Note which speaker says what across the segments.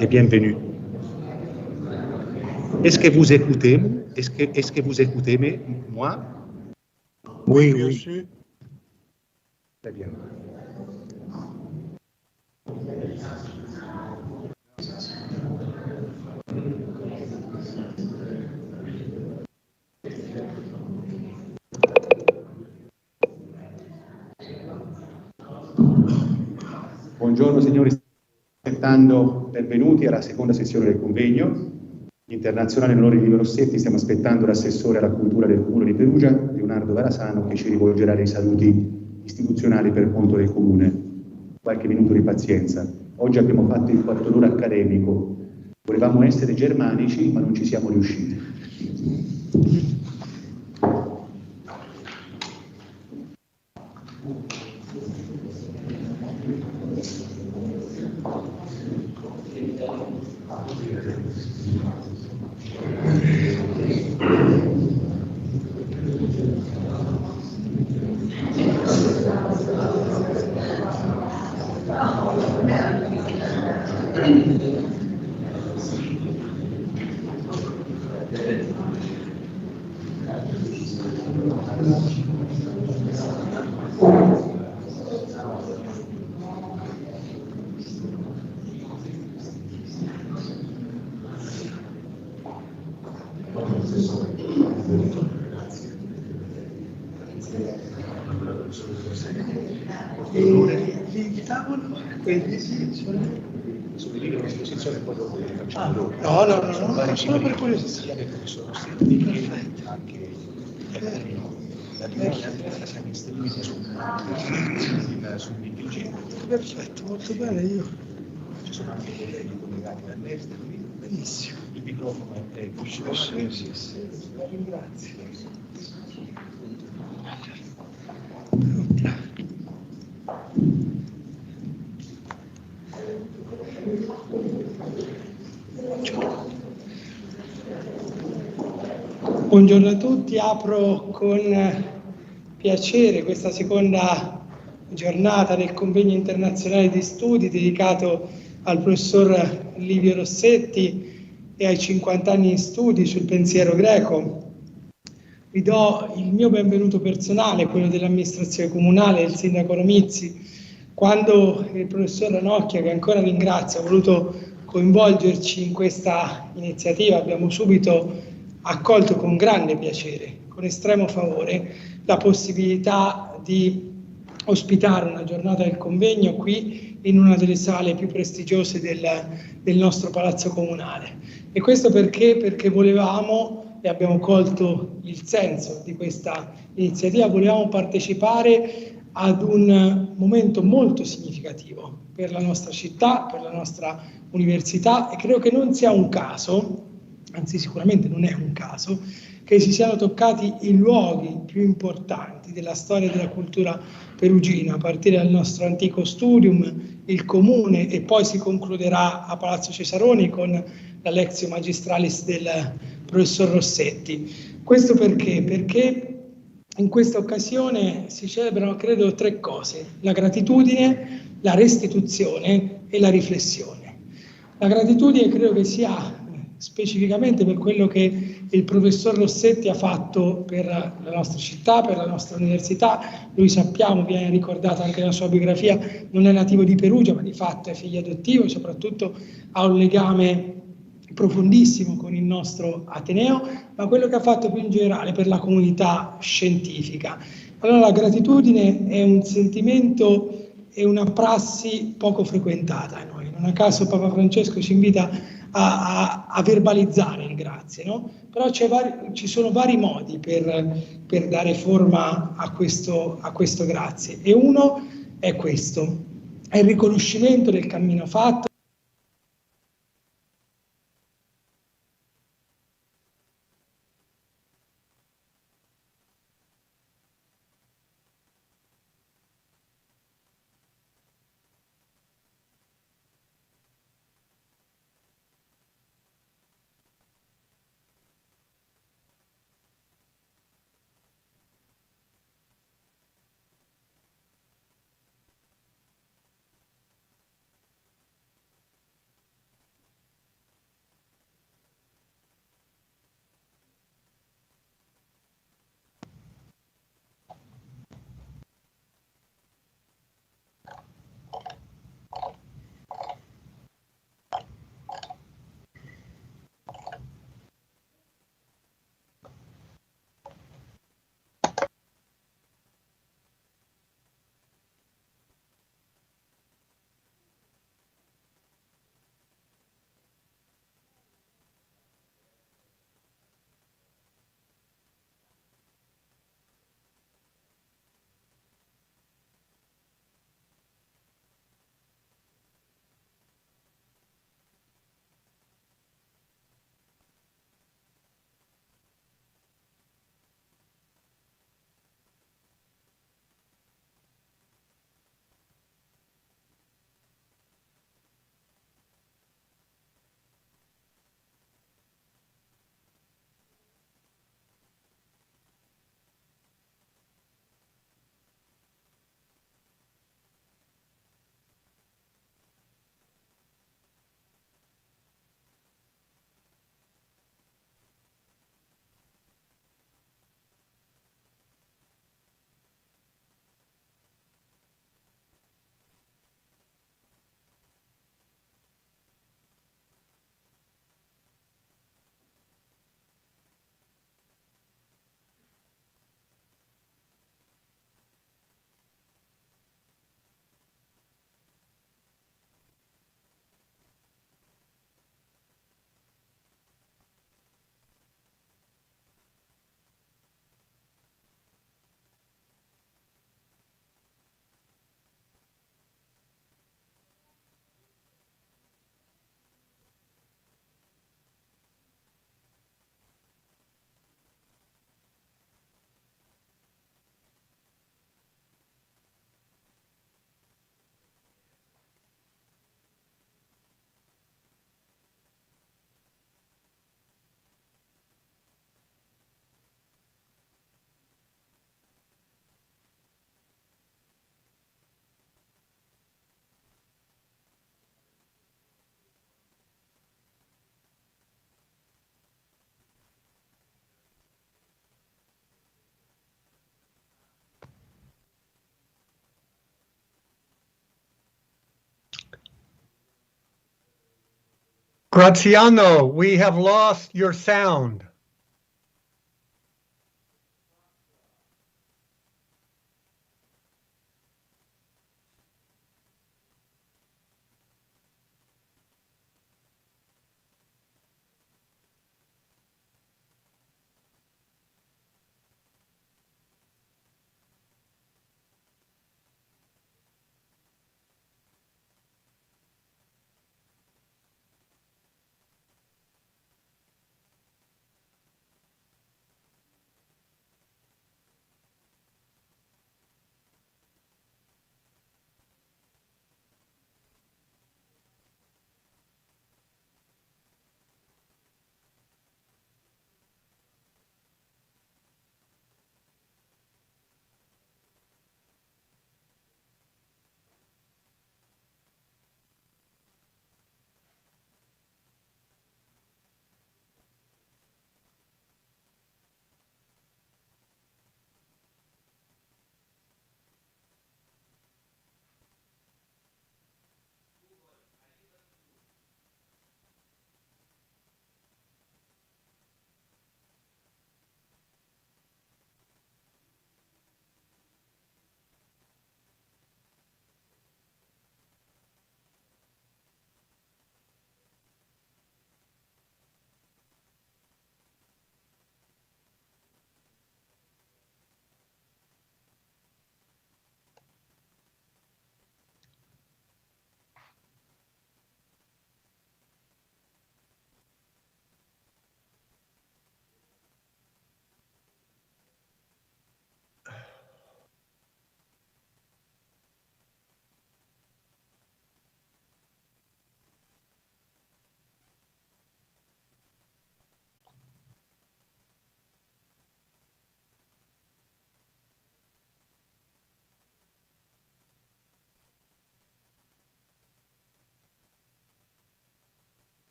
Speaker 1: et bienvenue. Est-ce que vous écoutez? Est-ce que vous écoutez moi?
Speaker 2: Oui, oui.
Speaker 1: Très bien. Buongiorno signori, aspettando, benvenuti alla seconda sessione del Convegno Internazionale in onore di Livio Rossetti. Stiamo aspettando l'assessore alla cultura del Comune di Perugia, Leonardo Varasano, che ci rivolgerà dei saluti istituzionali per conto del Comune. Qualche minuto di pazienza. Oggi abbiamo fatto il quarto d'ora accademico. Volevamo essere germanici, ma non ci siamo riusciti.
Speaker 2: Il tavolo, quelli sono
Speaker 1: lì a disposizione, poi dopo li facciamo dopo.
Speaker 2: No, solo per curiosità.
Speaker 1: Sia del professor Rossetti che anche la linea della siamo inseriti sul DPG.
Speaker 2: Perfetto, molto bene, io.
Speaker 1: Ci sono anche colleghi collegati dall'estero.
Speaker 2: Benissimo.
Speaker 1: Il microfono è uscito.
Speaker 2: Sì. La ringrazio. Buongiorno a tutti, apro con piacere questa seconda giornata del Convegno Internazionale di Studi dedicato al professor Livio Rossetti e ai 50 anni di studi sul pensiero greco. Vi do il mio benvenuto personale, quello dell'amministrazione comunale, del sindaco Romizzi. Quando il professor Ranocchia, che ancora ringrazio, ha voluto coinvolgerci in questa iniziativa, abbiamo subito accolto con grande piacere, con estremo favore, la possibilità di ospitare una giornata del convegno qui in una delle sale più prestigiose del nostro palazzo comunale. E questo perché volevamo, e abbiamo colto il senso di questa iniziativa, volevamo partecipare ad un momento molto significativo per la nostra città, per la nostra università, e credo che non sia un caso, anzi sicuramente non è un caso, che si siano toccati i luoghi più importanti della storia e della cultura perugina, a partire dal nostro antico studium, il comune, e poi si concluderà a Palazzo Cesaroni con la Lectio Magistralis del professor Rossetti. Questo perché? Perché in questa occasione si celebrano, credo, tre cose: la gratitudine, la restituzione e la riflessione. La gratitudine credo che sia specificamente per quello che il professor Rossetti ha fatto per la nostra città, per la nostra università. Lui, sappiamo, viene ricordato anche nella sua biografia, non è nativo di Perugia, ma di fatto è figlio adottivo e soprattutto ha un legame profondissimo con il nostro Ateneo, ma quello che ha fatto più in generale per la comunità scientifica. Allora la gratitudine è un sentimento e una prassi poco frequentata da noi. Non a caso Papa Francesco ci invita a verbalizzare il grazie, no? Però ci sono vari modi per dare forma a questo grazie, e uno è questo, è il riconoscimento del cammino fatto,
Speaker 3: Graziano, we have lost your sound.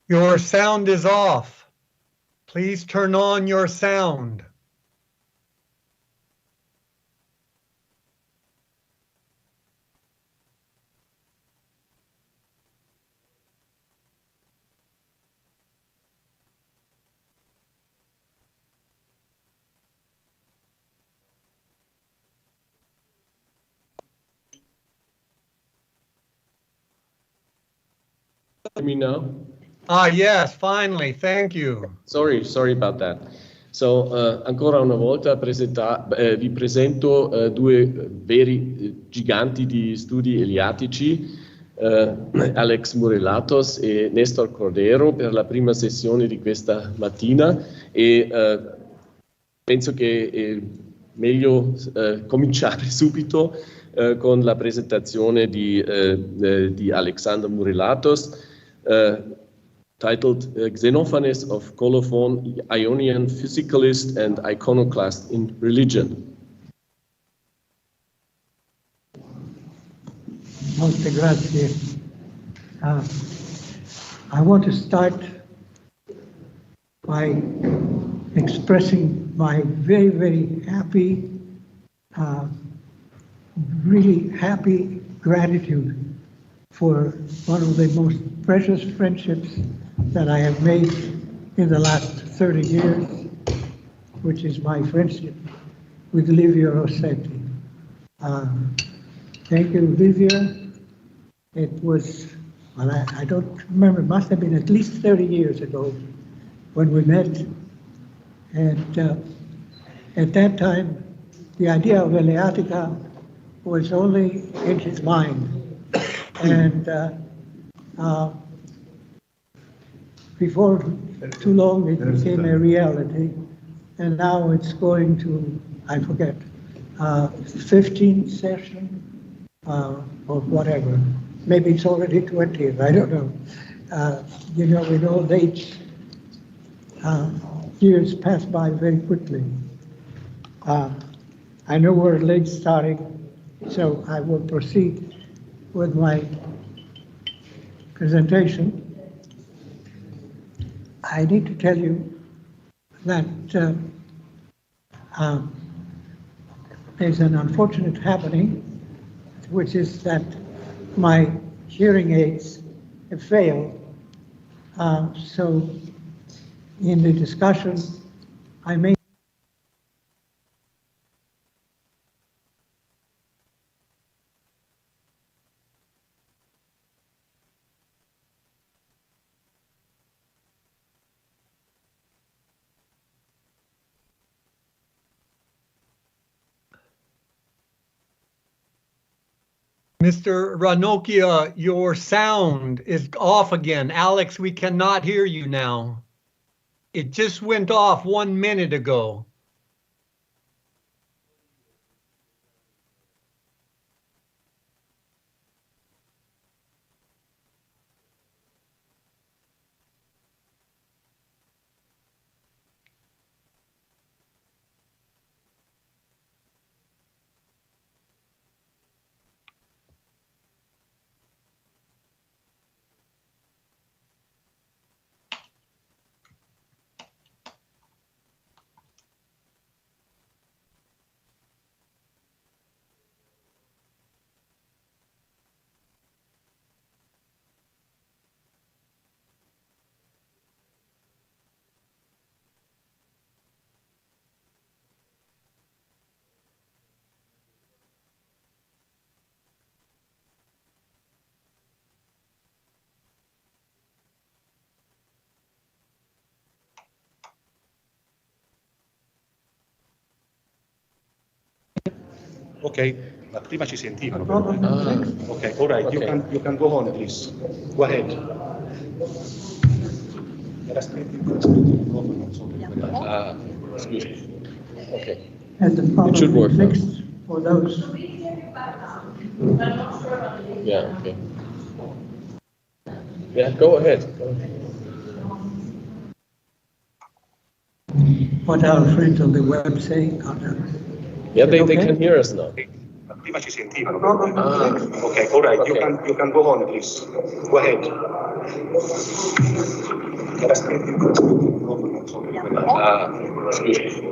Speaker 3: Your sound is off. Please turn on your sound.
Speaker 4: Me now?
Speaker 3: Ah, yes, finally, thank you.
Speaker 4: Sorry about that. So, ancora una volta vi presento due veri giganti di studi eliatici, Alex Murellatos e Nestor Cordero, per la prima sessione di questa mattina, e penso che è meglio cominciare subito con la presentazione di Alexander Murellatos, titled Xenophanes of Colophon, Ionian Physicalist and Iconoclast in Religion.
Speaker 5: Molte grazie. I want to start by expressing my very, very happy, really happy gratitude for one of the most precious friendships that I have made in the last 30 years, which is my friendship with Livio Rossetti. Thank you, Livio. It was, well, I don't remember, it must have been at least 30 years ago when we met. And at that time, the idea of Eleatica was only in his mind. And before too long, it became a reality. And now it's going to, I forget, 15th session or whatever. Maybe it's already 20th, I don't know. You know, with old age, years pass by very quickly. I know we're late starting, so I will proceed with my presentation. I need to tell you that there's an unfortunate happening, which is that my hearing aids have failed. So in the discussion, I may
Speaker 3: Mr. Ranocchia, your sound is off again. Alex, we cannot hear you now. It just went off 1 minute ago.
Speaker 1: Ok, ma prima ci sentivano però. Ok, all right,
Speaker 4: Okay.
Speaker 1: you can go on, please. Go ahead. Era aspetti il microfono, non so perché.
Speaker 4: Excuse me. Okay.
Speaker 5: have the
Speaker 4: It should
Speaker 5: problem
Speaker 4: work now.
Speaker 5: fixed for those.
Speaker 4: Yeah, okay. Yeah, go ahead.
Speaker 5: What our friends on the web say.
Speaker 4: Yeah, they
Speaker 5: Okay.
Speaker 4: can hear us now.
Speaker 1: Ma prima ci sentivano però. Ok, all right,
Speaker 4: Okay.
Speaker 1: you can go on, please. Go ahead. Era aspetti il microfono, non so perché.
Speaker 4: Excuse me.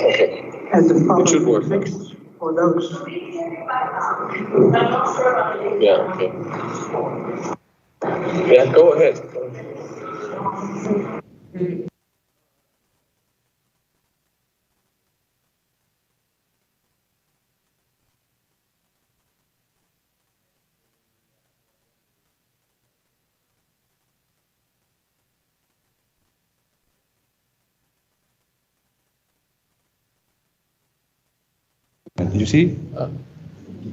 Speaker 4: Okay.
Speaker 5: Has the
Speaker 4: It should
Speaker 5: problem
Speaker 4: work now.
Speaker 5: fixed for those.
Speaker 4: Yeah, okay. Yeah, go ahead.
Speaker 1: Did you see?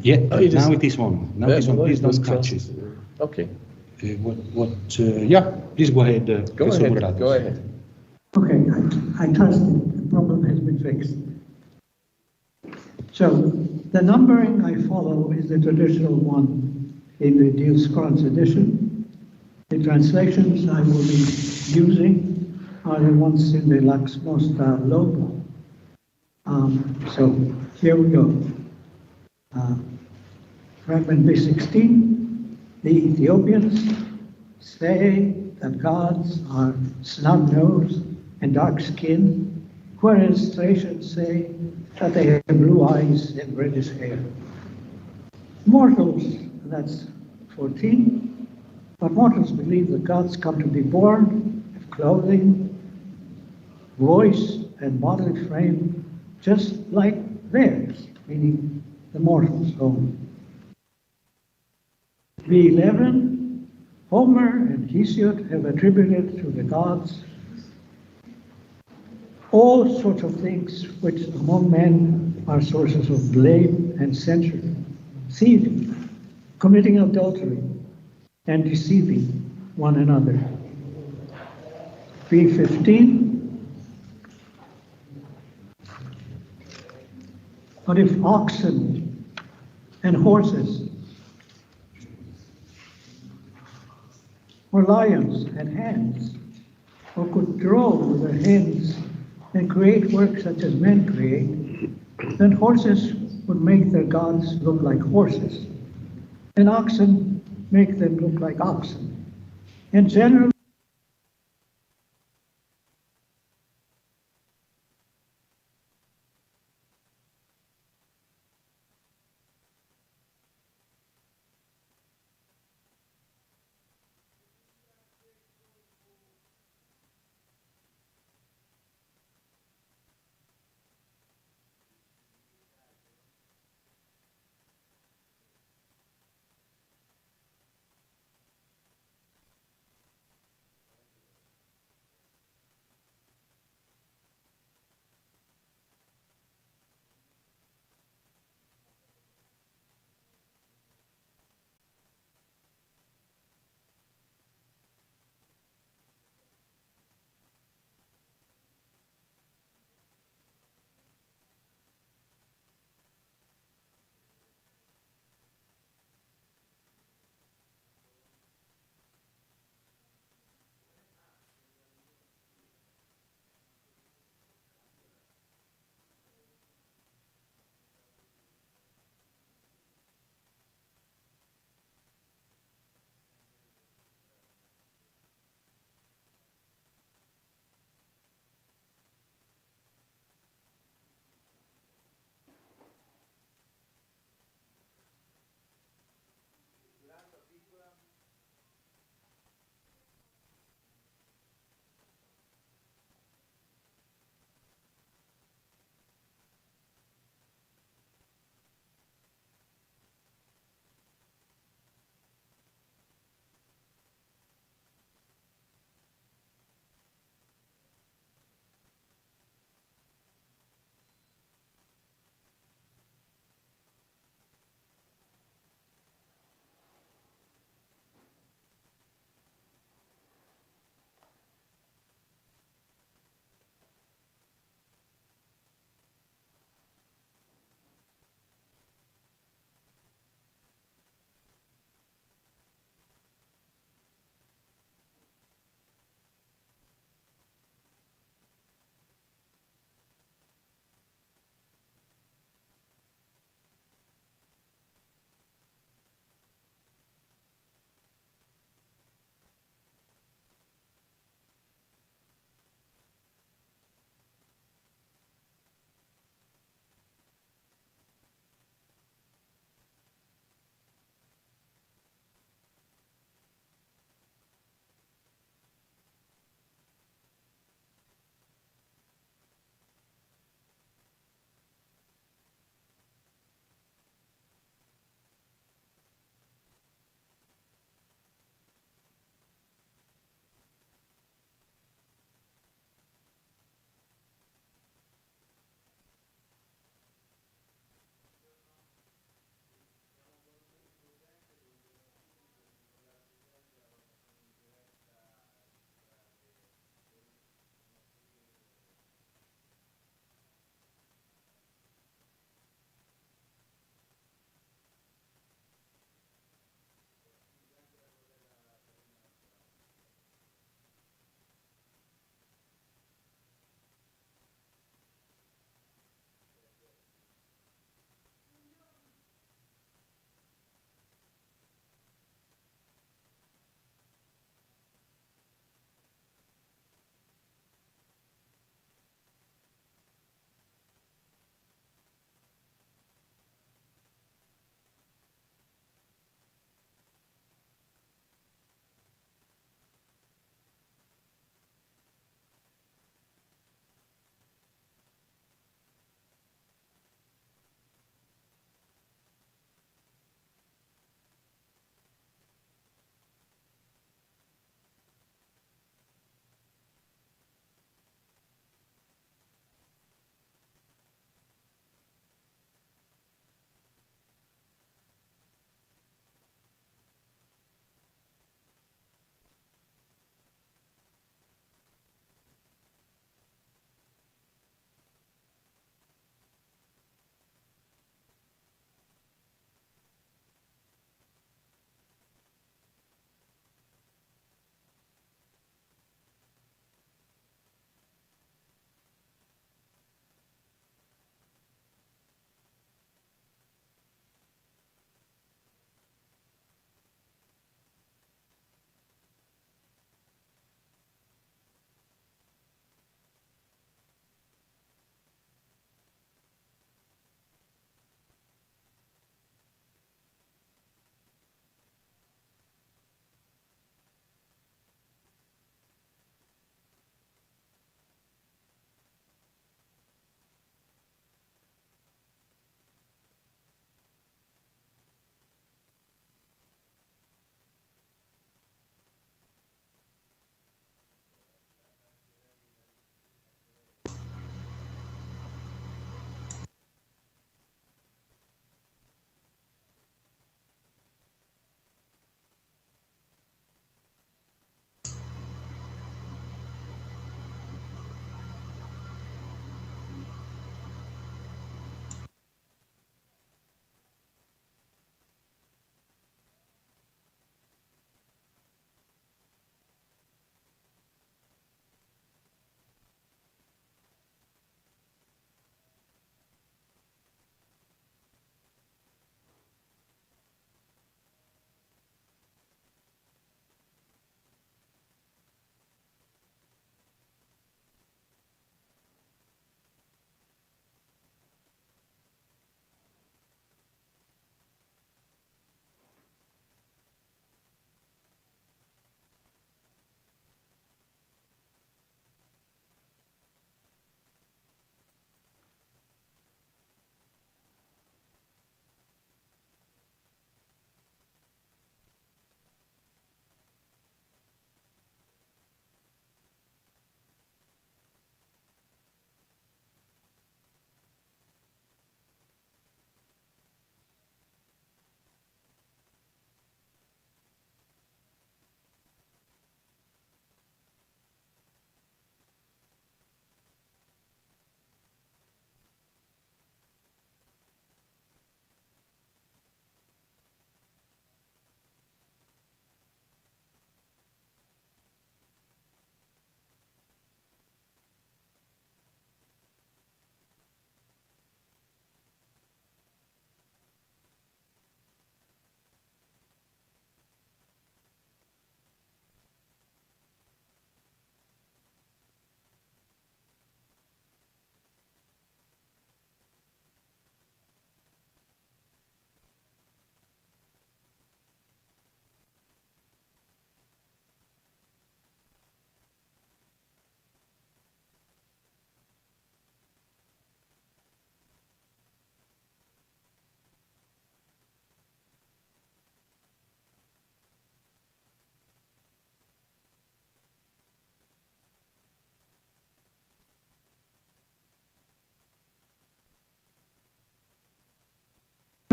Speaker 1: Yeah,
Speaker 4: it
Speaker 1: now
Speaker 4: is-
Speaker 1: it is on. Now
Speaker 4: Yeah,
Speaker 1: it is on.
Speaker 4: well,
Speaker 1: Please
Speaker 4: it was
Speaker 1: don't touch
Speaker 4: crossed.
Speaker 1: it.
Speaker 4: Okay.
Speaker 1: Yeah, please go ahead.
Speaker 4: Go
Speaker 1: Professor
Speaker 4: ahead.
Speaker 1: Muratos.
Speaker 4: Go ahead.
Speaker 5: Okay, I trust the problem has been fixed. So the numbering I follow is the traditional one in the Dioscorans edition. The translations I will be using are the ones in the Lux Nostra Logo. So here we go. Fragment B16, the Ethiopians say that gods are snub-nosed and dark-skinned, whereas Thracians say that they have blue eyes and reddish hair. Mortals, that's 14, but mortals believe that gods come to be born, have clothing, voice, and bodily frame just like theirs, meaning the mortals' own. B11, Homer and Hesiod have attributed to the gods all sorts of things which among men are sources of blame and censure, thieving, committing adultery, and deceiving one another. B15, but if oxen and horses or lions had hands, or could draw with their hands and create work such as men create, then horses would make their gods look like horses, and oxen make them look like oxen. And generally,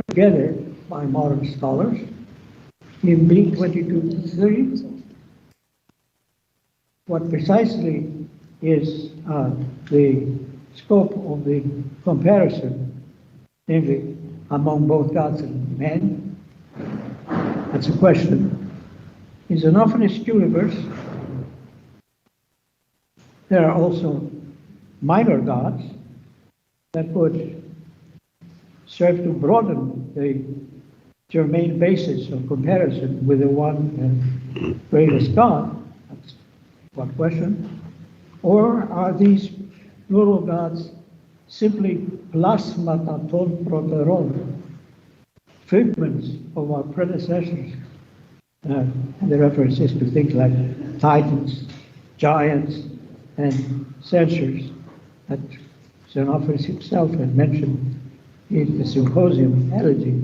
Speaker 5: together by modern scholars in B22-30. What precisely is the scope of the comparison, namely among both gods and men? That's a question. In the Xenophonist universe, there are also minor gods that would serve to broaden the germane basis of comparison with the one and greatest God. That's one question. Or are these plural gods simply plasmataton proteron, figments of our predecessors? The reference is to things like titans, giants, and censors that Xenophonus himself had mentioned in the Symposium Elegy.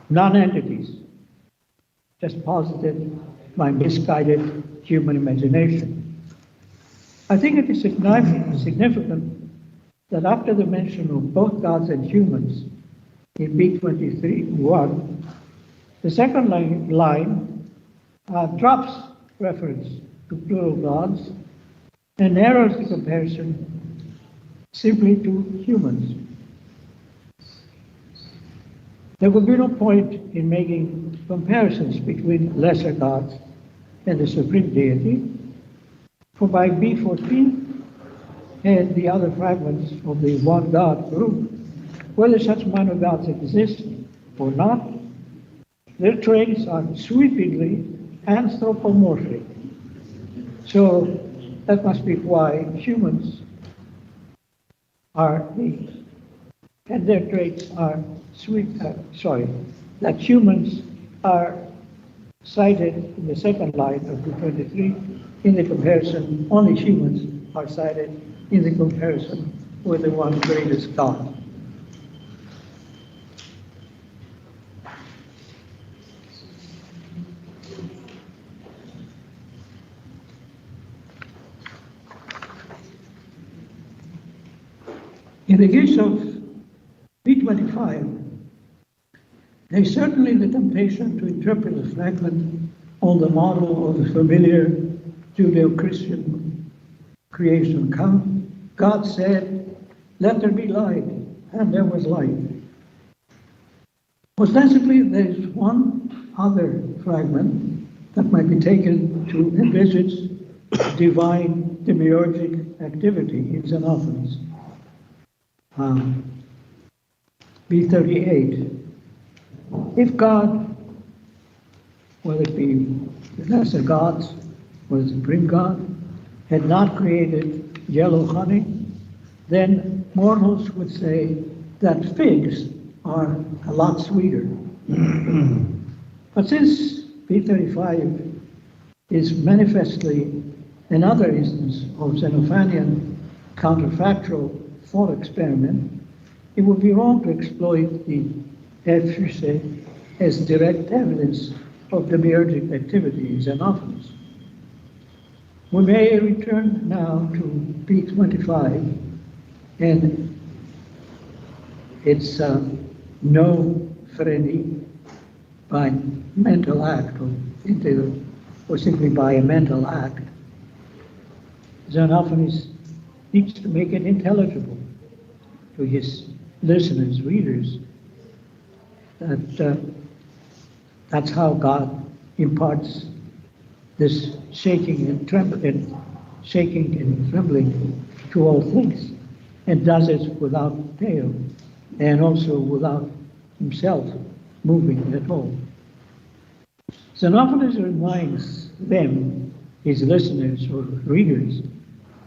Speaker 5: Non-entities, just posited by misguided human imagination. I think it is significant that after the mention of both gods and humans in B23:1, the second line drops reference to plural gods and narrows the comparison simply to humans. There would be no point in making comparisons between lesser gods and the supreme deity, for by B14 and the other fragments of the one God group, whether such minor gods exist or not, their traits are sweepingly anthropomorphic. So that must be why humans are and their traits are that humans are cited in the second line of 223 in the comparison, only humans are cited in the comparison with the one greatest God. In the case of B25, there is certainly the temptation to interpret the fragment on the model of the familiar Judeo-Christian creation account. God said, "Let there be light," and there was light. Ostensibly, there is one other fragment that might be taken to envisage divine demiurgic activity in Xenophonus. B38. If God, whether it be the lesser gods or the supreme God, had not created yellow honey, then mortals would say that figs are a lot sweeter. But since B35 is manifestly another instance of Xenophonian counterfactual thought experiment, it would be wrong to exploit the F as direct evidence of demiurgic activity in Xenophonus. We may return now to B25 and its no freni by mental act or simply by a mental act. Xenophonus needs to make it intelligible to his listeners, readers, that that's how God imparts this shaking and trembling to all things, and does it without fail, and also without himself moving at all. Xenophonus reminds them, his listeners or readers,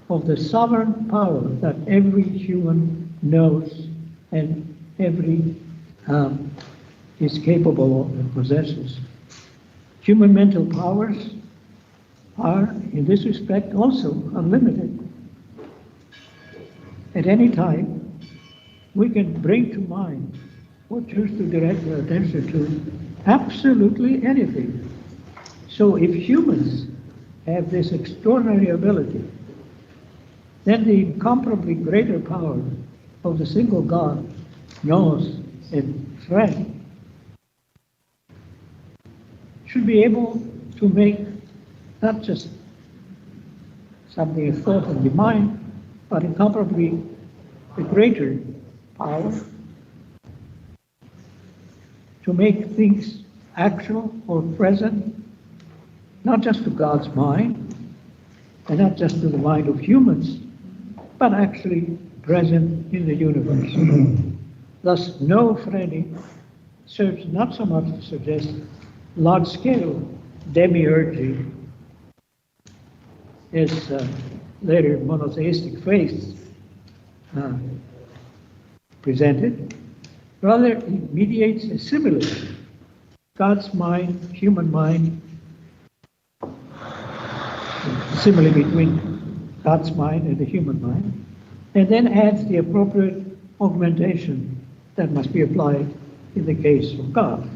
Speaker 5: of the sovereign power that every human knows and every is capable of and possesses. Human mental powers are, in this respect, also unlimited. At any time, we can bring to mind or choose to direct our attention to absolutely anything. So if humans have this extraordinary ability, then the incomparably greater power of the single God knows and friend should be able to make not just something of thought in the mind, but incomparably a greater power to make things actual or present, not just to God's mind, and not just to the mind of humans, but actually present in the universe. Thus, no framing serves not so much to suggest large-scale demiurgy as later monotheistic faiths presented. Rather, it mediates a simile. God's mind, human mind, simile between God's mind and the human mind, and then adds the appropriate augmentation that must be applied in the case of God,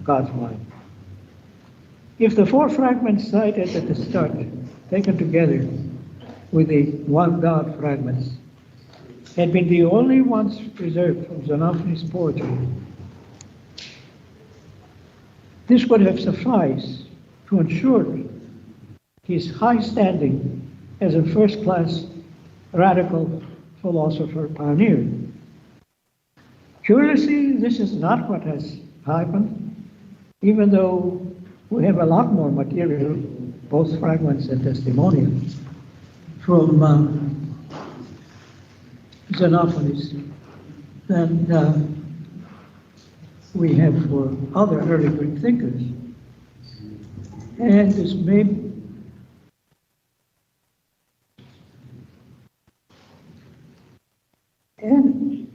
Speaker 5: God's mind. If the four fragments cited at the start, taken together with the one God fragments, had been the only ones preserved from Xenophon's poetry, this would have sufficed to ensure his high standing as a first-class radical philosopher pioneer. Curiously, this is not what has happened, even though we have a lot more material, both fragments and testimonials, from Xenophanes than we have for other early Greek thinkers. And this may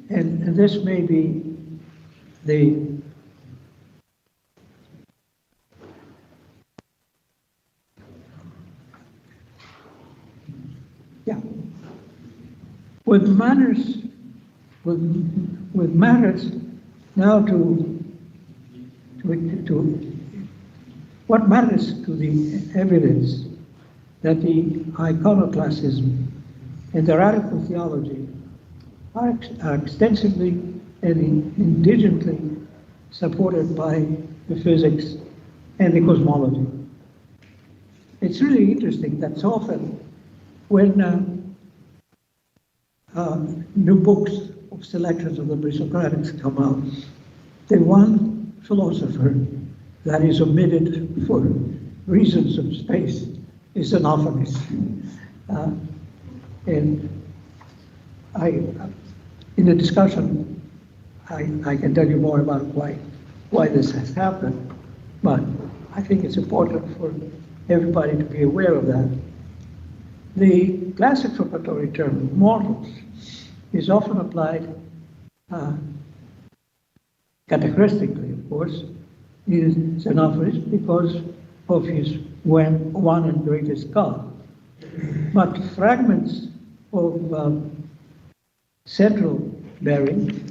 Speaker 5: and this may be the with matters now to what matters to the evidence that the iconoclasm and the radical theology are extensively and indigently supported by the physics and the cosmology. It's really interesting that so often when new books of selections of the pre-Socratics come out, the one philosopher that is omitted for reasons of space is Xenophanes. And in the discussion, I can tell you more about why this has happened, but I think it's important for everybody to be aware of that. The classic preparatory term, mortals, is often applied categoristically, of course, in Xenophanes because of his one and greatest God. But fragments of central bearing,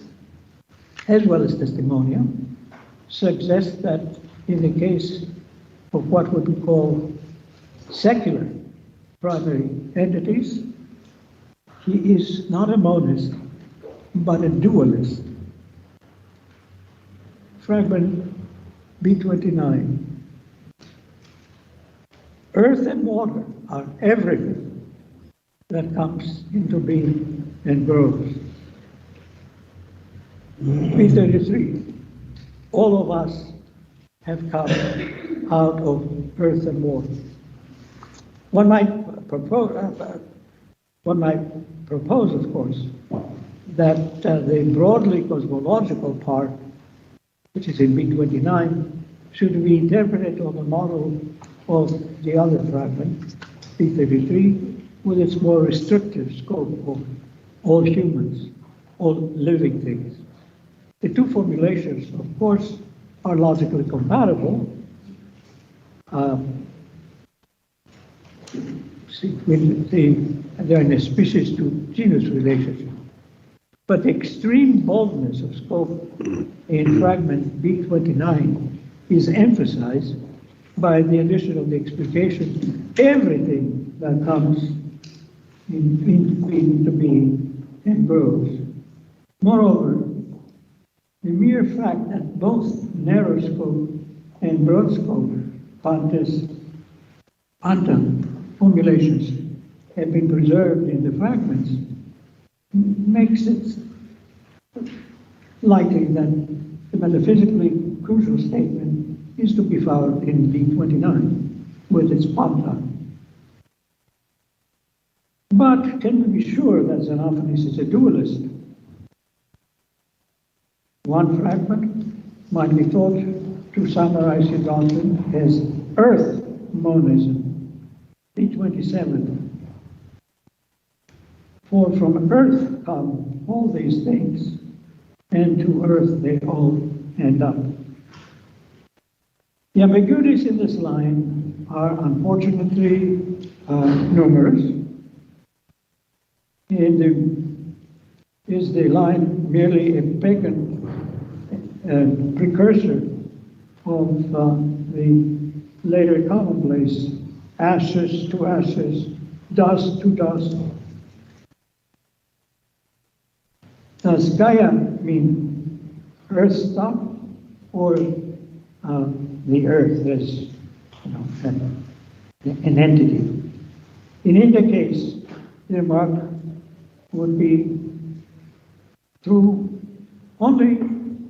Speaker 5: as well as testimonial, suggest that in the case of what would be called secular primary entities, he is not a monist, but a dualist. Fragment B29. Earth and water are everything that comes into being and grows. B33. All of us have come out of earth and water. One might propose, of course, that the broadly cosmological part, which is in B29, should be interpreted on the model of the other fragment, B33, with its more restrictive scope of all humans, all living things. The two formulations, of course, are logically compatible. They're in a species to genus relationship. But the extreme boldness of scope in fragment B29 is emphasized by the addition of the explication, everything that comes into being and grows. Moreover, the mere fact that both narrow scope and broad scope quantum formulations have been preserved in the fragments makes it likely that the metaphysically crucial statement is to be found in B29 with its panta. But can we be sure that Xenophanes is a dualist? One fragment might be thought to summarize his doctrine as earth monism, B27. For from earth come all these things, and to earth they all end up. The ambiguities in this line are unfortunately numerous. Is the line merely a pagan precursor of the later commonplace, ashes to ashes, dust to dust? Does Gaia mean earth stuff, or the earth as an entity? In either case, the remark would be true only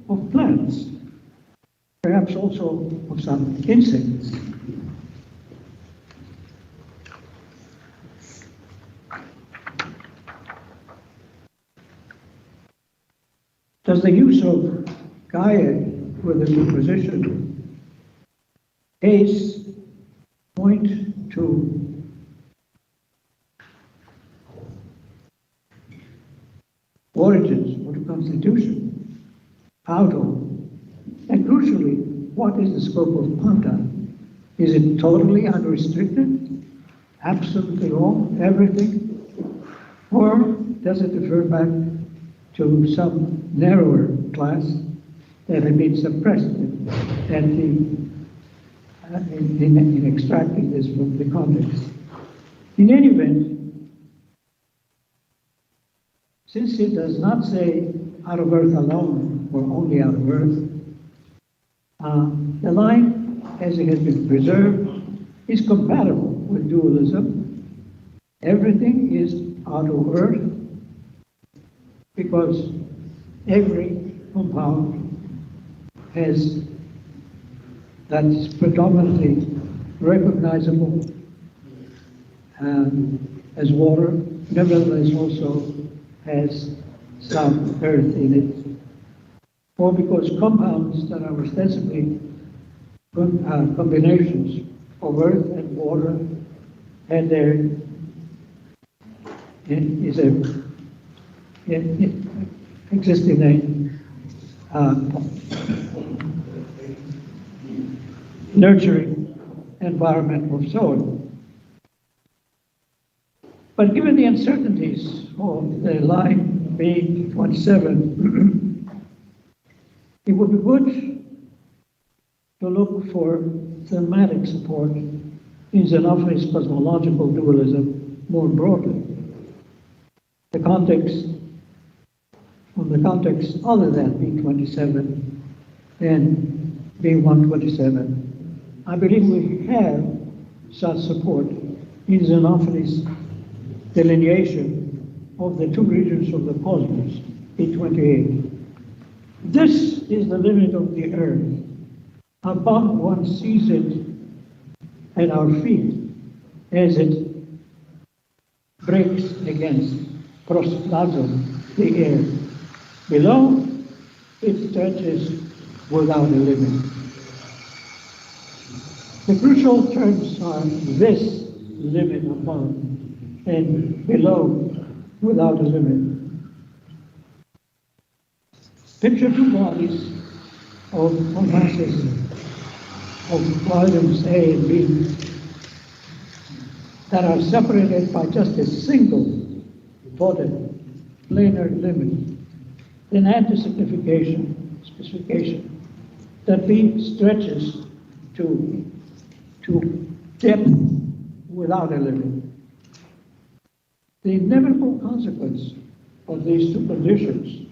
Speaker 5: of plants, perhaps also of some insects. Does the use of Gaia with the preposition case point to origins or to constitution? How to? And crucially, what is the scope of panta? Is it totally unrestricted? Absolutely all, everything? Or does it refer back to some narrower class that had been suppressed in extracting this from the context? In any event, since it does not say out of earth alone or only out of earth, the line, as it has been preserved, is compatible with dualism. Everything is out of earth, because every compound has that is predominantly recognizable as water, nevertheless also has some earth in it, or because compounds that are ostensibly combinations of earth and water, and there is exist in a nurturing environment of soil. But given the uncertainties of the line being 27, it would be good to look for thematic support in Xenophanes' cosmological dualism more broadly. The context, from the context other than B27 and B127, I believe we have such support in Xenophanes' delineation of the two regions of the cosmos, B28. This is the limit of the earth. Above one sees it at our feet as it breaks against prosplasm, the air. Below, it stretches without a limit. The crucial terms are this limit above and below without a limit. Picture two bodies of masses of volumes A and B that are separated by just a single dotted planar limit. Then add the specification that B stretches to depth without a limit. The inevitable consequence of these two conditions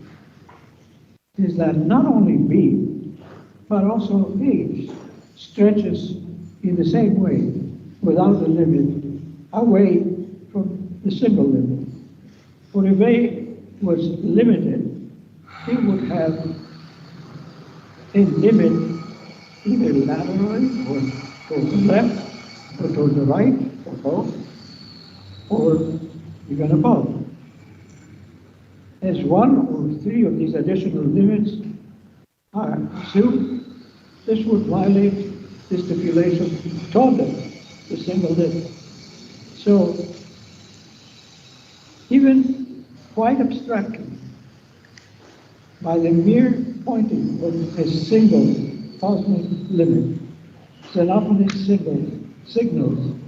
Speaker 5: is that not only B, but also H stretches in the same way, without a limit, away from the symbol limit. For if A was limited, it would have a limit either laterally or towards the left or towards the right or both, or even above. As one or three of these additional limits are assumed, this would violate the stipulation told us, the single limit. So, even quite abstractly, by the mere pointing of a single cosmic limit, Xenophanes signals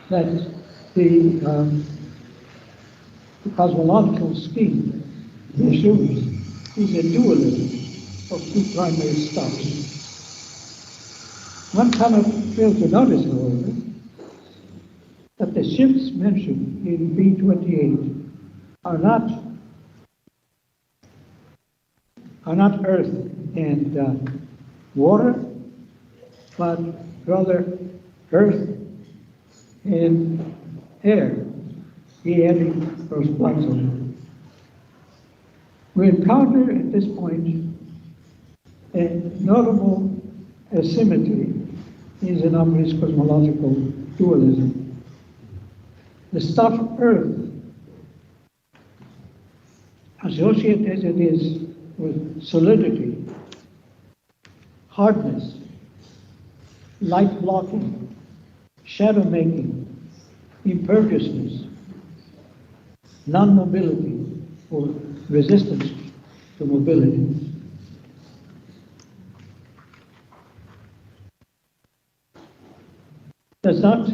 Speaker 5: that the cosmological scheme he assumes is a dualism of two primary stuffs. One cannot fail to notice, however, that the shifts mentioned in B28 are not earth and water, but rather earth and air, adding those blanks on. We encounter at this point a notable asymmetry in Xenophanes' cosmological dualism. The stuff earth, associated as it is with solidity, hardness, light blocking, shadow making, imperviousness, non-mobility, or resistance to mobility. Does not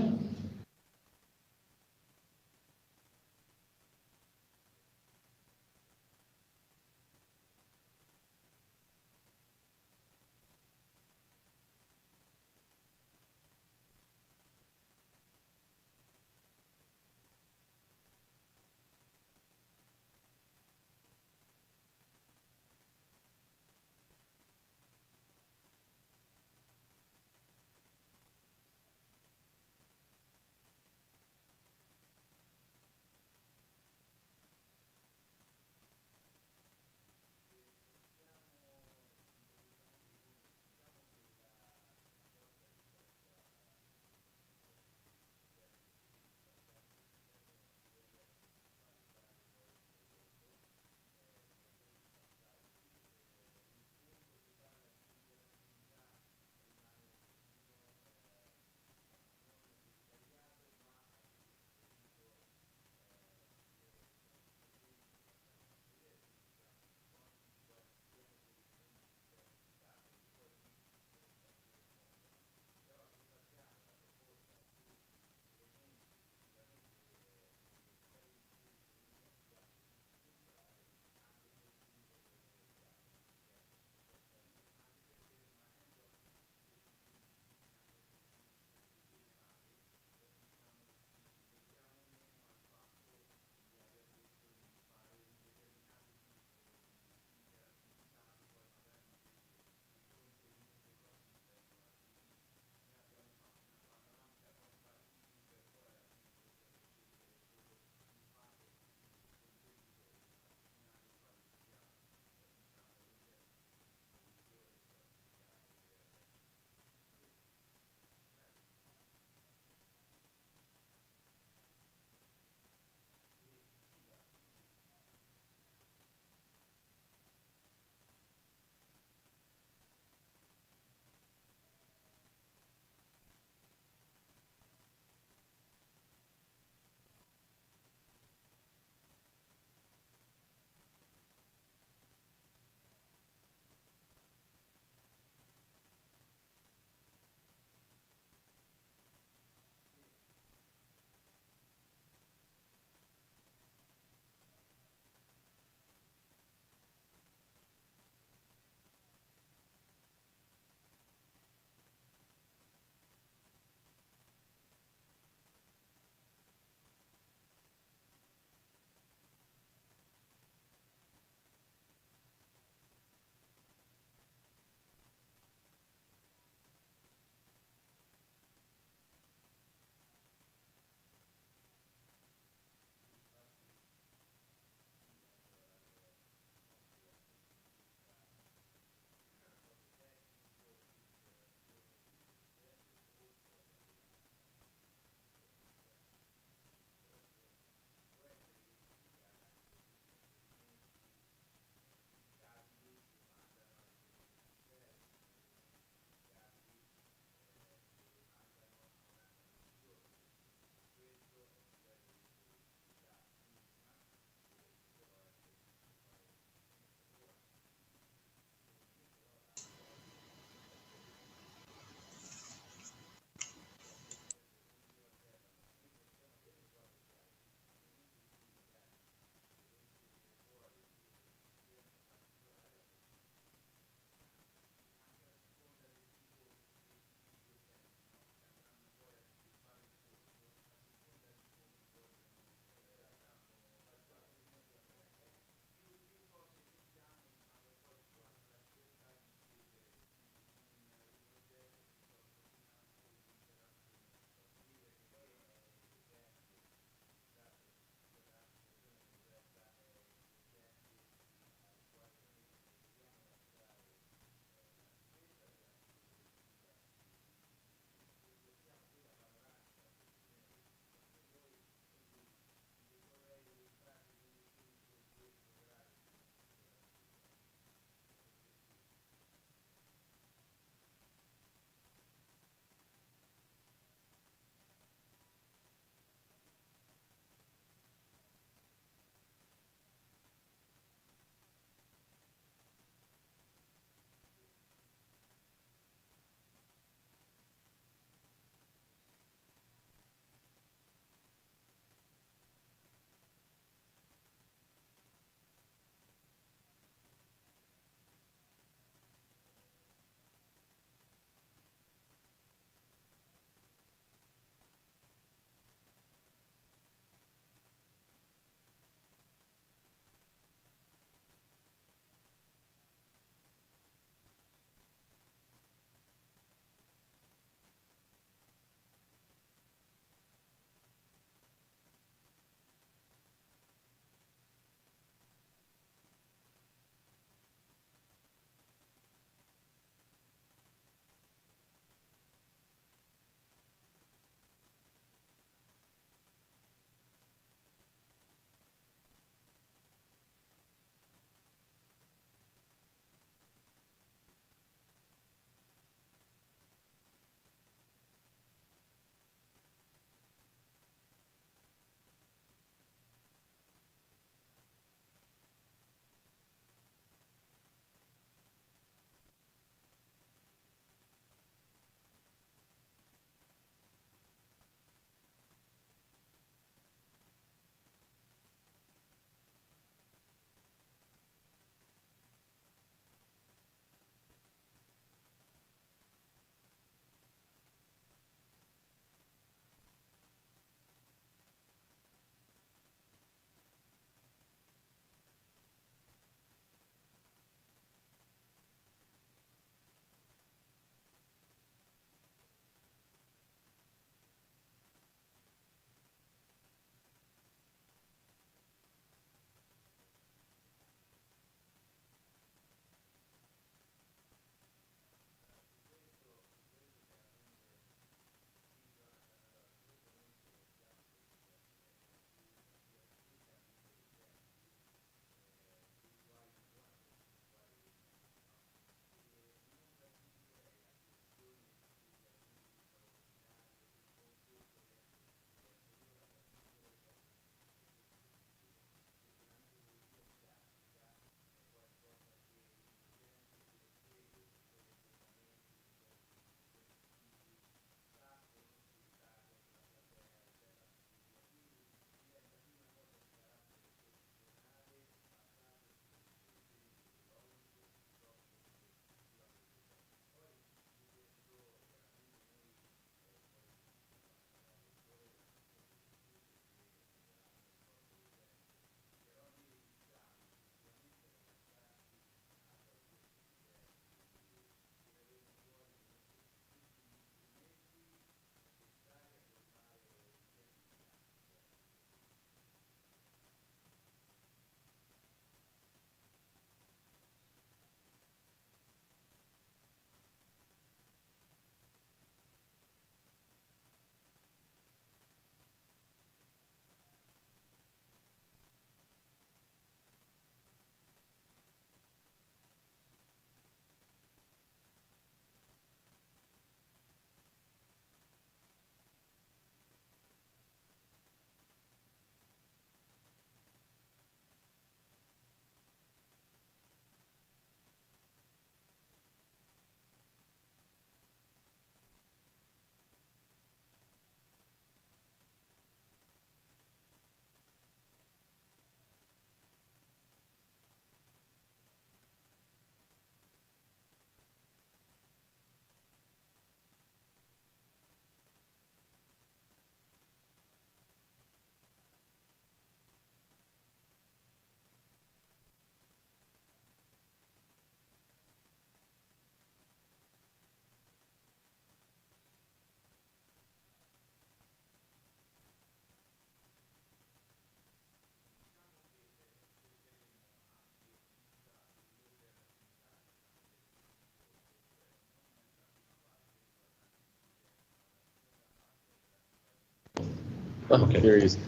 Speaker 4: Okay. There is.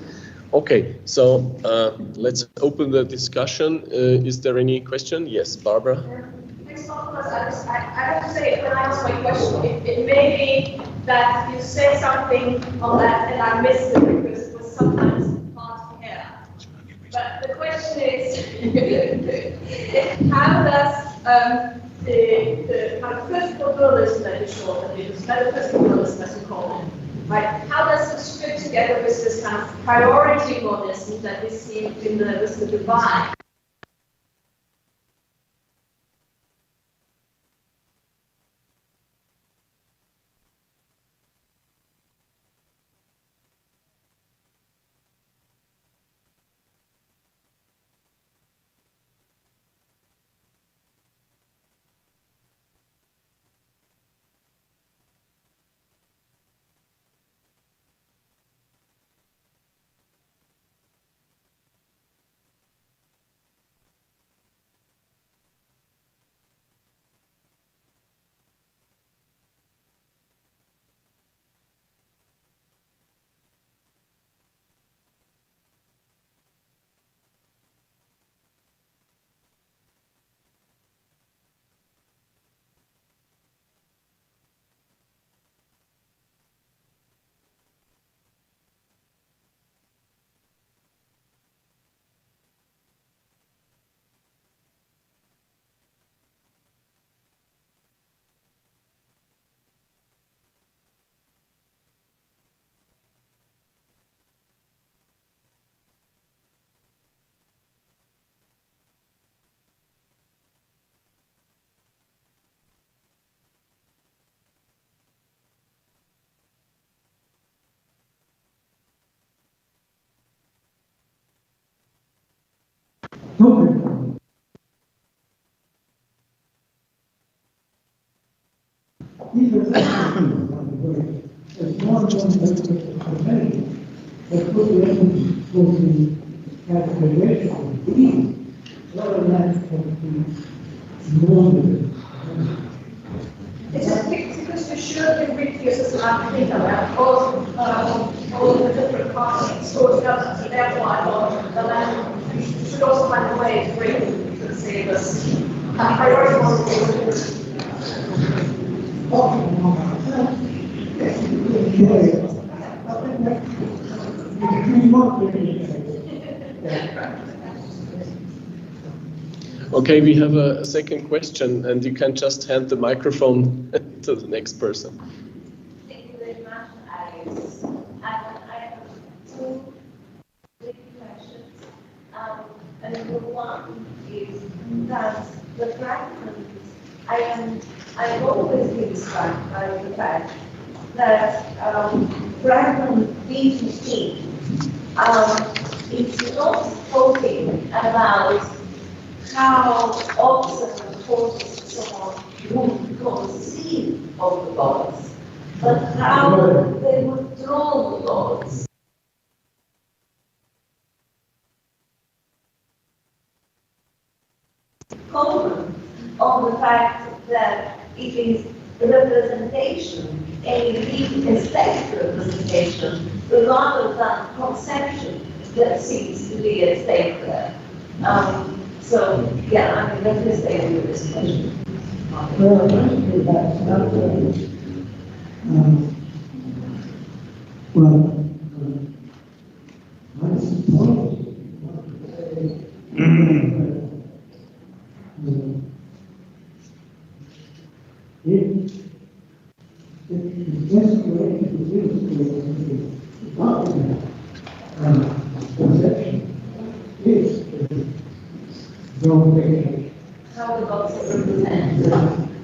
Speaker 4: Okay, so let's open the discussion. Is there any question? Yes, Barbara.
Speaker 6: Thanks, Nicholas. I have to say, when I ask my question, it may be that you say something on that and I missed it because it was sometimes hard to hear. But the question is, how does the kind of physical dualism that you showed, that is metaphysical dualism as you call it, right? How does this fit together with this kind of priority monism that we see in the divine? It's just because you should be with your system and all the different concepts so together. So therefore I thought the land you should also find a way to bring to say this priority.
Speaker 4: Okay, we have a second question, and you can just hand the microphone to the next person.
Speaker 7: Thank you very much, Alex. I have two big questions. And the one is that the fragments, I've always been struck by the fact that fragment B2C, it's not talking about how observant forces someone would conceive of the gods, but how they would draw the gods. Comment on the fact that it is representation, and indeed aesthetic representation, rather than conception that seems to be at stake there. So, yeah, I mean, let me stay with this question.
Speaker 5: Well, basically, that's not I suppose if the restoration is document conception is the
Speaker 7: How the gods are represented,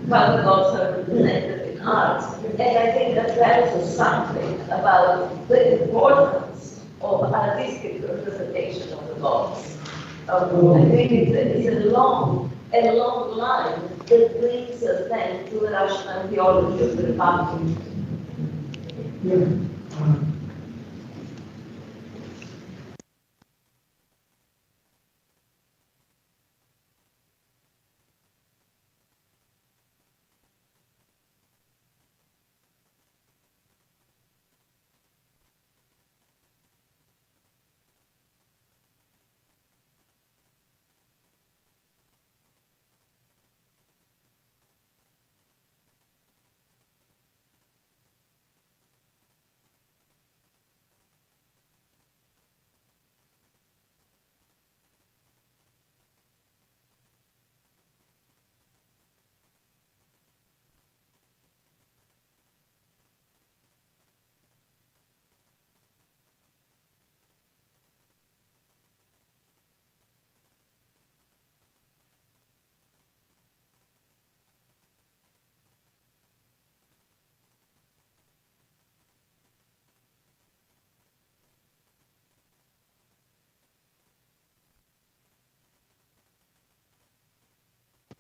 Speaker 7: how the gods are represented in art. And I think that tells us something about the importance of artistic representation of the gods. I think it's a long line that brings us then to the rational theology of the Republic.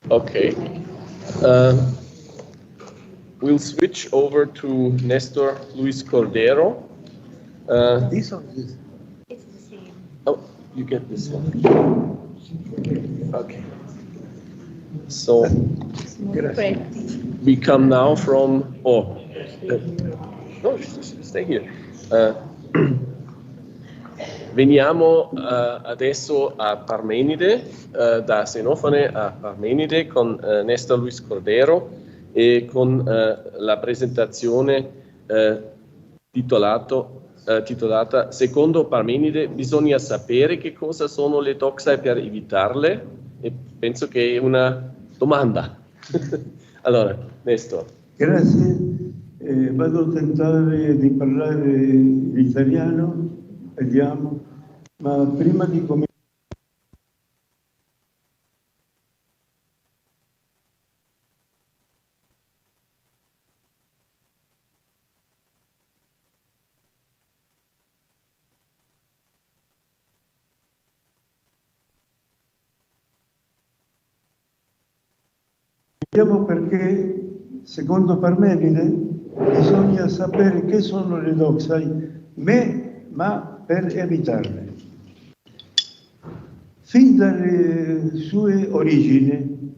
Speaker 4: Okay. We'll switch over to Nestor Luis Cordero.
Speaker 5: This or this?
Speaker 7: It's the same.
Speaker 4: Oh, you get this one. Okay. So we come now from. No, stay here. Veniamo adesso a Parmenide, da Senofane a Parmenide con Nestor Luis Cordero e con la presentazione titolata Secondo Parmenide bisogna sapere che cosa sono le doxae per evitarle, e penso che è una domanda. Allora, Nestor.
Speaker 8: Grazie. Vado a tentare di parlare l'italiano, vediamo, ma prima di cominciare vediamo perché, secondo Parmenide, bisogna sapere che sono le doxae, ma per evitarle. Fin dalle sue origini,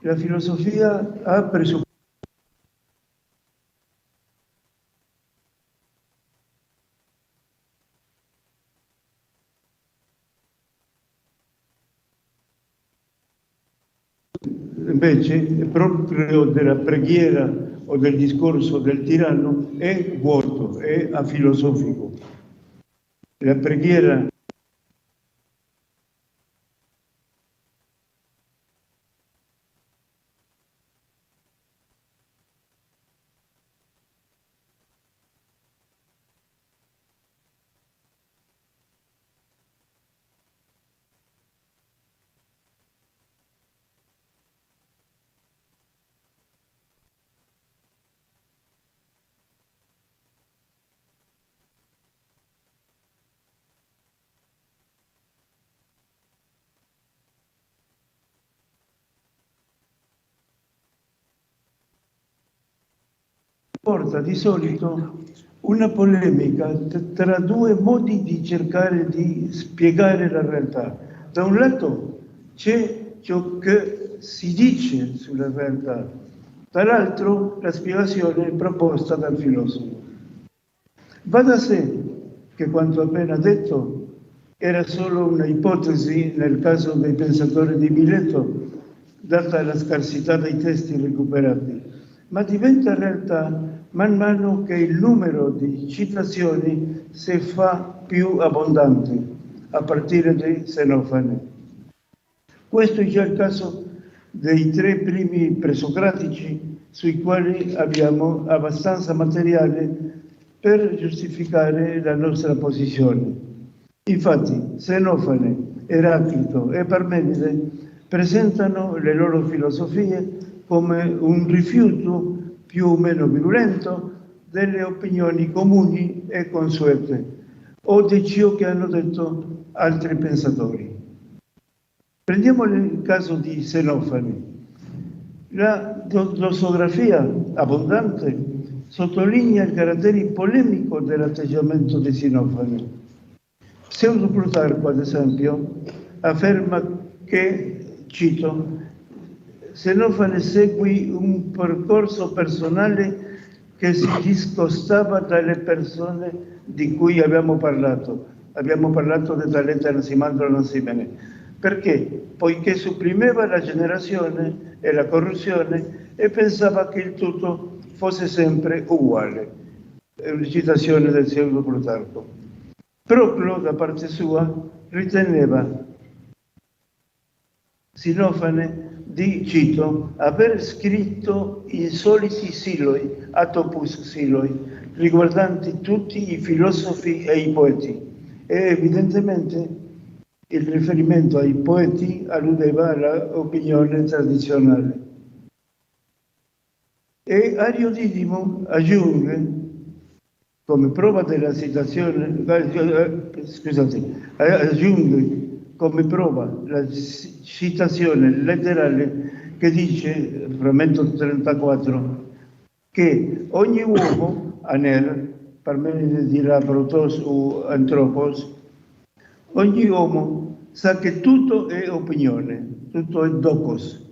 Speaker 8: la filosofia ha presupposto invece proprio della preghiera o del discorso del tiranno è vuoto, è afilosofico. La preghiera porta di solito una polemica tra due modi di cercare di spiegare la realtà. Da un lato c'è ciò che si dice sulla realtà, dall'altro la spiegazione proposta dal filosofo. Va da sé che quanto appena detto era solo una ipotesi nel caso dei pensatori di Mileto, data la scarsità dei testi recuperati, ma diventa realtà man mano che il numero di citazioni si fa più abbondante, a partire di Senofane. Questo è già il caso dei tre primi presocratici, sui quali abbiamo abbastanza materiale per giustificare la nostra posizione. Infatti, Senofane, Eraclito e Parmenide presentano le loro filosofie come un rifiuto più o meno virulento delle opinioni comuni e consuete o di ciò che hanno detto altri pensatori. Prendiamo il caso di Senofane. La dossografia abbondante sottolinea il carattere polemico dell'atteggiamento di Senofane. Pseudo Plutarco, ad esempio, afferma che, cito, Senofane seguì un percorso personale che si discostava dalle persone di cui abbiamo parlato. Abbiamo parlato del talento Nascimandro Nascimene. Perché? Poiché supprimeva la generazione e la corruzione e pensava che il tutto fosse sempre uguale. È una citazione del pseudo Plutarco. Proclo, da parte sua, riteneva Senofane di, cito, aver scritto i soliti siloi, atopus siloi, riguardanti tutti i filosofi e i poeti. E evidentemente il riferimento ai poeti alludeva all'opinione tradizionale. E Ario Didimo aggiunge, come prova della citazione, aggiunge come prova la citazione letterale che dice, frammento 34, che ogni uomo, aner, Parmenide dirà protos o antropos, ogni uomo sa che tutto è opinione, tutto è dokos.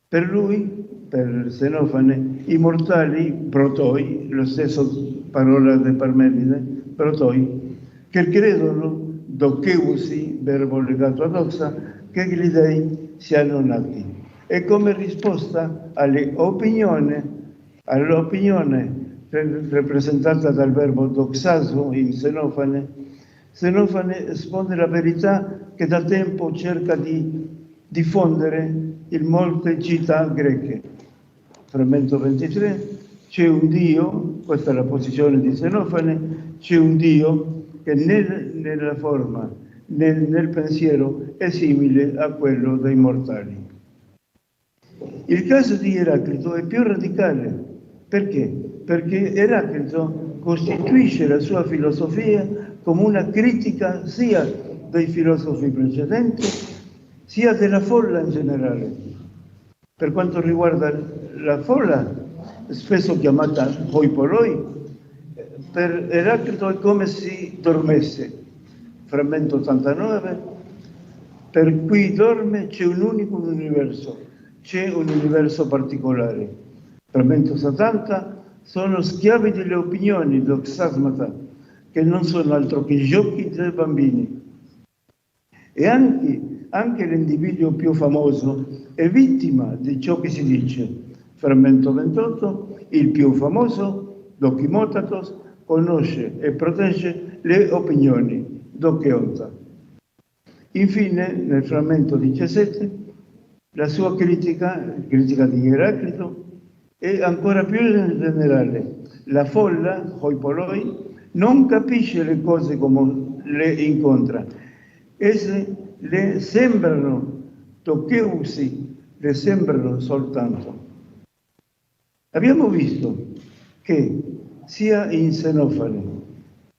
Speaker 8: Per lui, per Xenofane, i mortali, protoi, lo stesso parola di Parmenide, protoi, che credono, doceusi, verbo legato ad oxa, che gli dei siano nati. E come risposta all'opinione rappresentata dal verbo doxaso in Xenofane, Xenofane espone la verità che da tempo cerca di diffondere in molte città greche. Frammento 23, c'è un Dio, questa è la posizione di Xenofane, c'è un Dio che nella forma, nel pensiero è simile a quello dei mortali. Il caso di Eraclito è più radicale. Perché? Perché Eraclito costituisce la sua filosofia come una critica sia dei filosofi precedenti, sia della folla in generale. Per quanto riguarda la folla, spesso chiamata hoipoloi, per Eraclito è come se dormesse. Frammento 89, per cui dorme c'è un unico universo, c'è un universo particolare. Frammento 70, sono schiavi delle opinioni, doxasmata, che non sono altro che giochi dei bambini. E anche l'individuo più famoso è vittima di ciò che si dice. Frammento 28, il più famoso, docimotatos, conosce e protegge le opinioni, doceonta. Infine, nel frammento 17, la sua critica di Eraclito, è ancora più generale. La folla, hoipoloi, non capisce le cose come le incontra. Esse le sembrano, doceusi, le sembrano soltanto. Abbiamo visto che sia in Xenofane,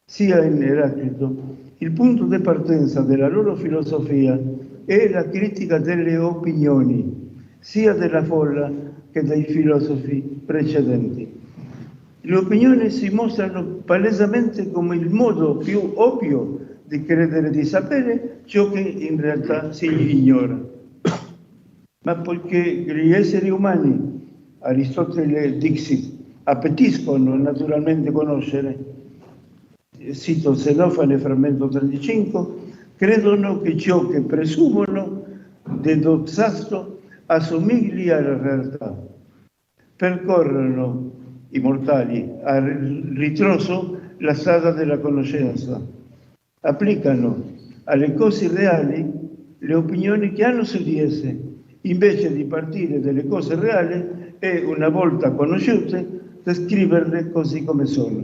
Speaker 8: sia in Eraclito, il punto di partenza della loro filosofia è la critica delle opinioni, sia della folla che dei filosofi precedenti. Le opinioni si mostrano palesemente come il modo più ovvio di credere di sapere ciò che in realtà si ignora. Ma poiché gli esseri umani, Aristotele dixit, appetiscono naturalmente conoscere, cito Xenofane, frammento 35, credono che ciò che presumono dedoxato assomigli alla realtà. Percorrono i mortali a ritroso la strada della conoscenza. Applicano alle cose reali le opinioni che hanno su di esse, invece di partire dalle cose reali e, una volta conosciute, descriverle così come sono.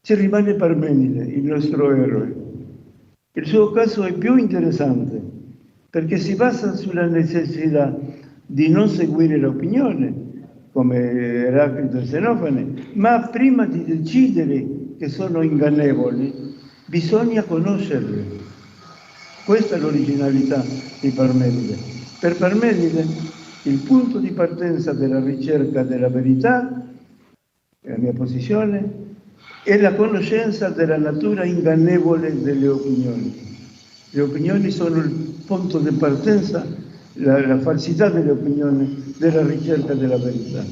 Speaker 8: Ci rimane Parmenide, il nostro eroe. Il suo caso è più interessante perché si basa sulla necessità di non seguire l'opinione, come Eraclito e Xenofane, ma prima di decidere che sono ingannevoli, bisogna conoscerle. Questa è l'originalità di Parmenide. Per Parmenide, il punto di partenza della ricerca della verità, la mia posizione, è la conoscenza della natura ingannevole delle opinioni. Le opinioni sono il punto di partenza, la falsità delle opinioni, della ricerca della verità.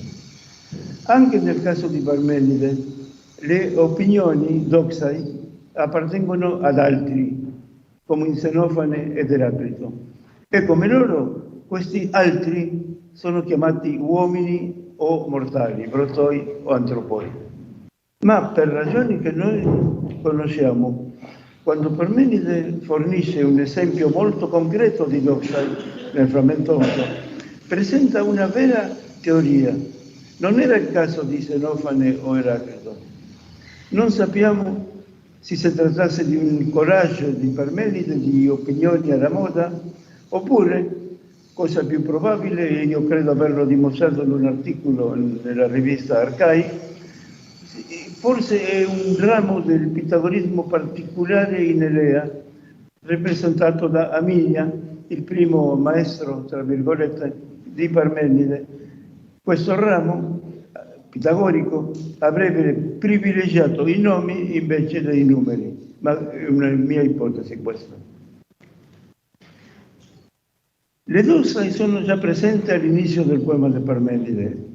Speaker 8: Anche nel caso di Parmenide, le opinioni doxai appartengono ad altri, come in Xenofane ed Eraclito. E come loro, questi altri sono chiamati uomini o mortali, protoi o antropoi. Ma per ragioni che noi conosciamo, quando Parmenide fornisce un esempio molto concreto di doxai nel frammento 8, presenta una vera teoria. Non era il caso di Xenofane o Eraclito. Non sappiamo se si trattasse di un coraggio di Parmenide, di opinioni alla moda, oppure, cosa più probabile, e io credo averlo dimostrato in un articolo nella rivista Arcai, forse è un ramo del pitagorismo particolare in Elea, rappresentato da Amilia il primo maestro, tra virgolette, di Parmenide, questo ramo pitagorico avrebbe privilegiato i nomi invece dei numeri, ma è una mia ipotesi questa. Le doxai sono già presenti all'inizio del poema di Parmenide.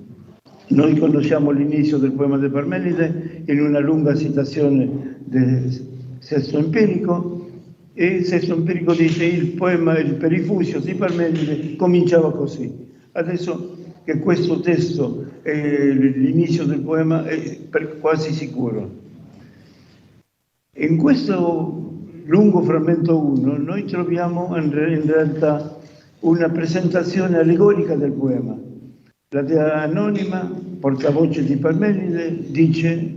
Speaker 8: Noi conosciamo l'inizio del poema di Parmenide in una lunga citazione del Sesto Empirico, e il Sesto Empirico dice il poema, il Perifusio di Parmenide cominciava così. Adesso che questo testo è l'inizio del poema è quasi sicuro. In questo lungo frammento 1 noi troviamo in realtà una presentazione allegorica del poema. La dea anonima, portavoce di Parmenide, dice,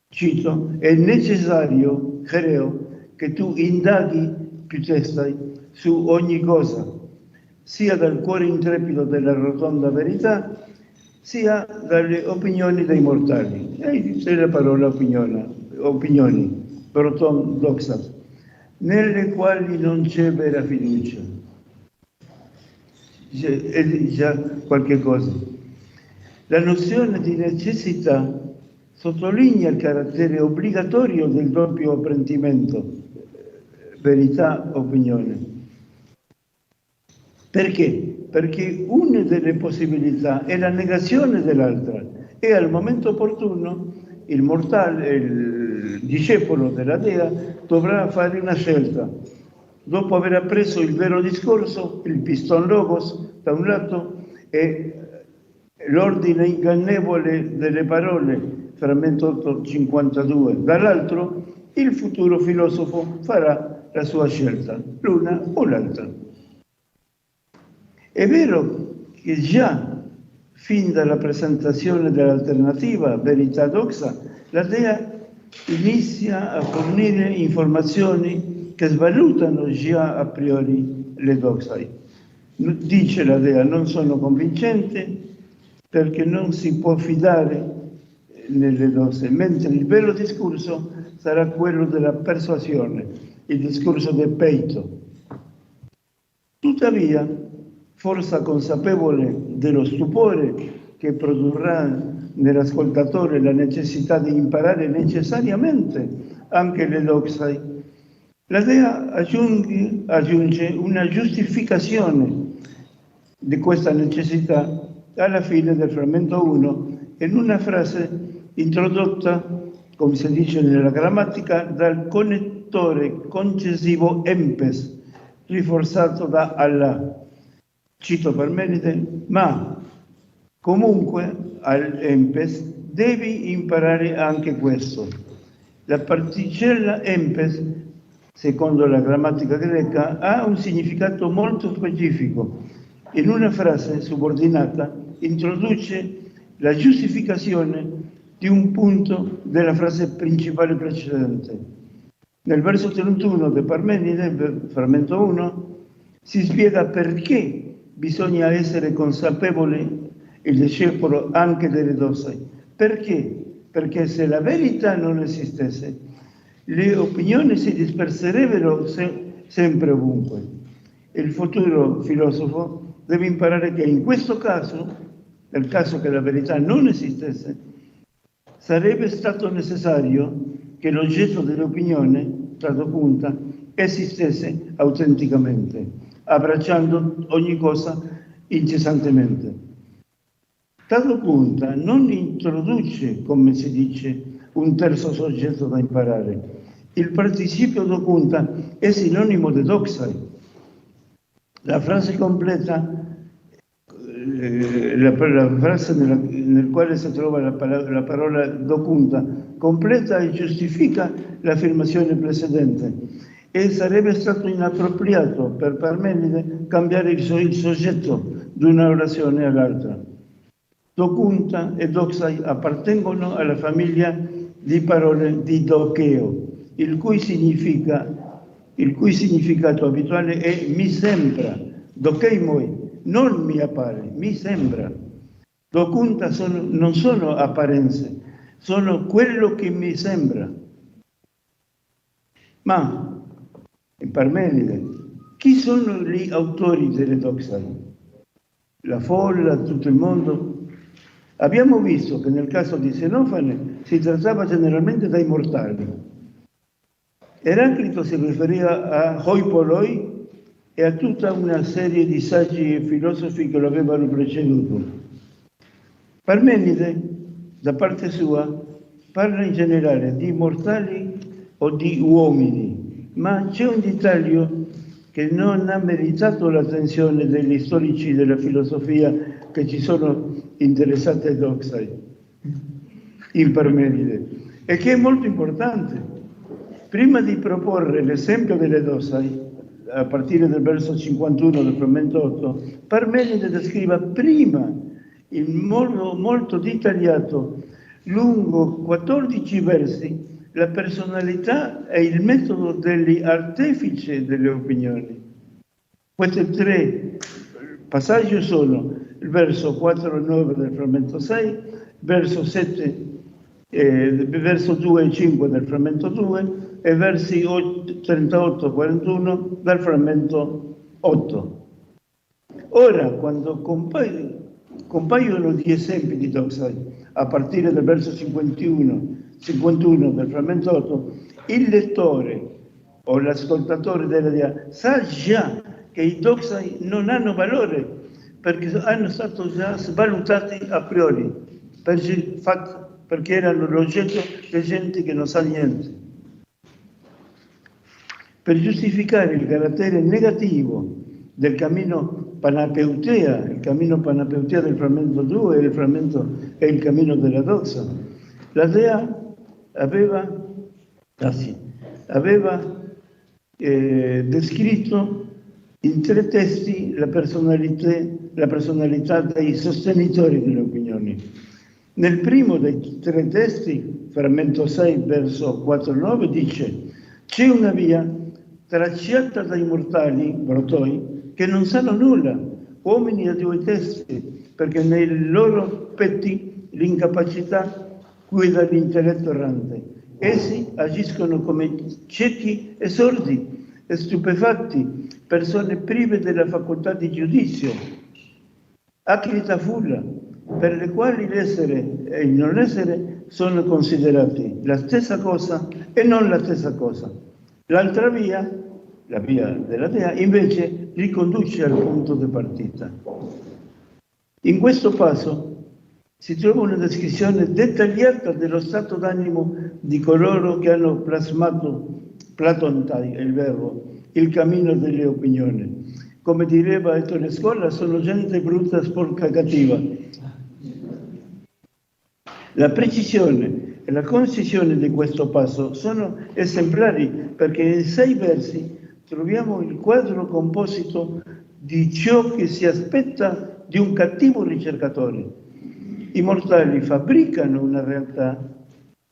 Speaker 8: cito, è necessario, creo, che tu indaghi piuttosto su ogni cosa, sia dal cuore intrepido della rotonda verità, sia dalle opinioni dei mortali. E c'è la parola opinioni, proton doxat, nelle quali non c'è vera fiducia. È già qualche cosa. La nozione di necessità sottolinea il carattere obbligatorio del doppio apprendimento, verità-opinione. Perché? Perché una delle possibilità è la negazione dell'altra e al momento opportuno il mortale, il discepolo della dea, dovrà fare una scelta. Dopo aver appreso il vero discorso, il piston logos da un lato e l'ordine ingannevole delle parole, frammento 852, dall'altro, il futuro filosofo farà la sua scelta, l'una o l'altra. È vero che già fin dalla presentazione dell'alternativa verità doxa, la dea inizia a fornire informazioni che svalutano già a priori le doxai. Dice la dea, non sono convincente perché non si può fidare nelle doxe, mentre il vero discorso sarà quello della persuasione, il discorso del peito. Tuttavia, forza consapevole dello stupore che produrrà nell'ascoltatore la necessità di imparare necessariamente anche le doxai, la dea aggiunge una giustificazione di questa necessità alla fine del frammento 1 in una frase introdotta, come si dice nella grammatica, dal connettore concessivo empes, rinforzato da Allah. Cito Parmenide, ma comunque all'empes devi imparare anche questo. La particella empes, secondo la grammatica greca, ha un significato molto specifico. In una frase subordinata introduce la giustificazione di un punto della frase principale precedente. Nel verso 31 di Parmenide, frammento 1, si spiega perché bisogna essere consapevole il discepolo anche delle doxai. Perché? Perché se la verità non esistesse, le opinioni si disperserebbero sempre ovunque. Il futuro filosofo deve imparare che in questo caso, nel caso che la verità non esistesse, sarebbe stato necessario che l'oggetto dell'opinione, tratto punta, esistesse autenticamente, abbracciando ogni cosa incessantemente. Tratto punta non introduce, come si dice, un terzo soggetto da imparare. Il participio do punta è sinonimo di doxai. La frase completa, la frase nel quale si trova la parola do punta, completa e giustifica l'affermazione precedente e sarebbe stato inappropriato per Parmenide cambiare il soggetto di una orazione all'altra. Dopunta e doxai appartengono alla famiglia di parole di docheo, il cui significato abituale è mi sembra, dokeimoi, non mi appare, mi sembra. Dopunta non sono apparenze, sono quello che mi sembra. Ma in Parmenide Chi sono gli autori delle doxai? La folla, tutto il mondo? Abbiamo visto che nel caso di Xenofane si trattava generalmente dai mortali. Eraclito si riferiva a hoi polloi e a tutta una serie di saggi e filosofi che lo avevano preceduto. Parmenide, da parte sua, parla in generale di mortali o di uomini, ma c'è un dettaglio che non ha meritato l'attenzione degli storici della filosofia che ci sono interessati ai doxai in Parmenide, e che è molto importante. Prima di proporre l'esempio delle doxai, a partire dal verso 51 del frammento 8, Parmenide descrive prima, in modo molto dettagliato, lungo 14 versi, la personalità e il metodo degli artefici delle opinioni. Questi tre passaggi sono il verso 4 e 9 del frammento 6, verso 7, verso 2 e 5 del frammento 2 e versi 38 e 41 del frammento 8. Ora, quando compaiono gli esempi di doxai, a partire dal verso 51 del frammento 8, il lettore o l'ascoltatore della Dea sa già che i doxai non hanno valore perché hanno stato già svalutati a priori, perché erano l'oggetto di gente che non sa niente. Per giustificare il carattere negativo del cammino panapeutea, il cammino panapeutea del frammento 2 e il cammino della doxa, la Dea aveva descritto in 3 testi la personalità dei sostenitori delle opinioni. Nel primo dei 3 testi, frammento 6, verso 4-9, dice: c'è una via tracciata dai mortali, brotoi, che non sanno nulla, uomini a 2 testi, perché nei loro petti l'incapacità guida l'intelletto errante. Essi agiscono come ciechi e sordi, e stupefatti, persone prive della facoltà di giudizio, acrita fulla, per le quali l'essere e il non essere sono considerati la stessa cosa e non la stessa cosa. L'altra via, la via della Dea, invece riconduce al punto di partita. In questo passo si trova una descrizione dettagliata dello stato d'animo di coloro che hanno plasmato Platontai, è il verbo, il cammino delle opinioni. Come diceva Ettore Scola, sono gente brutta, sporca, cattiva. La precisione e la concisione di questo passo sono esemplari perché in 6 versi troviamo il quadro composito di ciò che si aspetta di un cattivo ricercatore. I mortali fabbricano una realtà,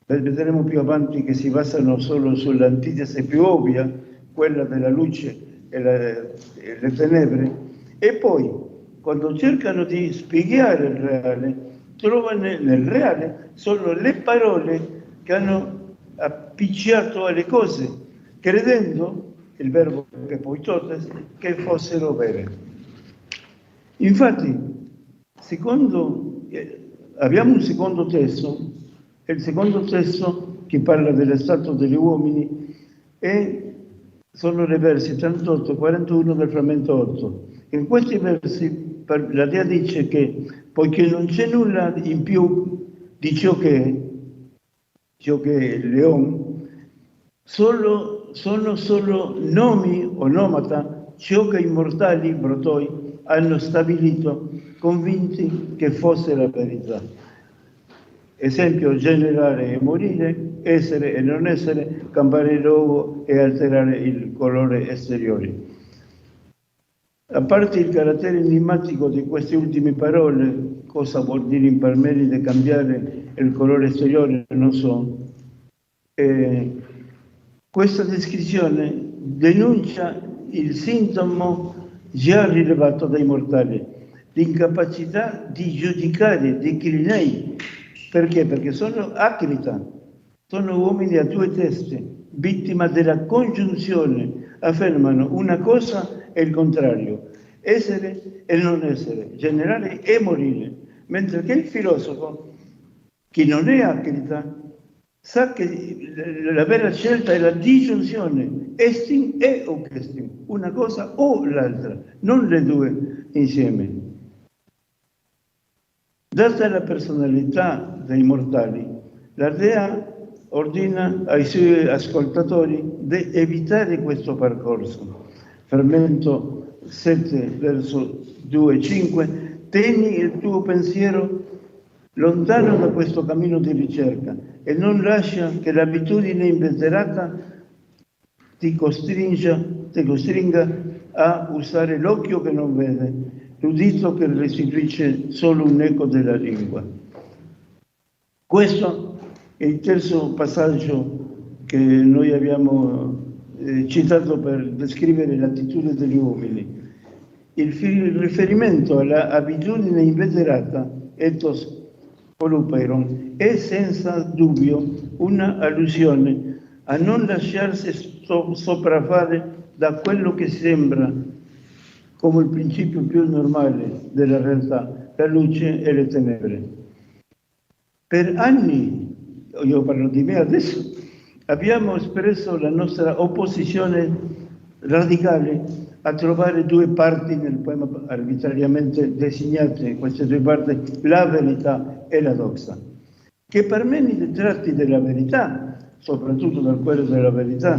Speaker 8: vedremo più avanti, che si basano solo sull'antitesi più ovvia, quella della luce e le tenebre, e poi, quando cercano di spiegare il reale, trovano nel reale solo le parole che hanno appicciato alle cose, credendo, il verbo che poi totes, che fossero vere. Infatti, abbiamo un secondo testo, e il secondo testo che parla dello stato degli uomini sono le versi 38 e 41 del frammento 8. In questi versi la Dea dice che poiché non c'è nulla in più di ciò che è il leone, sono solo nomi o nomata ciò che i mortali brotoi hanno stabilito, convinti che fosse la verità. Esempio generale è morire, essere e non essere, cambiare l'uovo e alterare il colore esteriore. A parte il carattere enigmatico di queste ultime parole, cosa vuol dire in Parmenide cambiare il colore esteriore, non so. Questa descrizione denuncia il sintomo già rilevato dai mortali, l'incapacità di giudicare, di crinei. Perché? Perché sono acrita, sono uomini a 2 teste, vittima della congiunzione, affermano una cosa è il contrario, essere e non essere, generare e morire, mentre che il filosofo, chi non è acrita, sa che la vera scelta è la disgiunzione, estim e hoc estim, una cosa o l'altra, non le due insieme. Data la personalità dei mortali, la dea ordina ai suoi ascoltatori di evitare questo percorso. Fermento 7, verso 2-5, tieni il tuo pensiero lontano da questo cammino di ricerca e non lascia che l'abitudine inveterata ti costringa a usare l'occhio che non vede, l'udito che restituisce solo un eco della lingua. Questo è il terzo passaggio che noi abbiamo citato per descrivere l'attitudine degli uomini. Il riferimento all'abitudine inveterata, ethos polupeiron, è senza dubbio una allusione a non lasciarsi sopraffare da quello che sembra come il principio più normale della realtà, la luce e le tenebre. Per anni, io parlo di me adesso, abbiamo espresso la nostra opposizione radicale a trovare due parti nel poema arbitrariamente designate, queste due parti, la verità e la doxa, che Parmenide tratti della verità, soprattutto dal cuore della verità,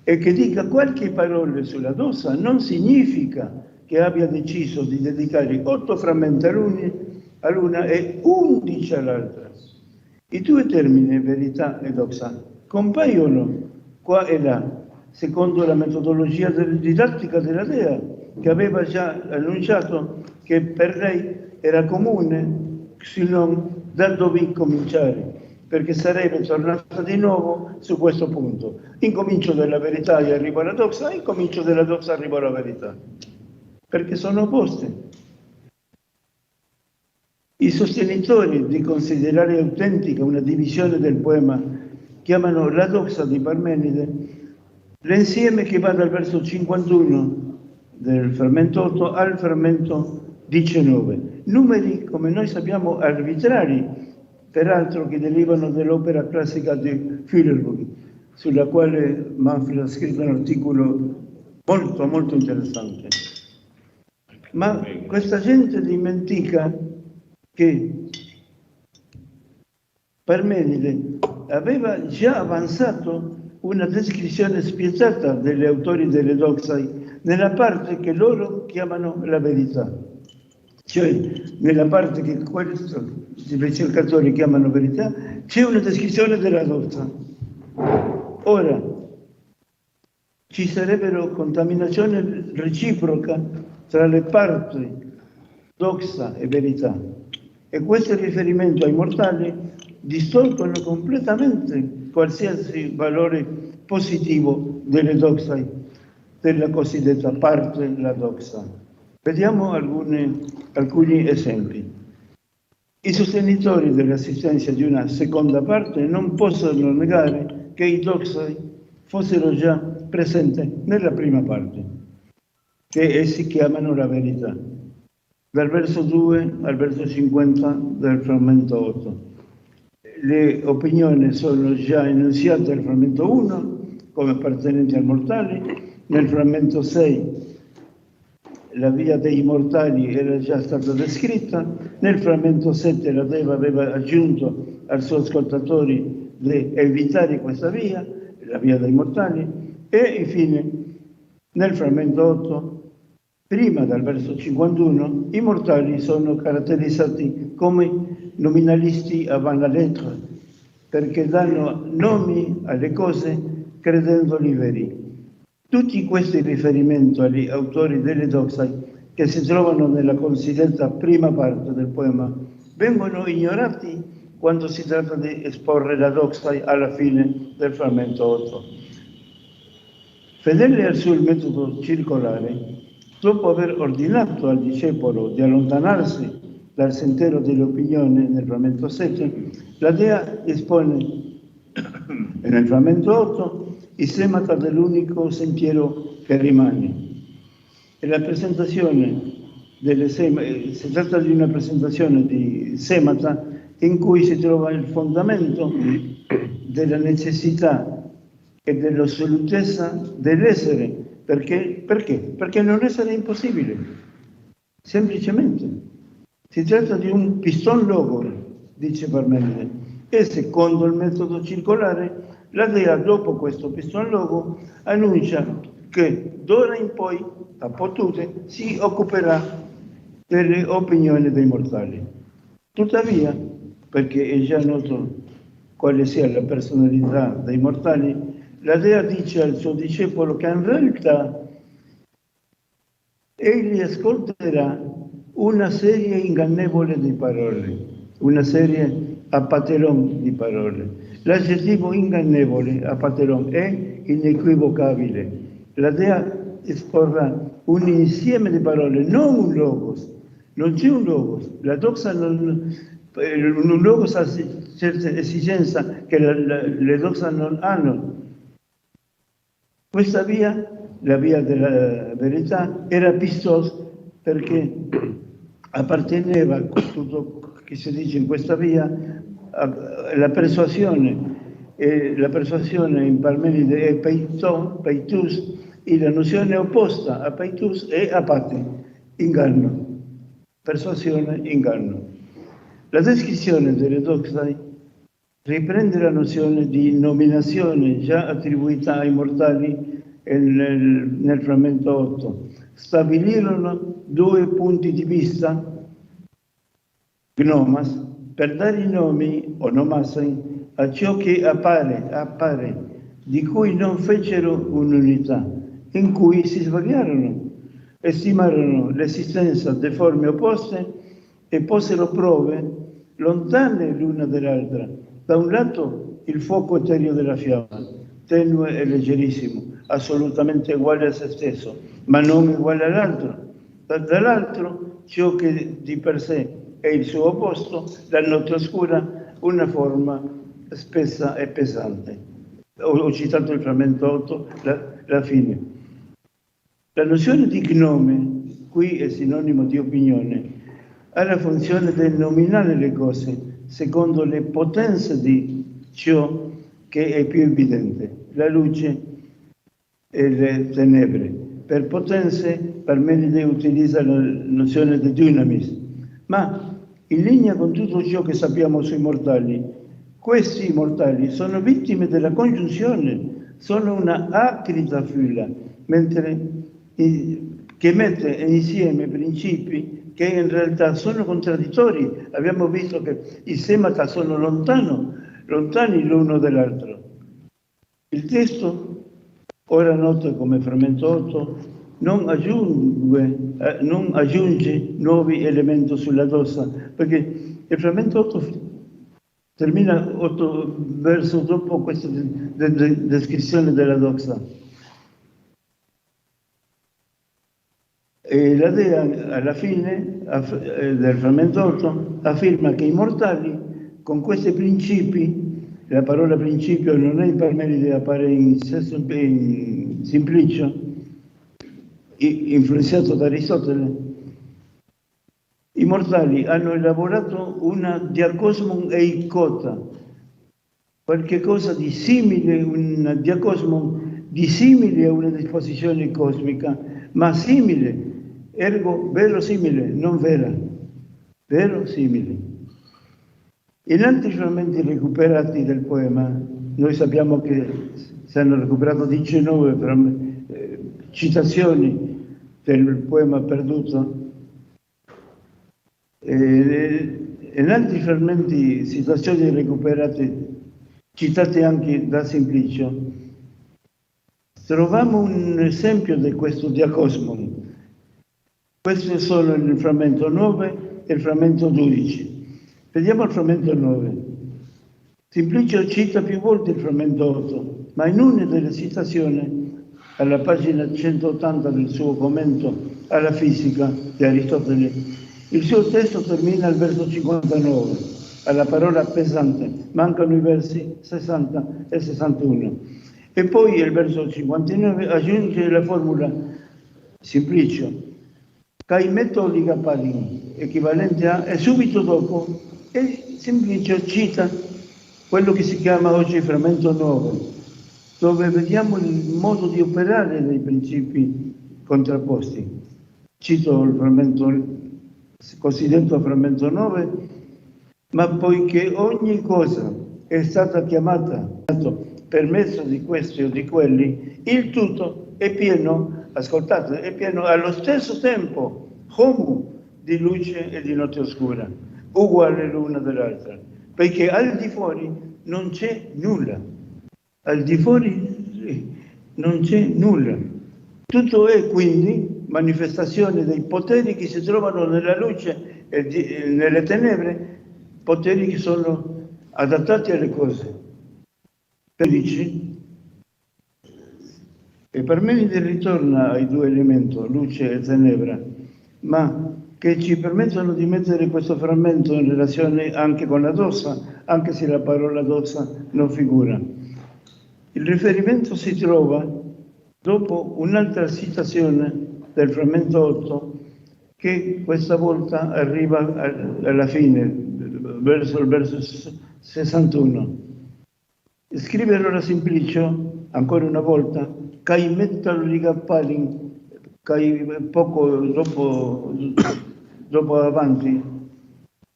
Speaker 8: e che dica qualche parola sulla doxa non significa che abbia deciso di dedicare 8 frammenti all'una e 11 all'altra. I due termini, verità e doxa, compaiono qua e là, secondo la metodologia didattica della Dea, che aveva già annunciato che per lei era comune, se non da dove cominciare, perché sarebbe tornata di nuovo su questo punto. Incomincio dalla verità e arrivo alla doxa, incomincio dalla doxa e arrivo alla verità, perché sono opposte. I sostenitori di considerare autentica una divisione del poema chiamano la doxa di Parmenide l'insieme che va dal verso 51 del frammento 8 al frammento 19, numeri come noi sappiamo arbitrari, peraltro che derivano dall'opera classica di Feuerbach, sulla quale Manfred ha scritto un articolo molto molto interessante. Ma questa gente dimentica che Parmenide aveva già avanzato una descrizione spietata degli autori delle doxai nella parte che loro chiamano la verità, cioè nella parte che questi ricercatori chiamano verità c'è una descrizione della doxa. Ora, ci sarebbero contaminazioni reciproca tra le parti doxa e verità, e questo riferimento ai mortali distolgono completamente qualsiasi valore positivo delle doxai, della cosiddetta parte la doxa. Vediamo alcuni esempi. I sostenitori dell'assistenza di una seconda parte non possono negare che i doxai fossero già presenti nella prima parte, che essi chiamano la verità, dal verso 2 al verso 50 del frammento 8. Le opinioni sono già enunciate al frammento 1 come appartenenti al mortale, nel frammento 6 la via dei mortali era già stata descritta, nel frammento 7 la Deva aveva aggiunto ai suoi ascoltatori di evitare questa via, la via dei mortali, e infine nel frammento 8, prima dal verso 51, i mortali sono caratterizzati come nominalisti avant la lettre, perché danno nomi alle cose credendoli veri. Tutti questi riferimenti agli autori delle doxai che si trovano nella cosiddetta prima parte del poema vengono ignorati quando si tratta di esporre la doxai alla fine del frammento 8. Fedele al suo metodo circolare, dopo aver ordinato al discepolo di allontanarsi dal sentiero dell'opinione nel frammento 7, la Dea espone nel frammento 8 il semata dell'unico sentiero che rimane. E la presentazione si tratta di una presentazione di semata in cui si trova il fondamento della necessità e dell'assolutezza dell'essere. Perché? Perché non essere è impossibile. Semplicemente. Si tratta di un piston logo, dice Parmenide, e secondo il metodo circolare la dea dopo questo piston logo annuncia che d'ora in poi, a potute, si occuperà delle opinioni dei mortali. Tuttavia, perché è già noto quale sia la personalità dei mortali, la dea dice al suo discepolo che in realtà egli ascolterà una serie ingannevole di parole, una serie apateron di parole. L'aggettivo ingannevole, apateron, è inequivocabile. La dea esporrà un insieme di parole, non un logos. Non c'è un logos. La doxa un logos ha certe esigenze che le doxa non hanno. Questa via, la via della verità, era pistos perché apparteneva, tutto che si dice in questa via, alla persuasione. E la persuasione in Parmenide è peitus, e la nozione opposta a peitus è apate, inganno. Persuasione, inganno. La descrizione delle doxai riprende la nozione di nominazione già attribuita ai mortali nel frammento 8. Stabilirono due punti di vista, gnomas, per dare i nomi, onomasai, a ciò che appare, di cui non fecero un'unità, in cui si svariarono, estimarono l'esistenza di forme opposte e posero prove lontane l'una dall'altra. Da un lato il fuoco etereo della fiamma, tenue e leggerissimo, assolutamente uguale a se stesso, ma non uguale all'altro. Dall'altro ciò che di per sé è il suo opposto, la notte oscura, una forma spessa e pesante. Ho citato il frammento 8, la fine. La nozione di gnome, qui è sinonimo di opinione, ha la funzione di nominare le cose secondo le potenze di ciò che è più evidente, la luce e le tenebre. Per potenze Parmenide utilizza la nozione di dynamis, ma in linea con tutto ciò che sappiamo sui mortali, questi mortali sono vittime della congiunzione, sono una acrita fila, che mette insieme principi che in realtà sono contraddittori. Abbiamo visto che i semata sono lontani l'uno dall'altro. Il testo, ora noto come frammento 8, non aggiunge nuovi elementi sulla doxa, perché il frammento 8 termina 8 verso dopo questa descrizione della doxa. E la dea alla fine del frammento 8 afferma che i mortali con questi principi, la parola principio non è in Parmenide, appare in Simplicio, influenzato da Aristotele, i mortali hanno elaborato una diacosmon eikota, qualche cosa di simile, un diacosmon di simile a una disposizione cosmica, ma simile, ergo verosimile, non vera, verosimile. In altri frammenti recuperati del poema, noi sappiamo che si hanno recuperato 19 citazioni del poema perduto. In altri frammenti, situazioni recuperate, citate anche da Simplicio, troviamo un esempio di questo diacosmon. Questo è solo il frammento 9 e il frammento 12. Vediamo il frammento 9. Simplicio cita più volte il frammento 8, ma in una delle citazioni, alla pagina 180 del suo commento alla fisica di Aristotele, il suo testo termina al verso 59, alla parola pesante. Mancano i versi 60 e 61. E poi il verso 59 aggiunge la formula simplicio, kai metodica palin, equivalente a, e subito dopo, e Simplicio cita quello che si chiama oggi frammento nuovo, dove vediamo il modo di operare dei principi contrapposti. Cito il frammento cosiddetto frammento 9, ma poiché ogni cosa è stata chiamata per mezzo di questi o di quelli, il tutto è pieno, ascoltate, è pieno allo stesso tempo, homo di luce e di notte oscura, uguale l'una dell'altra, perché al di fuori non c'è nulla, al di fuori non c'è nulla. Tutto è quindi manifestazione dei poteri che si trovano nella luce e nelle tenebre, poteri che sono adattati alle cose. E Parmenide ritorna ai due elementi, luce e tenebra, ma che ci permettono di mettere questo frammento in relazione anche con la doxa, anche se la parola doxa non figura. Il riferimento si trova dopo un'altra citazione del frammento 8, che questa volta arriva alla fine, verso il verso 61. Scrive allora Simplicio, ancora una volta, kai mettalo ligappalin, kai poco dopo avanti,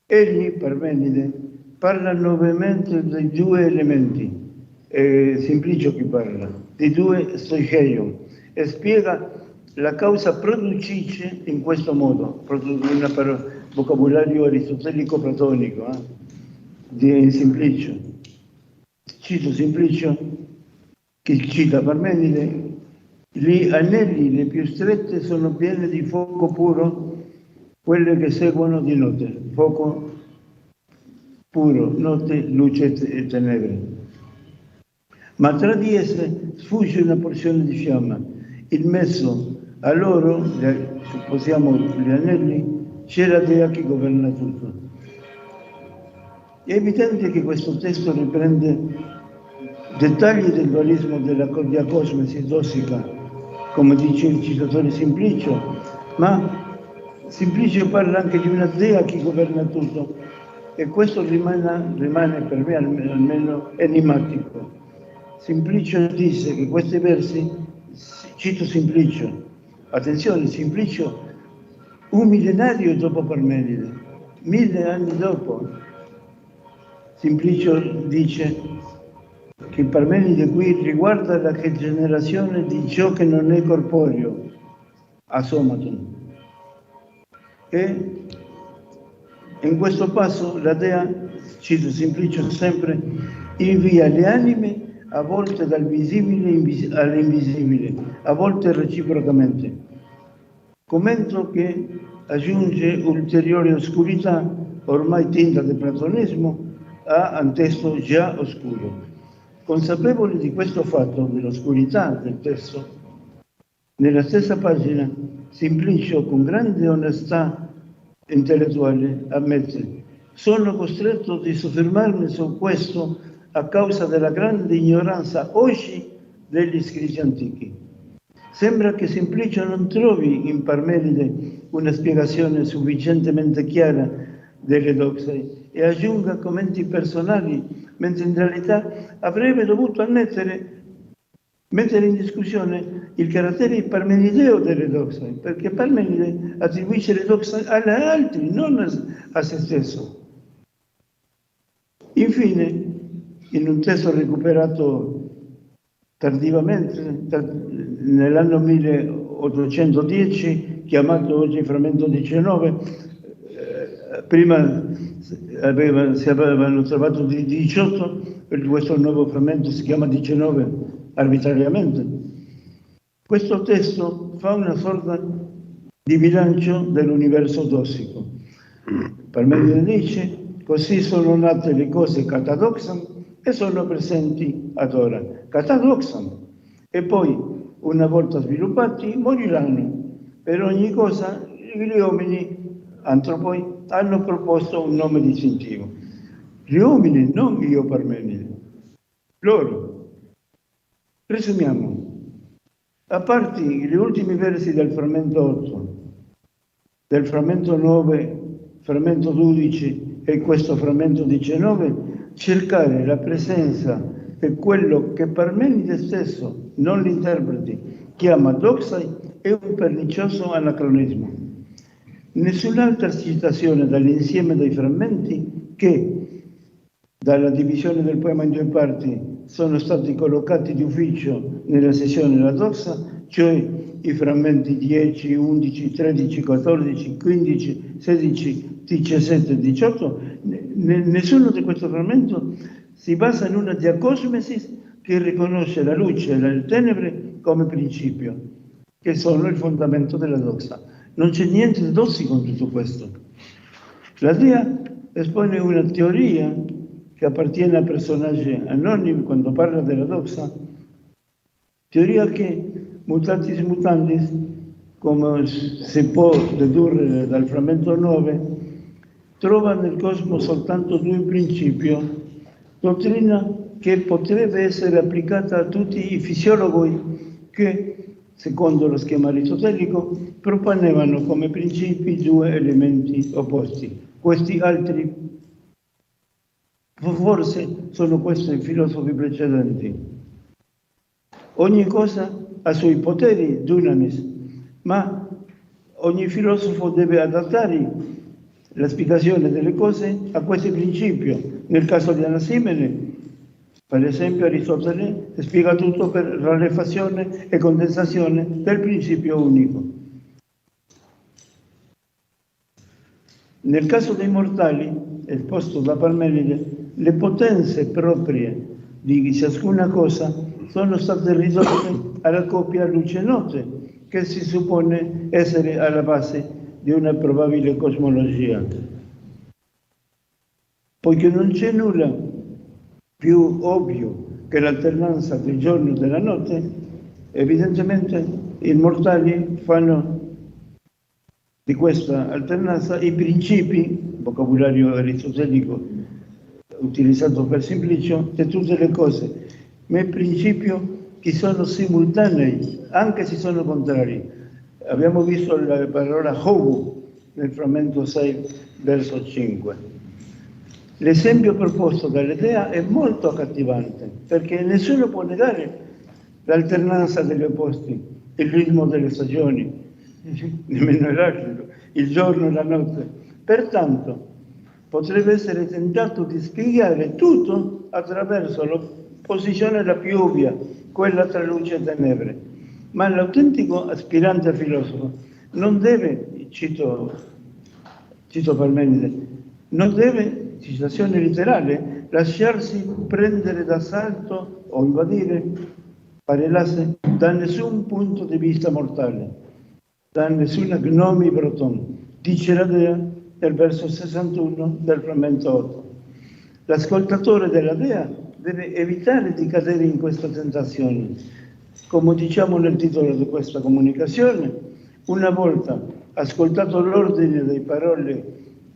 Speaker 8: egli, Parmenide, parla nuovamente dei due elementi, è Simplicio che parla, di due stoicheion, e spiega la causa producice in questo modo, un vocabolario aristotelico-platonico, di Simplicio. Cito Simplicio, che cita Parmenide, gli anelli, le più strette, sono piene di fuoco puro, quelle che seguono di notte, fuoco puro, notte, luce e tenebre. Ma tra di esse sfugge una porzione di fiamma. In mezzo a loro, supposiamo gli anelli, c'è la Dea che governa tutto. È evidente che questo testo riprende dettagli del dualismo della diacosmesi dossica, come dice il citatore Simplicio, ma Simplicio parla anche di una Dea che governa tutto, e questo rimane per me almeno enigmatico. Simplicio disse che questi versi, cito Simplicio, attenzione, Simplicio, un millenario dopo Parmenide, 1000 anni dopo, Simplicio dice che Parmenide qui riguarda la generazione di ciò che non è corporeo, asomaton. E in questo passo la Dea, cito Simplicio sempre, invia le anime a volte dal visibile all'invisibile, a volte reciprocamente. Commento che aggiunge ulteriore oscurità, ormai tinta del platonismo, a un testo già oscuro. Consapevoli di questo fatto, dell'oscurità del testo, nella stessa pagina Simplicio, con grande onestà intellettuale, ammette: sono costretto di soffermarmi su questo a causa della grande ignoranza oggi degli scritti antichi. Sembra che Simplicio non trovi in Parmenide una spiegazione sufficientemente chiara delle doxe e aggiunga commenti personali, mentre in realtà avrebbe dovuto mettere in discussione il carattere parmenideo delle doxe, perché Parmenide attribuisce le doxe agli altri, non a se stesso. Infine, in un testo recuperato tardivamente, nell'anno 1810, chiamato oggi frammento 19, prima si avevano trovato di 18, per questo nuovo frammento si chiama 19 arbitrariamente. Questo testo fa una sorta di bilancio dell'universo dossico. Parmenide dice: così sono nate le cose catadoxan e sono presenti ad ora. Catadoxan. E poi, una volta sviluppati, moriranno. Per ogni cosa gli uomini antropoi hanno proposto un nome distintivo. Gli uomini, non io Parmenide. Loro. Presumiamo, a parte gli ultimi versi del frammento 8, del frammento 9, frammento 12 e questo frammento 19, cercare la presenza e quello che Parmenide stesso, non gli interpreti, chiama doxai, è un pernicioso anacronismo. Nessun'altra citazione dall'insieme dei frammenti che, dalla divisione del poema in due parti, sono stati collocati di ufficio nella sessione della doxa, cioè i frammenti 10, 11, 13, 14, 15, 16, 17 e 18, nessuno di questo frammento si basa in una diacosmesi che riconosce la luce e le tenebre come principio, che sono il fondamento della doxa. Non c'è niente di tossico in tutto questo. La Dea espone una teoria che appartiene a personaggi anonimi quando parla della doxa, teoria che, mutatis mutandis, come si può dedurre dal frammento 9, trova nel cosmo soltanto due principi, dottrina che potrebbe essere applicata a tutti i fisiologi che, secondo lo schema aristotelico, proponevano come principi due elementi opposti. Questi altri, forse, sono questi i filosofi precedenti. Ogni cosa ha i suoi poteri, dunamis, ma ogni filosofo deve adattare la spiegazione delle cose a questo principio. Nel caso di Anasimene, per esempio, Aristotele spiega tutto per rarefazione e condensazione del principio unico. Nel caso dei mortali, esposto da Parmenide, le potenze proprie di ciascuna cosa sono state ridotte alla coppia luce-notte, che si suppone essere alla base di una probabile cosmologia. Poiché non c'è nulla più ovvio che l'alternanza del giorno e della notte, evidentemente i mortali fanno di questa alternanza i principi, vocabolario aristotelico utilizzato per semplicio, di tutte le cose, ma il principio che sono simultanei, anche se sono contrari. Abbiamo visto la parola hobu nel frammento 6, verso 5. L'esempio proposto dall'idea è molto accattivante, perché nessuno può negare l'alternanza degli opposti, il ritmo delle stagioni, nemmeno l'altro, il giorno e la notte. Pertanto, potrebbe essere tentato di spiegare tutto attraverso l'opposizione la più ovvia, quella tra luce e tenebre. Ma l'autentico aspirante a filosofo non deve, cito Parmenide, non deve, citazione letterale, lasciarsi prendere d'assalto o invadere, parelasse, da nessun punto di vista mortale, da nessuna gnomi broton, dice la Dea nel verso 61 del frammento 8. L'ascoltatore della Dea deve evitare di cadere in questa tentazione. Come diciamo nel titolo di questa comunicazione, una volta ascoltato l'ordine delle parole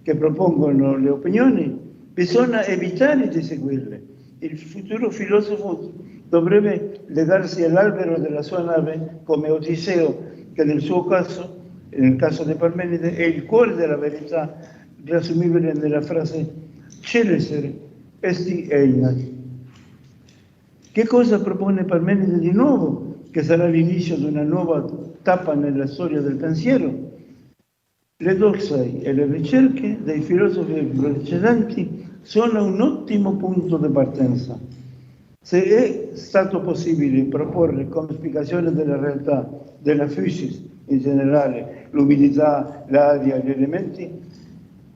Speaker 8: che propongono le opinioni, bisogna evitare di seguirle. Il futuro filosofo dovrebbe legarsi all'albero della sua nave come Odisseo, che nel suo caso, nel caso di Parmenide, è il cuore della verità, riassumibile nella frase celesere esti einat. Che cosa propone Parmenide di nuovo, che sarà l'inizio di una nuova tappa nella storia del pensiero? Le doxai e le ricerche dei filosofi precedenti sono un ottimo punto di partenza. Se è stato possibile proporre come spiegazione della realtà, della physis in generale, l'umidità, l'aria, gli elementi,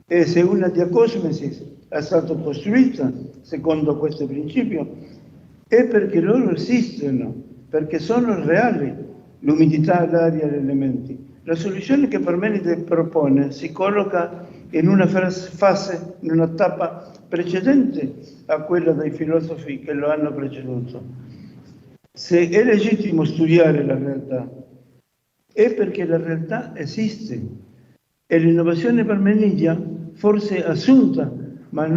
Speaker 8: e se una diacosmesi è stata costruita secondo questo principio, è perché loro esistono, perché sono reali, l'umidità, l'aria, gli elementi. La soluzione che Parmenide propone si colloca in una fase, in una tappa precedente a quella dei filosofi che lo hanno preceduto. Se è legittimo studiare la realtà, è perché la realtà esiste e l'innovazione parmenidia, forse assunta, ma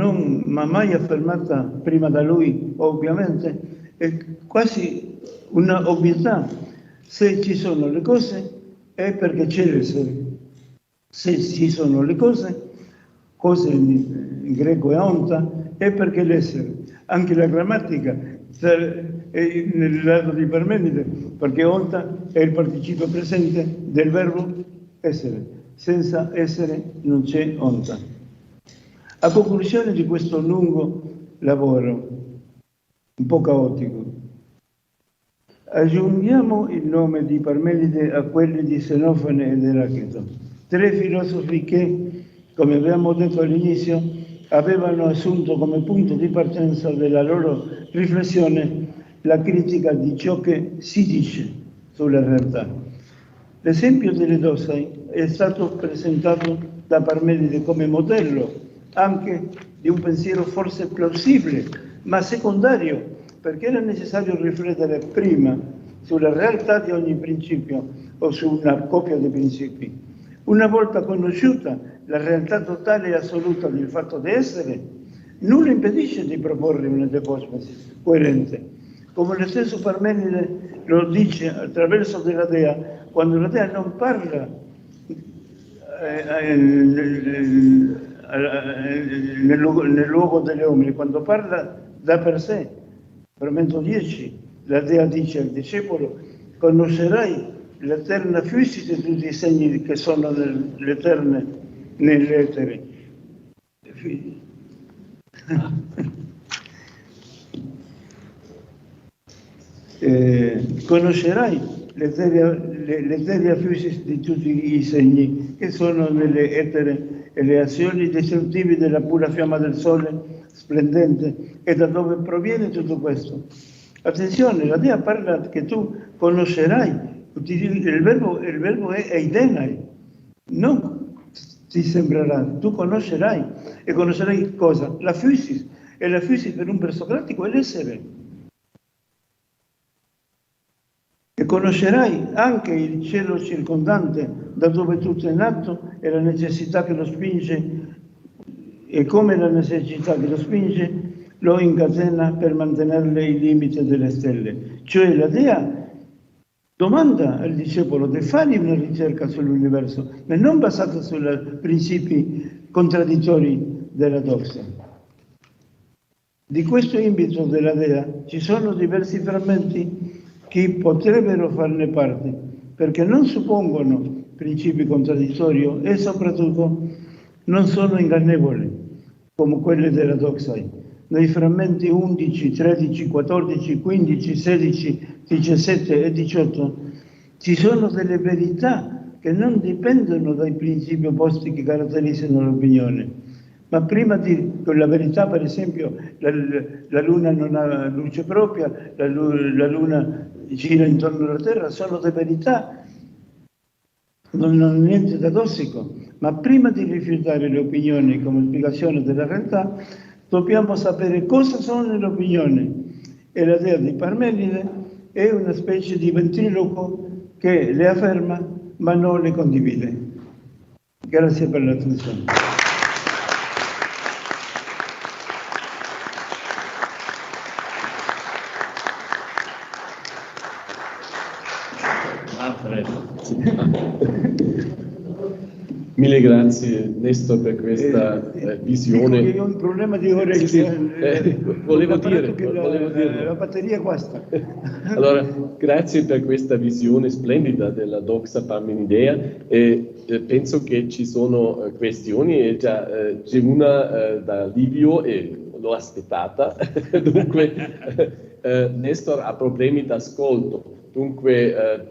Speaker 8: mai affermata prima da lui, ovviamente, è quasi una ovvietà. Se ci sono le cose è perché c'è l'essere. Se ci sono le cose in greco è onta, è perché l'essere. Anche la grammatica è nel lato di Parmenide, perché onta è il participio presente del verbo essere. Senza essere non c'è onta. A conclusione di questo lungo lavoro, un po' caotico, aggiungiamo il nome di Parmenide a quelli di Xenofone ed Eraclito, 3 filosofi che, come abbiamo detto all'inizio, avevano assunto come punto di partenza della loro riflessione la critica di ciò che si dice sulla realtà. L'esempio delle doxai è stato presentato da Parmenide come modello anche di un pensiero forse plausibile, ma secondario, perché era necessario riflettere prima sulla realtà di ogni principio o su una coppia di principi. Una volta conosciuta la realtà totale e assoluta del fatto di essere, nulla impedisce di proporre una decosmosi coerente. Come lo stesso Parmenide lo dice attraverso della Dea, quando la Dea non parla nel luogo degli uomini, quando parla da per sé. Frammento 10, la Dea dice al discepolo: conoscerai l'eterna fisica e tutti i segni che sono nell'eterne, nell'etere. Conoscerai l'eterea fisica di tutti i segni che sono nelle etere e le azioni distruttive della pura fiamma del sole splendente. E da dove proviene tutto questo? Attenzione, la Dea parla che tu conoscerai, il verbo è eidenai, non ti sembrerà, tu conoscerai. E conoscerai cosa? La physis, e la physis per un presocratico è l'essere. E conoscerai anche il cielo circondante, da dove tutto è nato, e la necessità che lo spinge, e come la necessità che lo spinge lo incatena per mantenerle i limiti delle stelle. Cioè la Dea domanda al discepolo di fare una ricerca sull'universo, ma non basata sui principi contraddittori della doxa. Di questo invito della Dea ci sono diversi frammenti che potrebbero farne parte, perché non suppongono principi contraddittori e soprattutto non sono ingannevoli, come quelli della doxai. Nei frammenti 11, 13, 14, 15, 16, 17 e 18 ci sono delle verità che non dipendono dai principi opposti che caratterizzano l'opinione. Ma prima di la verità, per esempio, la Luna non ha luce propria, la Luna gira intorno alla Terra, sono delle verità, non hanno niente da tossico. Ma prima di rifiutare le opinioni come spiegazione della realtà, dobbiamo sapere cosa sono le opinioni. E la Dea di Parmenide è una specie di ventriloquo che le afferma ma non le condivide. Grazie per l'attenzione.
Speaker 4: Mille grazie Nestor per questa visione.
Speaker 8: Dico che ho un problema di orecchie.
Speaker 4: Volevo dire.
Speaker 8: La batteria guasta.
Speaker 4: Allora, grazie per questa visione splendida della doxa parmenidea. Penso che ci sono questioni e già c'è una da Livio e l'ho aspettata. Dunque, Nestor ha problemi d'ascolto, dunque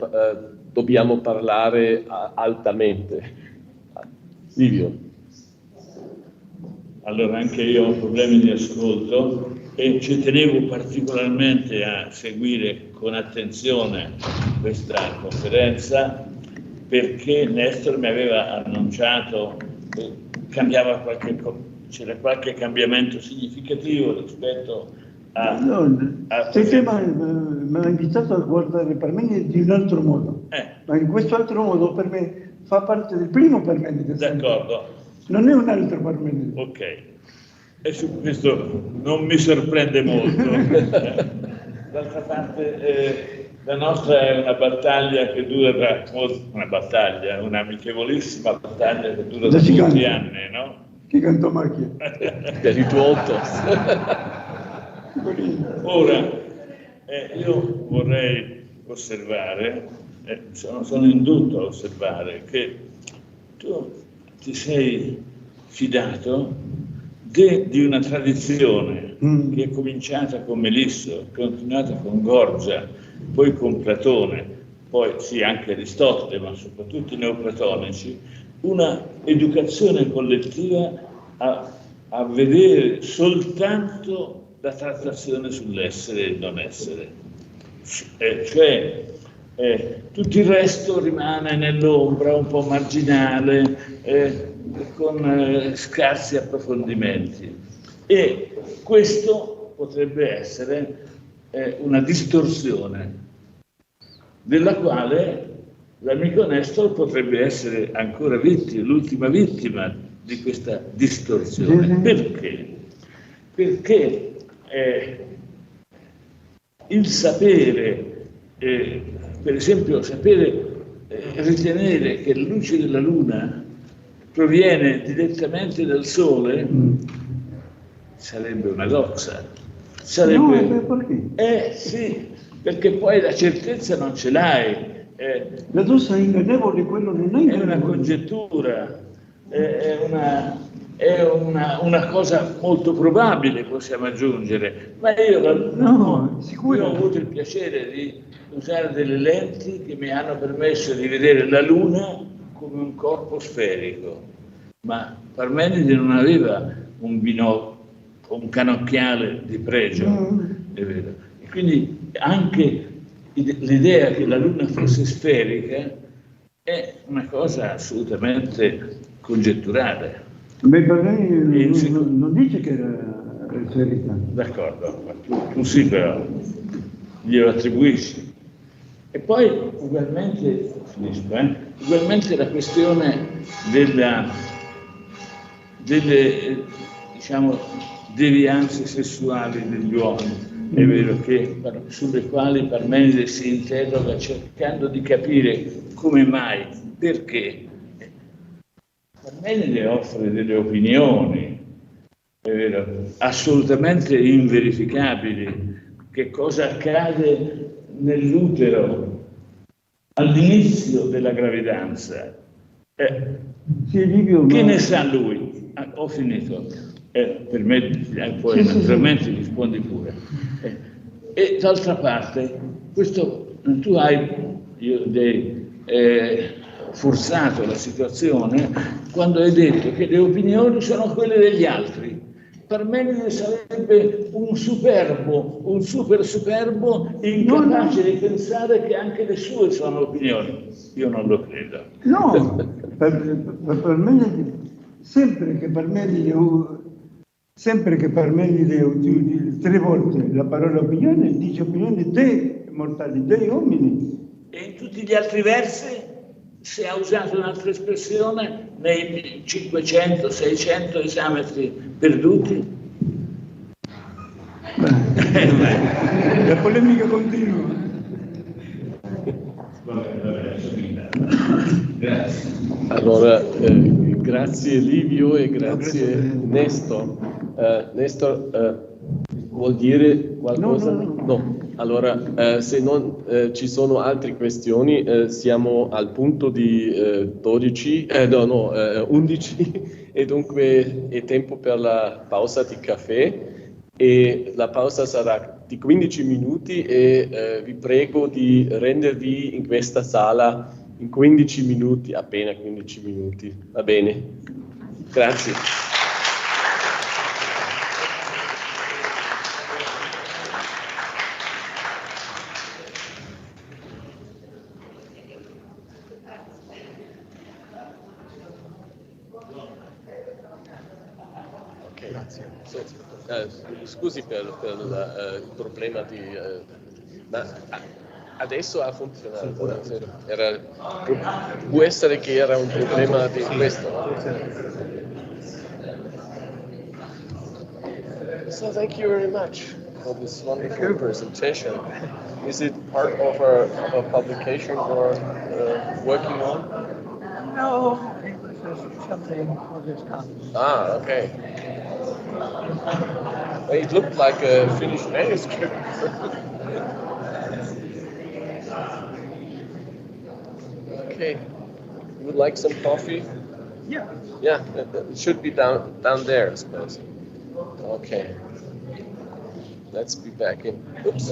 Speaker 4: dobbiamo parlare altamente. Livio.
Speaker 9: Allora, anche io ho problemi di ascolto e ci tenevo particolarmente a seguire con attenzione questa conferenza perché Nestor mi aveva annunciato che c'era qualche cambiamento significativo rispetto a...
Speaker 8: mi ha invitato a guardare Parmenide di un altro modo, ma in questo altro modo per me fa parte del primo Parmenide.
Speaker 9: D'accordo.
Speaker 8: Non è un altro Parmenide.
Speaker 9: Ok. E su questo non mi sorprende molto. d'altra parte la nostra è una battaglia che dura una amichevolissima battaglia che dura da molti anni, no?
Speaker 8: Chi cantò macchia?
Speaker 4: Per il tuo otto.
Speaker 9: Ora, io vorrei osservare, sono indotto a osservare che tu ti sei fidato di una tradizione che è cominciata con Melisso, continuata con Gorgia, poi con Platone, poi sì anche Aristotele, ma soprattutto i neoplatonici, una educazione collettiva a vedere soltanto la trattazione sull'essere e il non essere. Tutto il resto rimane nell'ombra, un po' marginale, con scarsi approfondimenti. E questo potrebbe essere una distorsione della quale l'amico Nestor potrebbe essere ancora l'ultima vittima di questa distorsione. Perché? Perché il sapere, per esempio ritenere che la luce della luna proviene direttamente dal sole, sarebbe una doxa.
Speaker 8: Perché?
Speaker 9: Sì, perché poi la certezza non ce l'hai.
Speaker 8: La doxa è ingannevole, quello non è ingannevole.
Speaker 9: È una congettura, è una cosa molto probabile, possiamo aggiungere, ma io ho avuto il piacere di usare delle lenti che mi hanno permesso di vedere la Luna come un corpo sferico, ma Parmenide non aveva un binocolo, un canocchiale di pregio, è vero. E quindi anche l'idea che la Luna fosse sferica è una cosa assolutamente congetturale.
Speaker 8: Parmenide non dice che era sferica.
Speaker 9: D'accordo, ma tu sì però glielo attribuisci. E poi ugualmente la questione delle diciamo devianze sessuali degli uomini, è vero che sulle quali Parmenide si interroga cercando di capire come mai, perché. Parmenide offre delle opinioni, è vero, assolutamente inverificabili. Che cosa accade nell'utero all'inizio della gravidanza? Che ne sa lui? Ho finito. Per me poi naturalmente rispondi pure. E d'altra parte, tu hai forzato la situazione quando hai detto che le opinioni sono quelle degli altri. Parmenide sarebbe un super superbo incapace di pensare che anche le sue sono opinioni. Io non lo credo.
Speaker 8: No, Parmenide, sempre che Parmenide utilizza 3 volte la parola opinione, dice opinione dei mortali, dei uomini.
Speaker 9: E in tutti gli altri versi, se ha usato un'altra espressione, nei 500-600 esametri perduti?
Speaker 8: La polemica continua.
Speaker 9: Grazie.
Speaker 4: Allora, grazie Livio e grazie Nestor. Nestor, vuol dire qualcosa? No. Allora, se non ci sono altre questioni, siamo al punto di 11 e dunque è tempo per la pausa di caffè e la pausa sarà di 15 minuti e vi prego di rendervi in questa sala in 15 minuti, appena 15 minuti, va bene? Grazie.
Speaker 1: Grazie.
Speaker 4: Scusi per il problema di... ma adesso ha funzionato. Può essere che era un problema di questo. So thank you very much. for this wonderful presentation. Is it part of a publication you're working on?
Speaker 5: No, it was just something for this conference.
Speaker 4: Ah, okay. Well, it looked like a finished manuscript. Okay. You would like some coffee?
Speaker 5: Yeah.
Speaker 4: Yeah, it should be down there, I suppose. Okay. Let's be back in. Oops.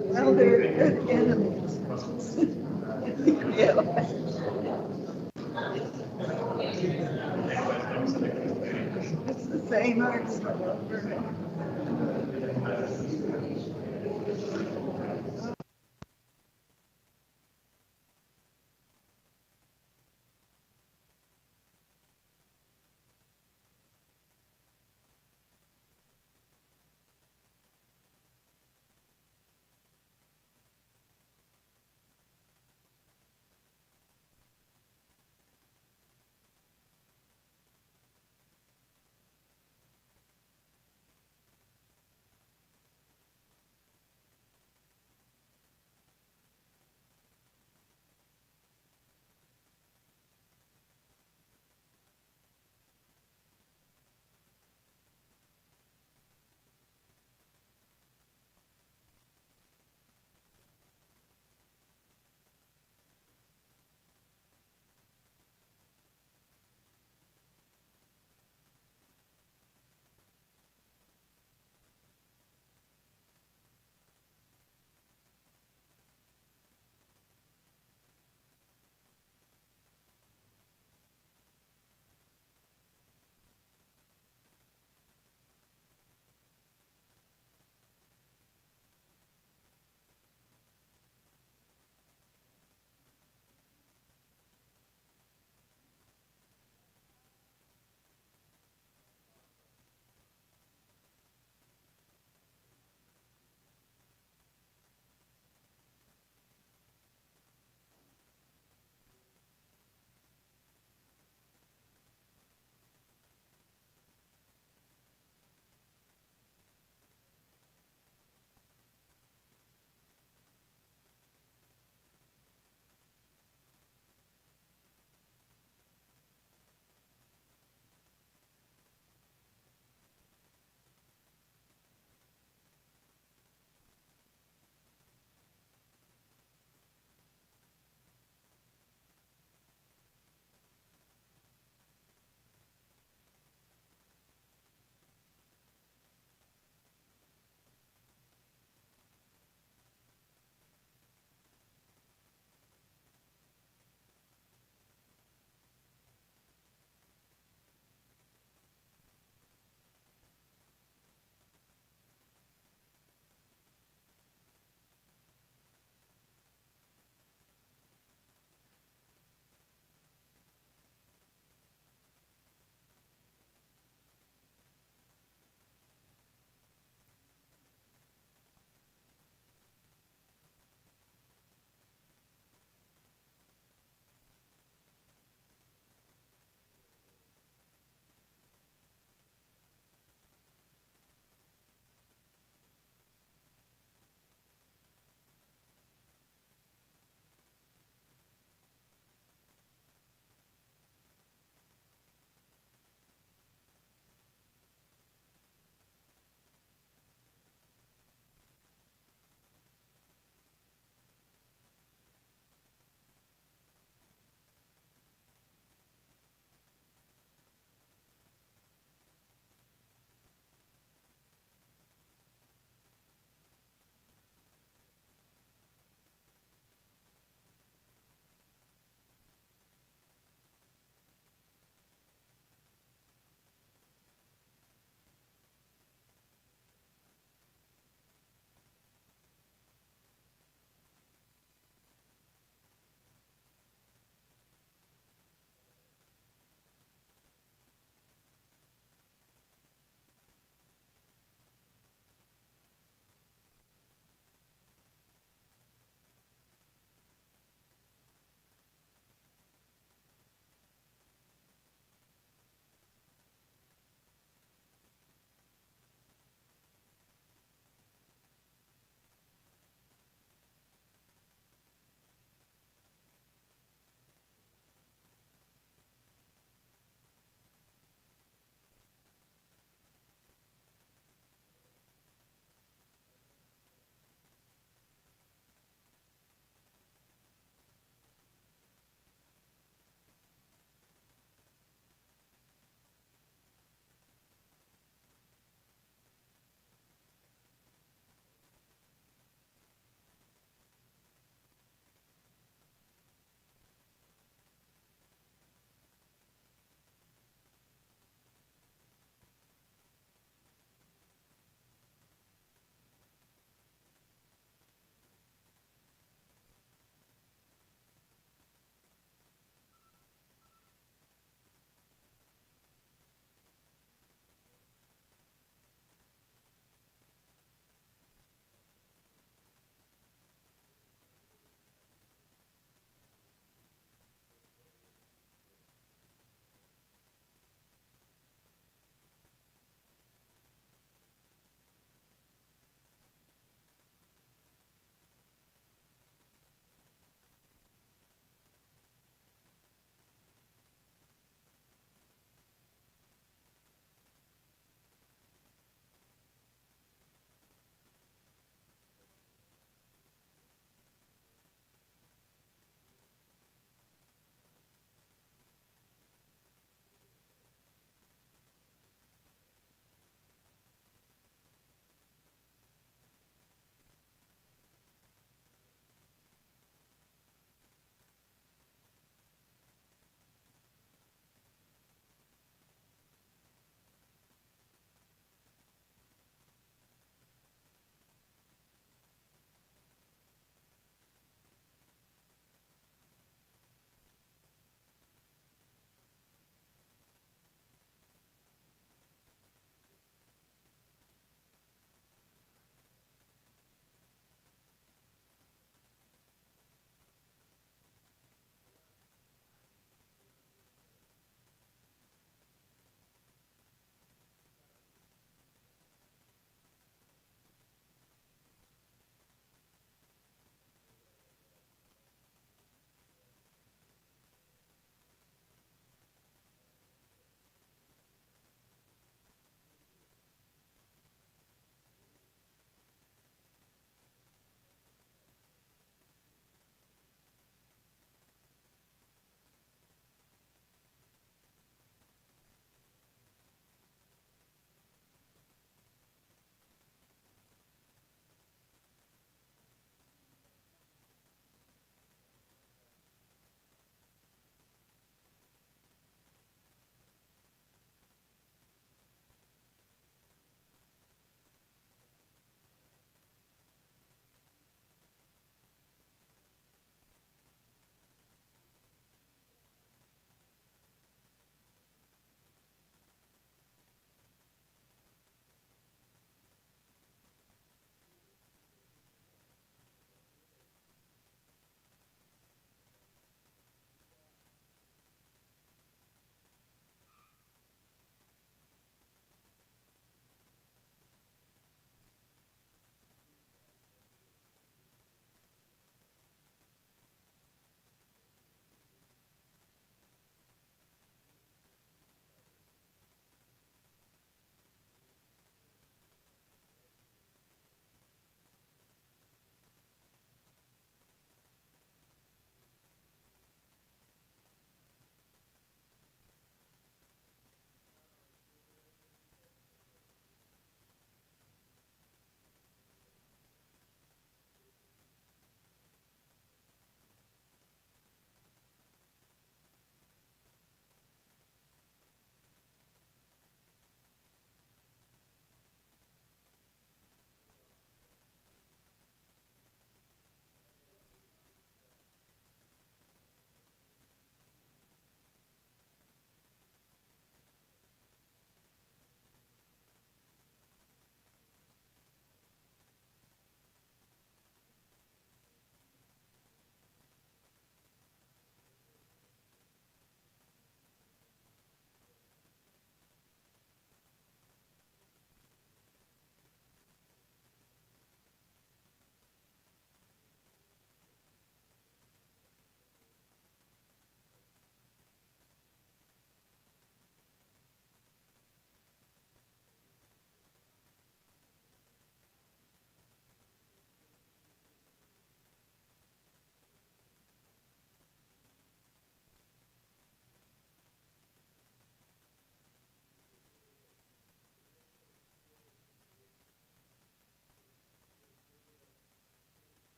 Speaker 5: Well, they're good enemies. Yeah. It's the same argument over and over.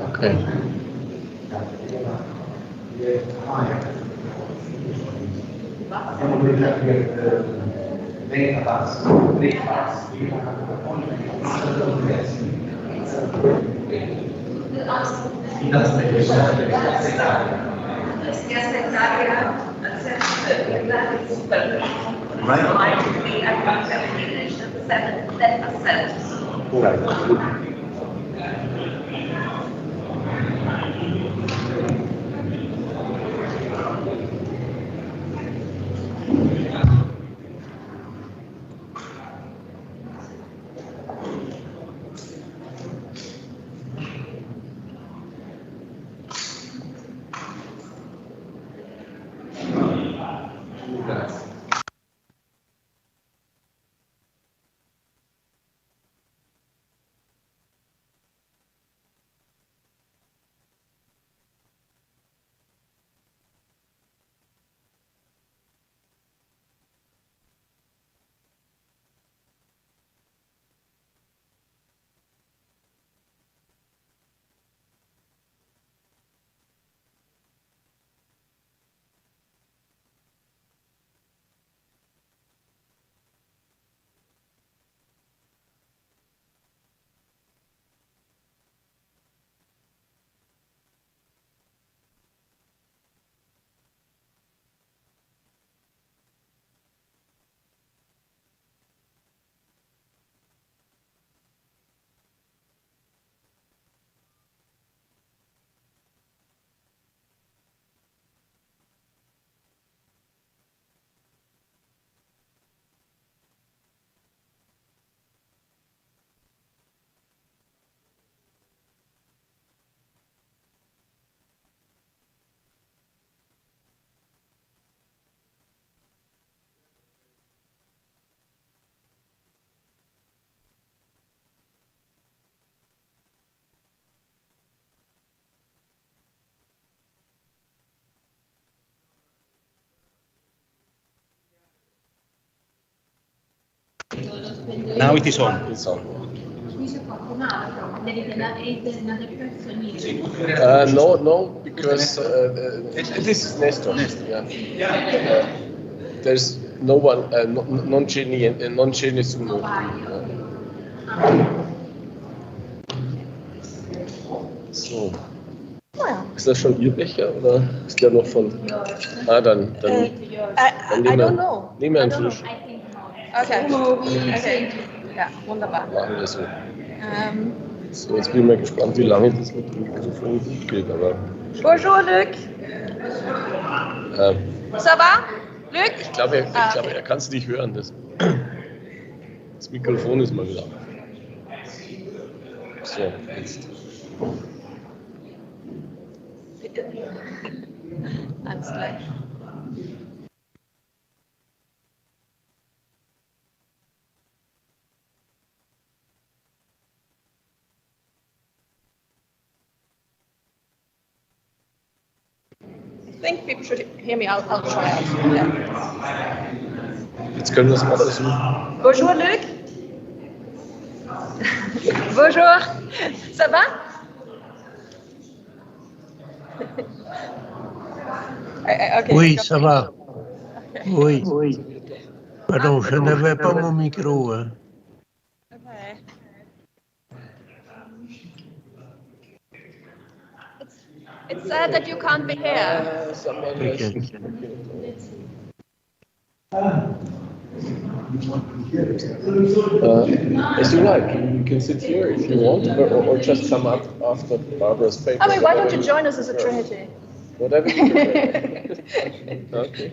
Speaker 4: Okay.
Speaker 1: Now it is on.
Speaker 4: It's on.
Speaker 10: Sì.
Speaker 4: No, because this is Nestor. Yeah. There's no one, non c'è nessuno. So. Ist das schon Ihr Becher oder ist der noch von? Ah, dann
Speaker 10: I don't know.
Speaker 4: Nehmen wir einen Frisch.
Speaker 10: Okay. Okay. Ja, wunderbar.
Speaker 4: Machen wir so. So, jetzt bin ich mal gespannt, wie lange das mit dem Mikrofon gut geht, aber.
Speaker 10: Bonjour, Luc. Ça va? Luc?
Speaker 4: Ich glaube, er kann es nicht hören. Das Mikrofon ist mal wieder. So, jetzt.
Speaker 10: Bitte. Alles gleich. I think people should hear me. I'll try out. Yeah.
Speaker 4: Jetzt können wir es mal versuchen.
Speaker 10: Bonjour, Luc. Bonjour. Ça va? Okay.
Speaker 8: Oui, ça va. Oui. Pardon, je n'avais pas mon micro. Hein.
Speaker 10: Okay. It's sad that you can't be here.
Speaker 4: As you like, you can sit here if you want, or just come up after Barbara's paper.
Speaker 10: I mean, why don't you join us as a trinity?
Speaker 4: Whatever you prefer. Okay.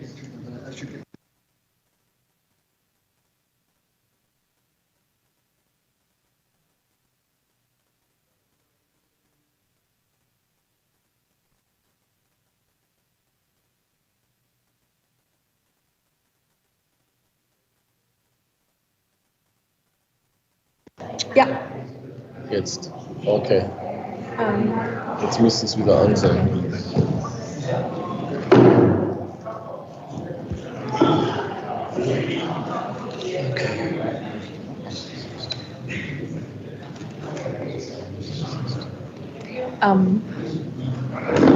Speaker 10: Ja.
Speaker 4: Jetzt. Okay. Jetzt müsste es wieder an sein. Okay.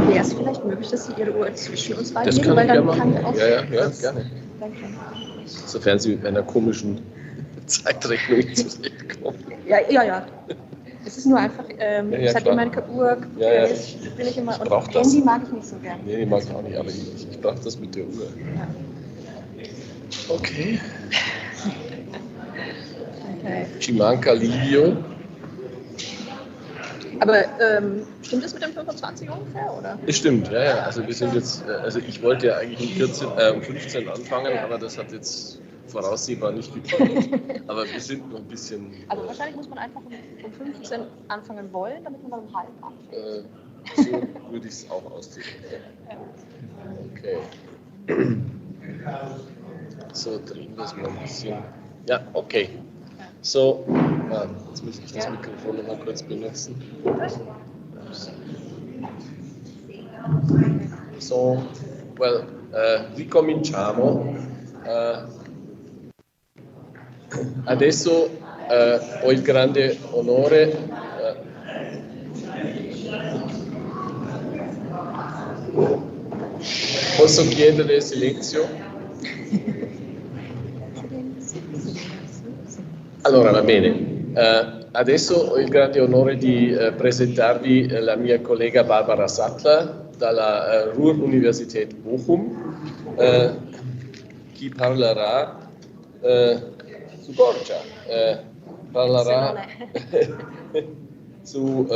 Speaker 10: Wäre es vielleicht möglich, dass Sie Ihre Uhr zwischen uns beiden
Speaker 4: Das
Speaker 10: legen,
Speaker 4: kann ich
Speaker 10: weil
Speaker 4: gerne
Speaker 10: dann kann
Speaker 4: machen.
Speaker 10: wir auch
Speaker 4: Ja,
Speaker 10: kurz-
Speaker 4: gerne.
Speaker 10: Danke.
Speaker 4: Sofern Sie mit einer komischen Zeitrechnung zurechtkommen.
Speaker 10: Ja. Es ist nur einfach, ich habe
Speaker 4: klar.
Speaker 10: immer eine Uhr,
Speaker 4: Ja.
Speaker 10: bin ich immer,
Speaker 4: Ich brauch
Speaker 10: und
Speaker 4: das.
Speaker 10: Handy mag ich nicht so gern.
Speaker 4: Nee, die mag ich auch nicht, aber ich brauche das mit der Uhr.
Speaker 10: Ja.
Speaker 4: Okay.
Speaker 10: Okay.
Speaker 4: Cinquant Livio.
Speaker 10: Aber stimmt das mit dem 25 ungefähr, oder?
Speaker 4: Das stimmt, ja. Also wir sind jetzt, also ich wollte ja eigentlich um 15 anfangen, aber das hat jetzt voraussehbar nicht geklappt. Aber wir sind noch ein bisschen.
Speaker 10: Also wahrscheinlich muss man einfach um 15 anfangen wollen, damit man dann um halb anfängt.
Speaker 4: So würde ich es auch ausdrücken. Okay. So, drehen wir es mal ein bisschen. Ja, okay. So, jetzt muss ich das Mikrofon noch mal kurz benutzen. So, well, ricominciamo. Adesso ho il grande onore posso chiedere silenzio? Allora, va bene. Adesso ho il grande onore di presentarvi la mia collega Barbara Sattler dalla Ruhr-Universität Bochum, che parlerà su Gorgia, parlerà su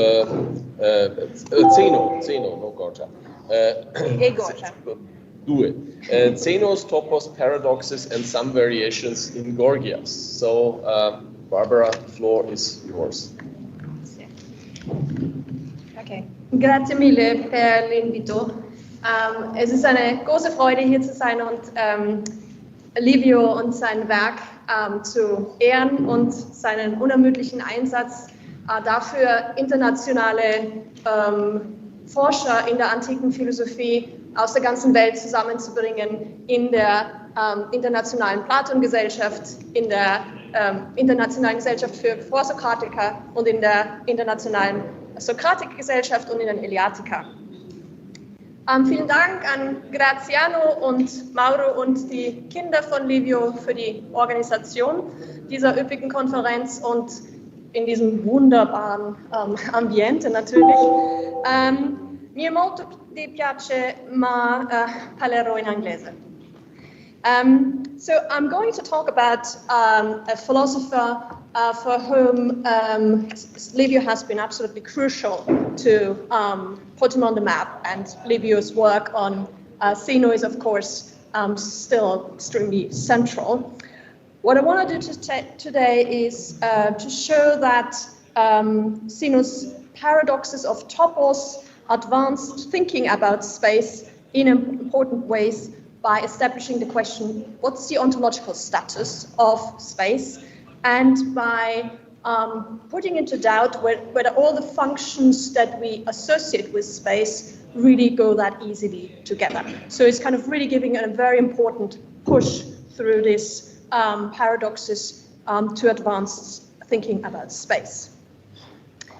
Speaker 4: Zeno, non Gorgia.
Speaker 10: Gorgia.
Speaker 4: Due. Zeno's topos paradoxes and some variations in Gorgias. So, Barbara, the floor is yours.
Speaker 10: Okay. Grazie mille per l'invito. Es ist eine große Freude, hier zu sein und Livio und sein Werk zu ehren und seinen unermüdlichen Einsatz dafür, internationale Forscher in der antiken Philosophie aus der ganzen Welt zusammenzubringen in der internationalen Platon-Gesellschaft, in der internationalen Gesellschaft für Vorsokratiker und in der internationalen Sokratik-Gesellschaft und in den Eleatiker. Vielen Dank an Graziano und Mauro und die Kinder von Livio für die Organisation dieser üppigen Konferenz und in diesem wunderbaren Ambiente natürlich. Mi è molto piace, ma parlerò in inglese. So I'm going to talk about a philosopher for whom Livio has been absolutely crucial to put him on the map, and Livio's work on Zeno is, of course, still extremely central. What I want to do today is to show that Zeno's paradoxes of topos advanced thinking about space in important ways by establishing the question, what's the ontological status of space, and by putting into doubt whether all the functions that we associate with space really go that easily together. So it's kind of really giving a very important push through these paradoxes to advanced thinking about space.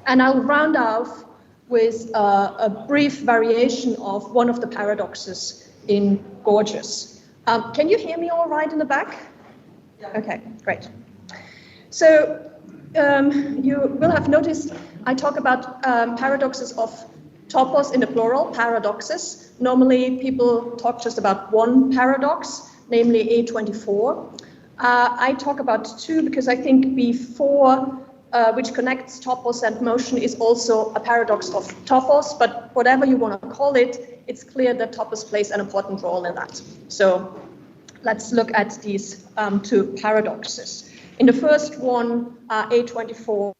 Speaker 10: And I'll round off with a brief variation of one of the paradoxes in Gorgias. Can you hear me all right in the back? Okay, great. So you will have noticed I talk about paradoxes of topos in the plural, paradoxes. Normally people talk just about one paradox, namely A24. I talk about two because I think B4, which connects topos and motion, is also a paradox of topos, but whatever you want to call it, it's clear that topos plays an important role in that. So let's look at these two paradoxes. In the first one, A24,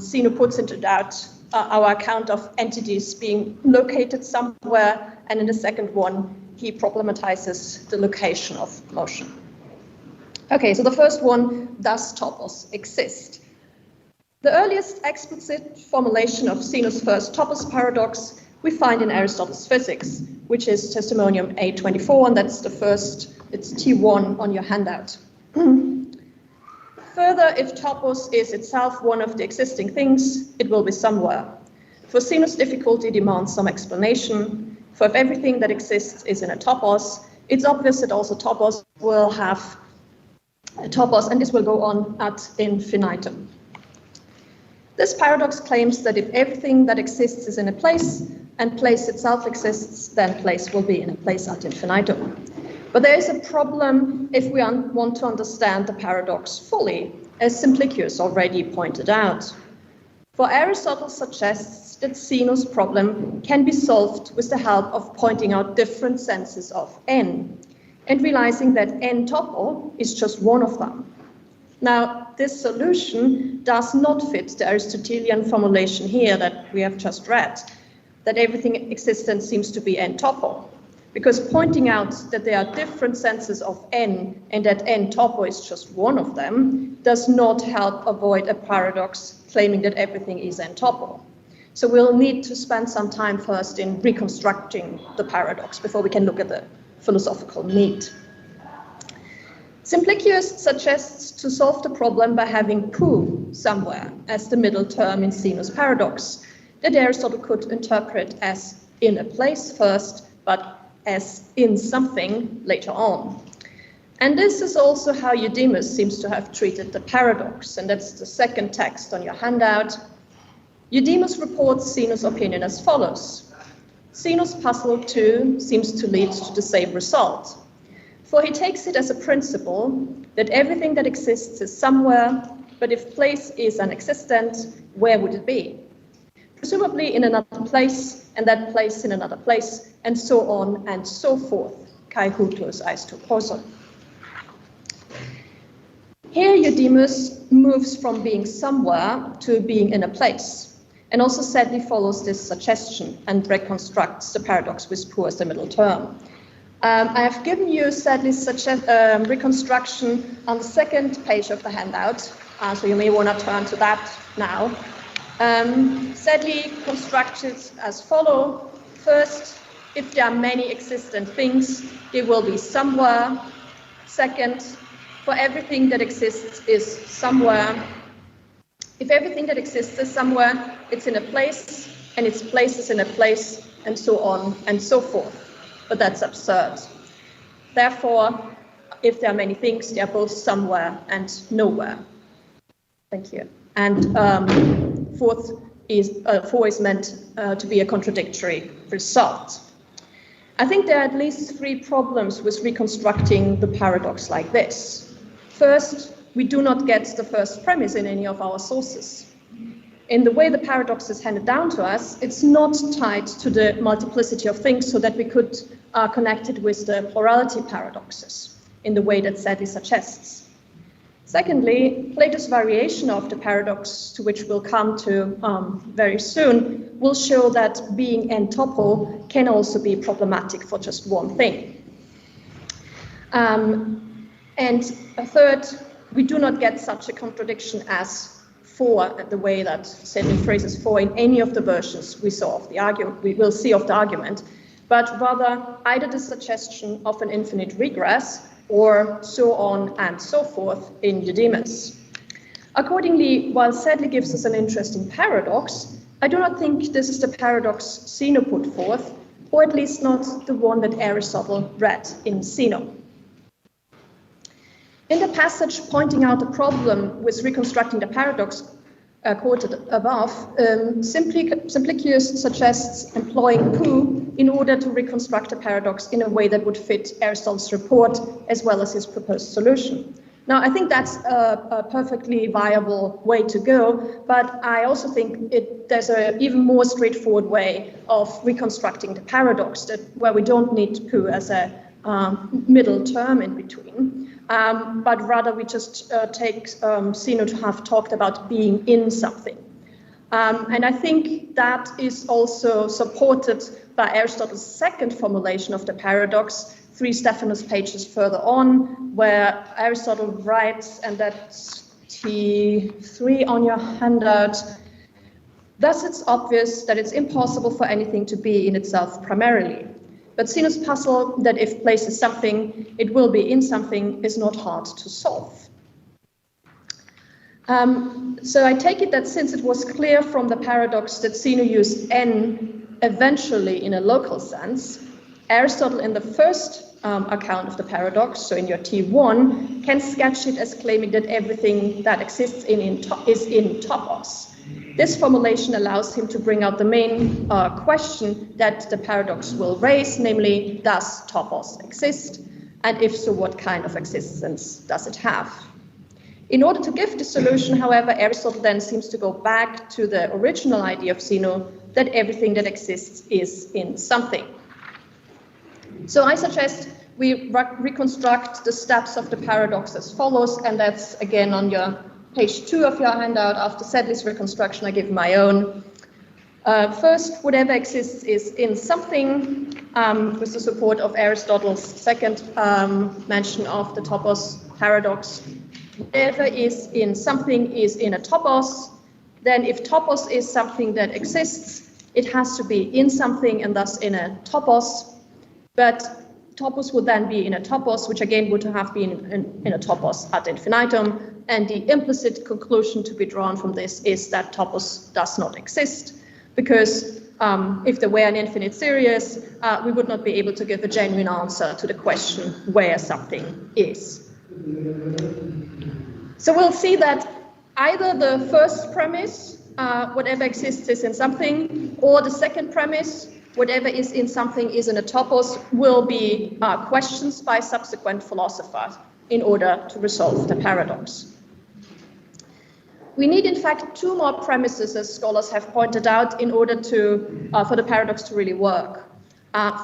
Speaker 10: Zeno puts into doubt our account of entities being located somewhere, and in the second one, he problematizes the location of motion. Okay, so the first one, does topos exist? The earliest explicit formulation of Zeno's first topos paradox we find in Aristotle's Physics, which is Testimonium A24, and that's the first, it's T1 on your handout. Further, if topos is itself one of the existing things, it will be somewhere. For sinus, difficulty demands some explanation. For if everything that exists is in a topos, it's obvious that also topos will have a topos, and this will go on ad infinitum. This paradox claims that if everything that exists is in a place, and place itself exists, then place will be in a place ad infinitum. But there is a problem if we want to understand the paradox fully, as Simplicius already pointed out. For Aristotle suggests that Zeno's problem can be solved with the help of pointing out different senses of n, and realizing that n topo is just one of them. Now, this solution does not fit the Aristotelian formulation here that we have just read, that everything existent seems to be n topo, because pointing out that there are different senses of n and that n topo is just one of them does not help avoid a paradox claiming that everything is n topo. So we'll need to spend some time first in reconstructing the paradox before we can look at the philosophical meat. Simplicius suggests to solve the problem by having pu somewhere as the middle term in Zeno's paradox, that Aristotle could interpret as in a place first, but as in something later on. And this is also how Eudemus seems to have treated the paradox, and that's the second text on your handout. Eudemus reports Zeno's opinion as follows. Zeno's puzzle too seems to lead to the same result, for he takes it as a principle that everything that exists is somewhere, but if place is unexistent, where would it be? Presumably in another place, and that place in another place, and so on and so forth. Kai hutus aesto poso. Here Eudemus moves from being somewhere to being in a place, and also sadly follows this suggestion and reconstructs the paradox with pu as the middle term. I have given you sadly reconstruction on the second page of the handout, so you may want to turn to that now. Sadly constructed as follow. First, if there are many existent things, they will be somewhere. Second, for everything that exists is somewhere. If everything that exists is somewhere, it's in a place, and its place is in a place, and so on and so forth. But that's absurd. Therefore, if there are many things, they are both somewhere and nowhere. Thank you. And four is meant to be a contradictory result. I think there are at least three problems with reconstructing the paradox like this. First, we do not get the first premise in any of our sources. In the way the paradox is handed down to us, it's not tied to the multiplicity of things so that we could connect it with the plurality paradoxes in the way that sadly suggests. Secondly, Plato's variation of the paradox, to which we'll come to very soon, will show that being n topo can also be problematic for just one thing. And a third, we do not get such a contradiction as for the way that Sedley phrases for in any of the versions we saw of the argument, we will see of the argument, but rather either the suggestion of an infinite regress or so on and so forth in Eudemus. Accordingly, while Sedley gives us an interesting paradox, I do not think this is the paradox Zeno put forth, or at least not the one that Aristotle read in Zeno. In the passage pointing out the problem with reconstructing the paradox quoted above, Simplicius suggests employing pu in order to reconstruct the paradox in a way that would fit Aristotle's report as well as his proposed solution. Now, I think that's a perfectly viable way to go, but I also think there's an even more straightforward way of reconstructing the paradox where we don't need pu as a middle term in between. But rather we just take Zeno to have talked about being in something. And I think that is also supported by Aristotle's second formulation of the paradox, 3 Stephanus pages further on, where Aristotle writes, and that's T3 on your handout, thus it's obvious that it's impossible for anything to be in itself primarily. But Zeno's puzzle that if place is something, it will be in something is not hard to solve. So I take it that since it was clear from the paradox that Zeno used n eventually in a local sense, Aristotle in the first account of the paradox, so in your T1, can sketch it as claiming that everything that exists is in topos. This formulation allows him to bring out the main question that the paradox will raise, namely, does topos exist? And if so, what kind of existence does it have? In order to give the solution, however, Aristotle then seems to go back to the original idea of Zeno that everything that exists is in something. So I suggest we reconstruct the steps of the paradox as follows, and that's again on your page 2 of your handout. After Sedley's reconstruction, I give my own. First, whatever exists is in something, with the support of Aristotle's second mention of the topos paradox. Whatever is in something is in a topos. Then if topos is something that exists, it has to be in something and thus in a topos. But topos would then be in a topos, which again would have been in a topos ad infinitum. And the implicit conclusion to be drawn from this is that topos does not exist, because if there were an infinite series, we would not be able to give a genuine answer to the question where something is. So we'll see that either the first premise, whatever exists is in something, or the second premise, whatever is in something is in a topos, will be questions by subsequent philosophers in order to resolve the paradox. We need, in fact, 2 more premises, as scholars have pointed out, in order to for the paradox to really work.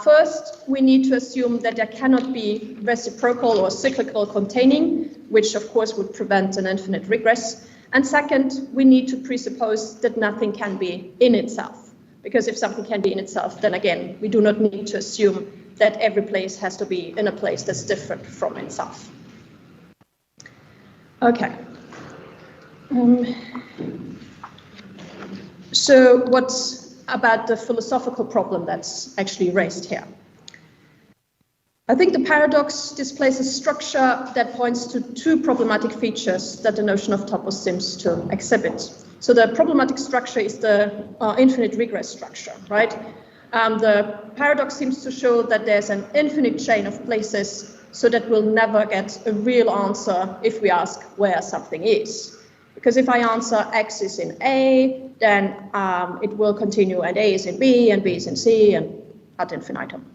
Speaker 10: First, we need to assume that there cannot be reciprocal or cyclical containing, which of course would prevent an infinite regress. And second, we need to presuppose that nothing can be in itself, because if something can be in itself, then again, we do not need to assume that every place has to be in a place that's different from itself. Okay. So what's about the philosophical problem that's actually raised here? I think the paradox displays a structure that points to 2 problematic features that the notion of topos seems to exhibit. So the problematic structure is the infinite regress structure, right? The paradox seems to show that there's an infinite chain of places, so that we'll never get a real answer if we ask where something is. Because if I answer X is in A, then it will continue and A is in B and B is in C and ad infinitum.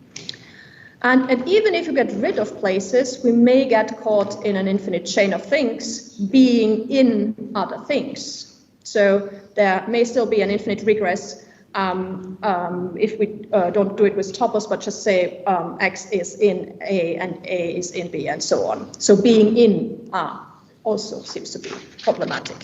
Speaker 10: And even if you get rid of places, we may get caught in an infinite chain of things being in other things. So there may still be an infinite regress if we don't do it with topos, but just say X is in A and A is in B and so on. So being in also seems to be problematic.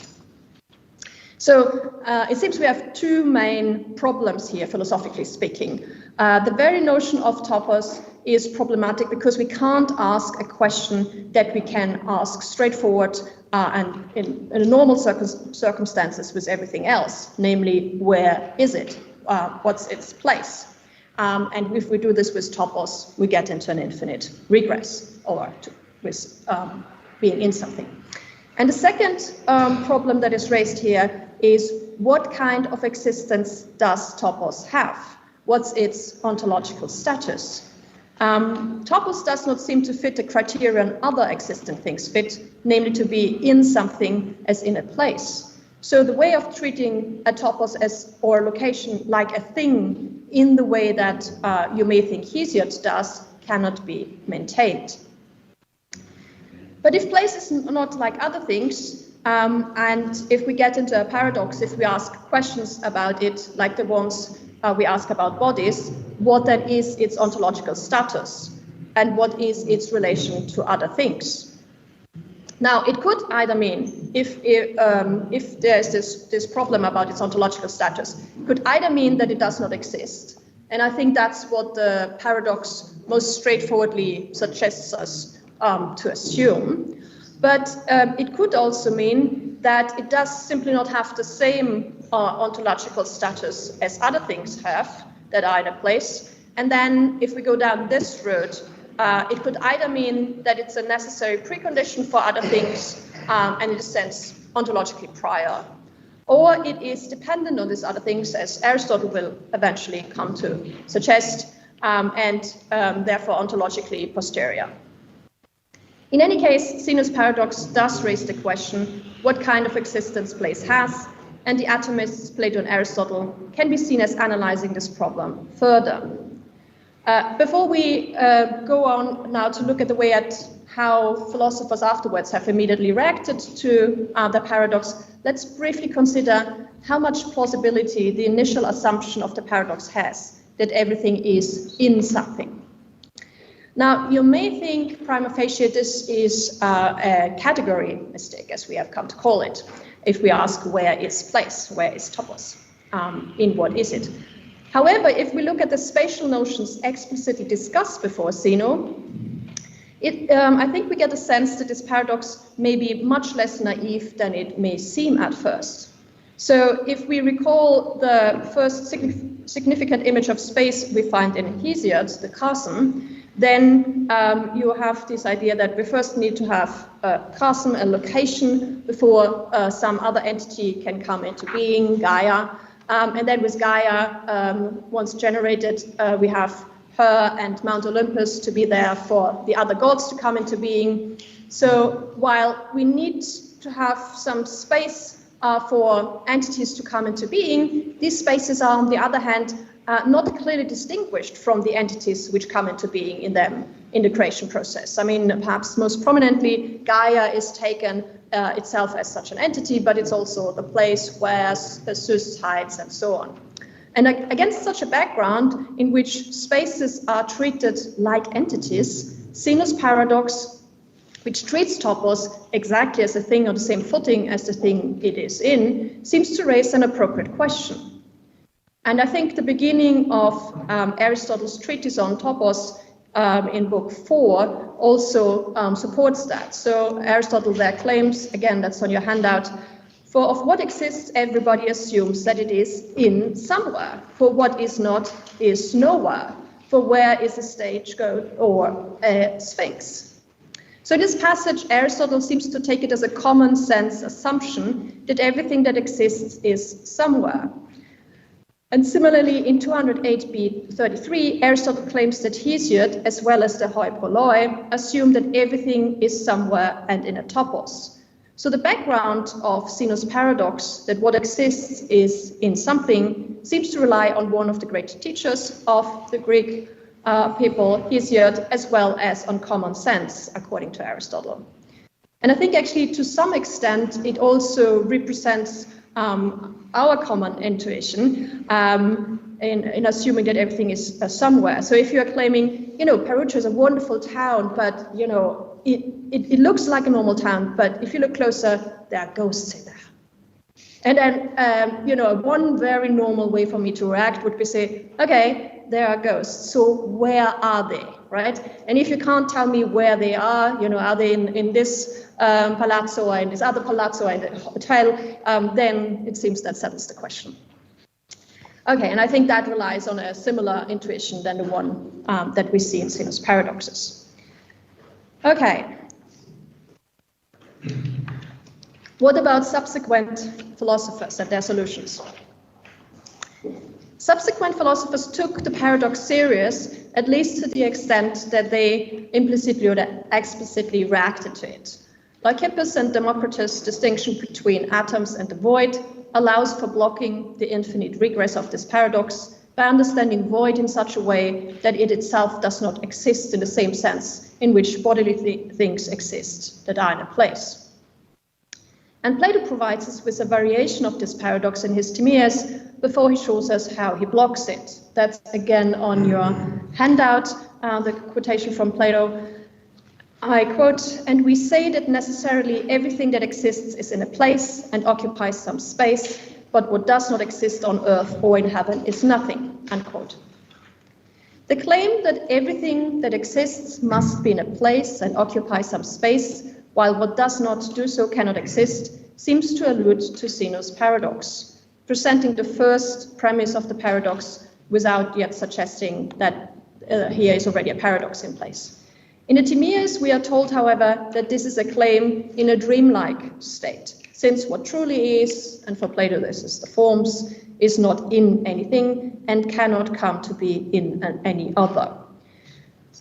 Speaker 10: So it seems we have 2 main problems here, philosophically speaking. The very notion of topos is problematic because we can't ask a question that we can ask straightforward and in normal circumstances with everything else, namely, where is it? What's its place? And if we do this with topos, we get into an infinite regress, or with being in something. And the second problem that is raised here is what kind of existence does topos have? What's its ontological status? Topos does not seem to fit the criterion other existent things fit, namely to be in something as in a place. So the way of treating a topos as or location like a thing in the way that you may think Hesiod does cannot be maintained. But if place is not like other things, and if we get into a paradox, if we ask questions about it, like the ones we ask about bodies, what then is its ontological status, and what is its relation to other things? Now, it could either mean, if there's this problem about its ontological status, it could either mean that it does not exist. And I think that's what the paradox most straightforwardly suggests us to assume. But it could also mean that it does simply not have the same ontological status as other things have that are in a place. And then if we go down this road, it could either mean that it's a necessary precondition for other things, and in a sense ontologically prior, or it is dependent on these other things, as Aristotle will eventually come to suggest, and therefore ontologically posterior. In any case, Zeno's paradox does raise the question what kind of existence place has, and the atomists Plato and Aristotle can be seen as analyzing this problem further. Before we go on now to look at the way at how philosophers afterwards have immediately reacted to the paradox, let's briefly consider how much plausibility the initial assumption of the paradox has, that everything is in something. Now, you may think prima facie this is a category mistake, as we have come to call it, if we ask where is place, where is topos, in what is it. However, if we look at the spatial notions explicitly discussed before Zeno, I think we get a sense that this paradox may be much less naive than it may seem at first. So if we recall the first significant image of space we find in Hesiod, the chasm, then you have this idea that we first need to have a chasm, a location, before some other entity can come into being, Gaia. And then with Gaia, once generated, we have her and Mount Olympus to be there for the other gods to come into being. So while we need to have some space for entities to come into being, these spaces are, on the other hand, not clearly distinguished from the entities which come into being in them in the creation process. I mean, perhaps most prominently, Gaia is taken itself as such an entity, but it's also the place where Zeus hides and so on. And against such a background in which spaces are treated like entities, Zeno's paradox, which treats topos exactly as a thing on the same footing as the thing it is in, seems to raise an appropriate question. And I think the beginning of Aristotle's treatise on topos in book 4 also supports that. So Aristotle there claims, again, that's on your handout, for of what exists, everybody assumes that it is in somewhere. For what is not is nowhere. For where is a scapegoat or a sphinx? So in this passage, Aristotle seems to take it as a common sense assumption that everything that exists is somewhere. And similarly, in 208b-33, Aristotle claims that Hesiod, as well as the hoi polloi, assume that everything is somewhere and in a topos. So the background of Zeno's paradox, that what exists is in something, seems to rely on one of the great teachers of the Greek people, Hesiod, as well as on common sense, according to Aristotle. And I think actually to some extent it also represents our common intuition in assuming that everything is somewhere. So if you're claiming, Perugia is a wonderful town, but, it looks like a normal town, but if you look closer, there are ghosts in there. And then, one very normal way for me to react would be say, okay, there are ghosts, so where are they, right? And if you can't tell me where they are they in this palazzo or in this other palazzo or in the hotel, then it seems that settles the question. Okay, and I think that relies on a similar intuition than the one that we see in Zeno's paradoxes. Okay. What about subsequent philosophers and their solutions? Subsequent philosophers took the paradox serious, at least to the extent that they implicitly or explicitly reacted to it. Lycippus and Democritus' distinction between atoms and the void allows for blocking the infinite regress of this paradox by understanding void in such a way that it itself does not exist in the same sense in which bodily things exist that are in a place. And Plato provides us with a variation of this paradox in his Timaeus before he shows us how he blocks it. That's again on your handout, the quotation from Plato. I quote, "And we say that necessarily everything that exists is in a place and occupies some space, but what does not exist on earth or in heaven is nothing," unquote. The claim that everything that exists must be in a place and occupy some space, while what does not do so cannot exist, seems to allude to Zeno's paradox, presenting the first premise of the paradox without yet suggesting that here is already a paradox in place. In the Timaeus, we are told, however, that this is a claim in a dreamlike state. since what truly is, and for Plato this is the forms, is not in anything and cannot come to be in any other.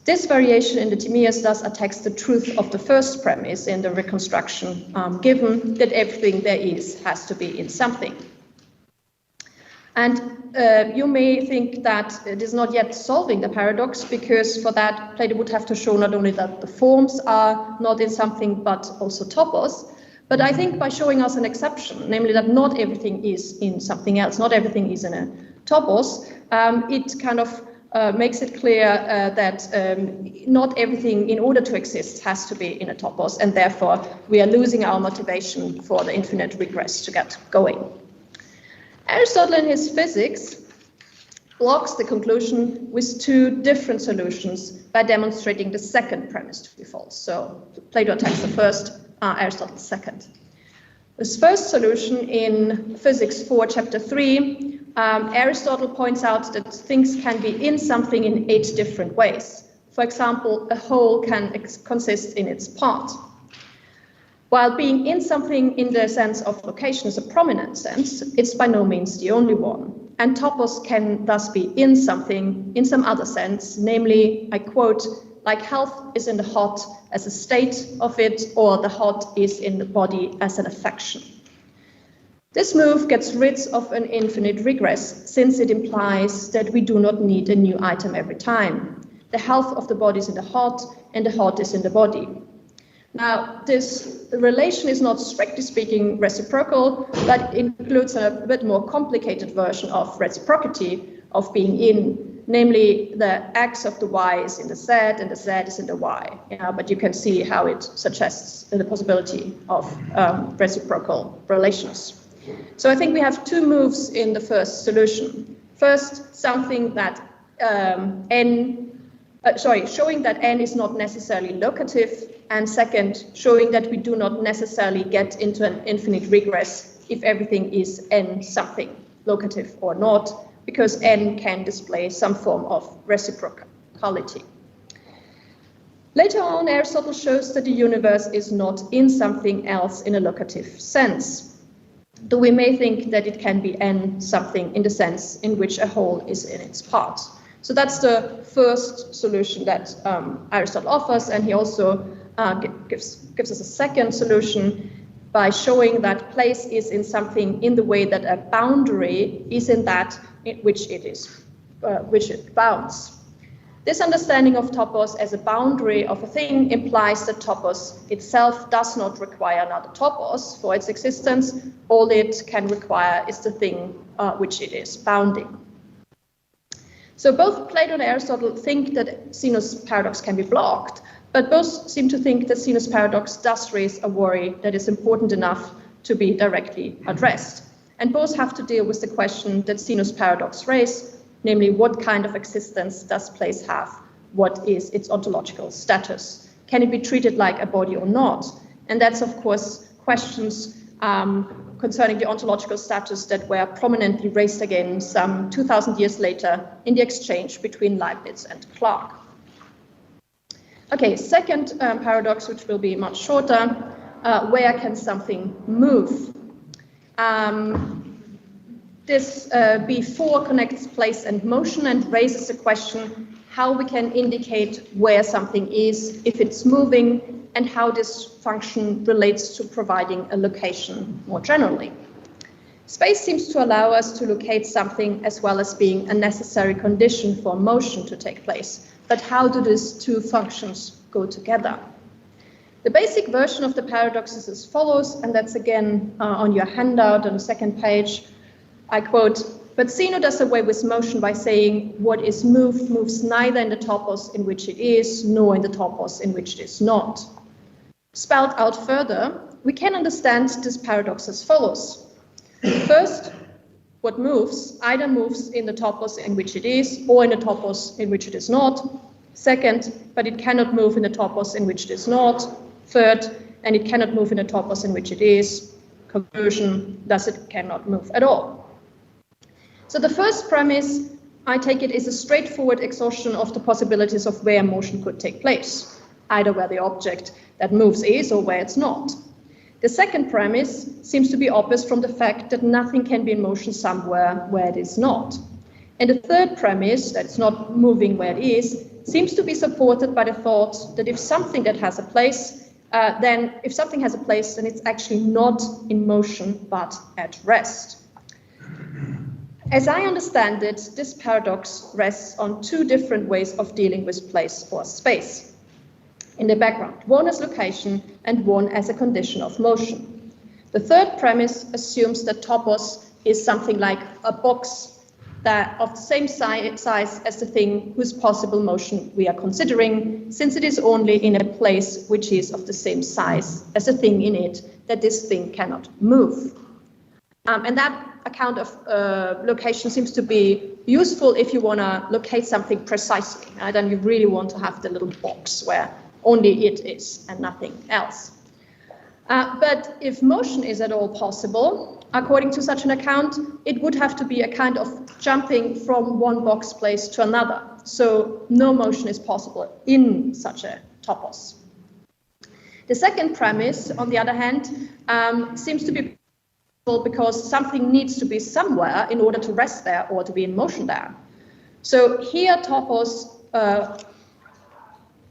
Speaker 10: This variation in the Timaeus thus attacks the truth of the first premise in the reconstruction given that everything there is has to be in something. And you may think that it is not yet solving the paradox, because for that Plato would have to show not only that the forms are not in something but also topos. But I think by showing us an exception, namely that not everything is in something else, not everything is in a topos, it kind of makes it clear that not everything in order to exist has to be in a topos, and therefore we are losing our motivation for the infinite regress to get going. Aristotle in his physics blocks the conclusion with two different solutions by demonstrating the second premise to be false. So Plato attacks the first, Aristotle the second. This first solution in Physics 4, chapter 3, Aristotle points out that things can be in something in 8 different ways. For example, a whole can consist in its part. While being in something in the sense of location is a prominent sense, it's by no means the only one. And topos can thus be in something in some other sense, namely, I quote, like health is in the hot as a state of it, or the hot is in the body as an affection. This move gets rid of an infinite regress, since it implies that we do not need a new item every time. The health of the body is in the hot, and the hot is in the body. Now, this relation is not strictly speaking reciprocal, but includes a bit more complicated version of reciprocity of being in, namely the x of the y is in the z and the z is in the y. Yeah, but you can see how it suggests the possibility of reciprocal relations. So I think we have two moves in the first solution. First, something that showing that n is not necessarily locative, and second, showing that we do not necessarily get into an infinite regress if everything is n something, locative or not, because n can display some form of reciprocality. Later on, Aristotle shows that the universe is not in something else in a locative sense, though we may think that it can be n something in the sense in which a whole is in its parts. So that's the first solution that Aristotle offers, and he also gives us a second solution by showing that place is in something in the way that a boundary is in that in which it bounds. This understanding of topos as a boundary of a thing implies that topos itself does not require another topos for its existence. All it can require is the thing which it is bounding. So both Plato and Aristotle think that Zeno's paradox can be blocked, but both seem to think that Zeno's paradox does raise a worry that is important enough to be directly addressed. And both have to deal with the question that Zeno's paradox raises, namely what kind of existence does place have? What is its ontological status? Can it be treated like a body or not? And that's, of course, questions concerning the ontological status that were prominently raised again some 2,000 years later in the exchange between Leibniz and Clarke. Okay, second paradox, which will be much shorter, where can something move? This B4 connects place and motion and raises the question how we can indicate where something is, if it's moving, and how this function relates to providing a location more generally. Space seems to allow us to locate something as well as being a necessary condition for motion to take place. But how do these two functions go together? The basic version of the paradox is as follows, and that's again on your handout on the second page. I quote, "But Zeno does away with motion by saying what is moved moves neither in the topos in which it is, nor in the topos in which it is not." Spelled out further, we can understand this paradox as follows. First, what moves either moves in the topos in which it is or in the topos in which it is not. Second, but it cannot move in the topos in which it is not. Third, and it cannot move in the topos in which it is. Conclusion, thus it cannot move at all. So the first premise, I take it, is a straightforward exhaustion of the possibilities of where motion could take place, either where the object that moves is or where it's not. The second premise seems to be obvious from the fact that nothing can be in motion somewhere where it is not. And the third premise, that it's not moving where it is, seems to be supported by the thought that if something that has a place, then it's actually not in motion but at rest. As I understand it, this paradox rests on two different ways of dealing with place or space in the background, one as location and one as a condition of motion. The third premise assumes that topos is something like a box that of the same size as the thing whose possible motion we are considering, since it is only in a place which is of the same size as the thing in it that this thing cannot move. And that account of location seems to be useful if you want to locate something precisely. Then you really want to have the little box where only it is and nothing else. But if motion is at all possible, according to such an account, it would have to be a kind of jumping from one box place to another. So no motion is possible in such a topos. The second premise, on the other hand, seems to be because something needs to be somewhere in order to rest there or to be in motion there. So here topos,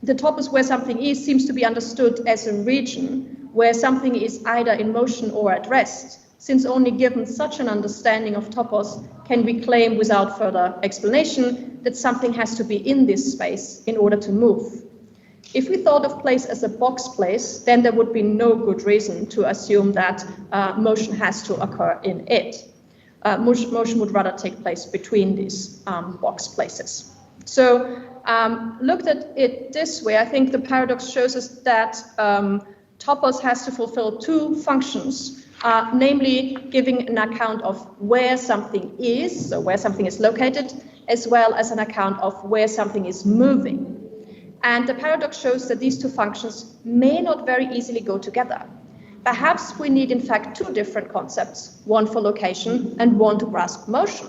Speaker 10: the topos where something is seems to be understood as a region where something is either in motion or at rest, since only given such an understanding of topos can we claim without further explanation that something has to be in this space in order to move. If we thought of place as a box place, then there would be no good reason to assume that motion has to occur in it. Motion would rather take place between these box places. So looked at it this way, I think the paradox shows us that topos has to fulfill two functions, namely giving an account of where something is, so where something is located, as well as an account of where something is moving. And the paradox shows that these two functions may not very easily go together. Perhaps we need, in fact, two different concepts, one for location and one to grasp motion,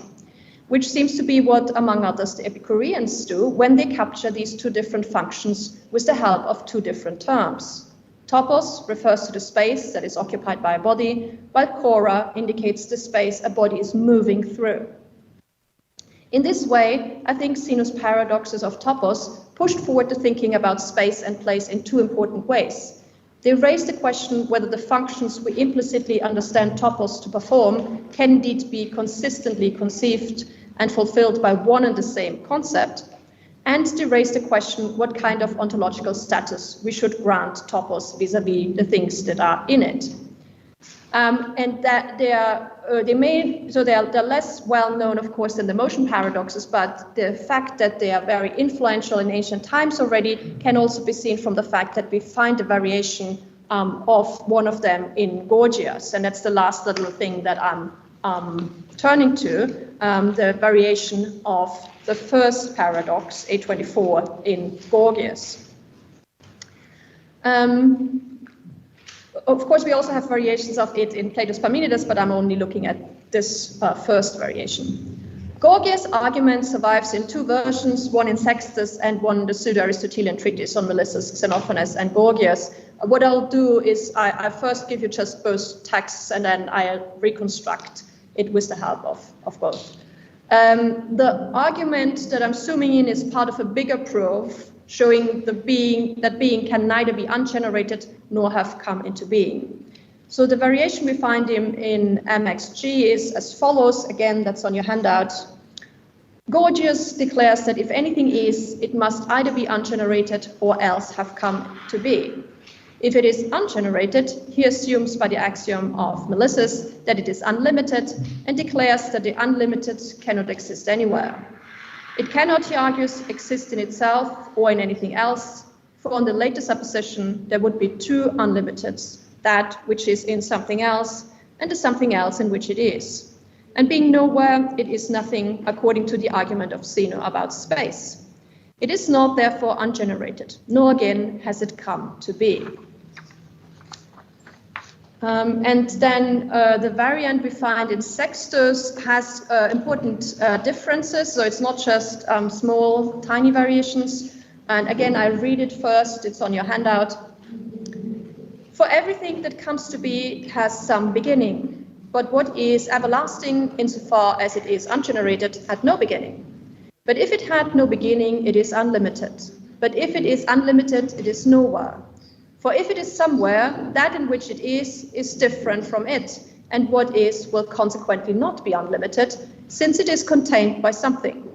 Speaker 10: which seems to be what, among others, the Epicureans do when they capture these two different functions with the help of two different terms. Topos refers to the space that is occupied by a body, while chora indicates the space a body is moving through. In this way, I think Zeno's paradoxes of topos pushed forward the thinking about space and place in two important ways. They raised the question whether the functions we implicitly understand topos to perform can indeed be consistently conceived and fulfilled by one and the same concept, and they raised the question what kind of ontological status we should grant topos vis-à-vis the things that are in it. And that they're less well known, of course, than the motion paradoxes, but the fact that they are very influential in ancient times already can also be seen from the fact that we find a variation of one of them in Gorgias, and that's the last little thing that I'm turning to, the variation of the first paradox, A24, in Gorgias. Of course, we also have variations of it in Plato's Parmenides, but I'm only looking at this first variation. Gorgias' argument survives in two versions, one in Sextus and one in the pseudo-Aristotelian treatise on Melissus, Xenophanes, and Gorgias. What I'll do is I first give you just both texts and then I'll reconstruct it with the help of both. The argument that I'm zooming in is part of a bigger proof showing that being can neither be ungenerated nor have come into being. So the variation we find in MXG is as follows. Again, that's on your handout. Gorgias declares that if anything is, it must either be ungenerated or else have come to be. If it is ungenerated, he assumes by the axiom of Melissus that it is unlimited and declares that the unlimited cannot exist anywhere. It cannot, he argues, exist in itself or in anything else, for on the later supposition there would be two unlimiteds, that which is in something else and the something else in which it is. And being nowhere, it is nothing, according to the argument of Zeno about space. It is not therefore ungenerated, nor again has it come to be. And then the variant we find in Sextus has important differences, so it's not just small, tiny variations. And again, I'll read it first, it's on your handout. For everything that comes to be has some beginning, but what is everlasting insofar as it is ungenerated had no beginning. But if it had no beginning, it is unlimited. But if it is unlimited, it is nowhere. For if it is somewhere, that in which it is different from it, and what is will consequently not be unlimited, since it is contained by something.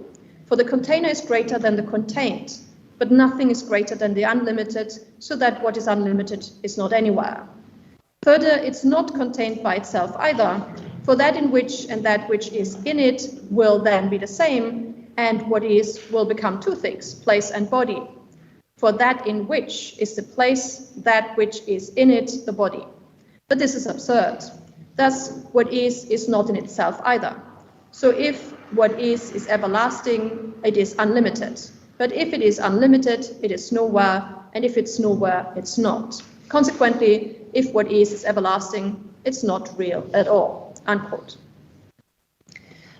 Speaker 10: For the container is greater than the contained, but nothing is greater than the unlimited, so that what is unlimited is not anywhere. Further, it's not contained by itself either, for that in which and that which is in it will then be the same, and what is will become two things, place and body. For that in which is the place, that which is in it, the body. But this is absurd. Thus, what is not in itself either. So if what is everlasting, it is unlimited. But if it is unlimited, it is nowhere, and if it's nowhere, it's not. Consequently, if what is everlasting, it's not real at all, unquote.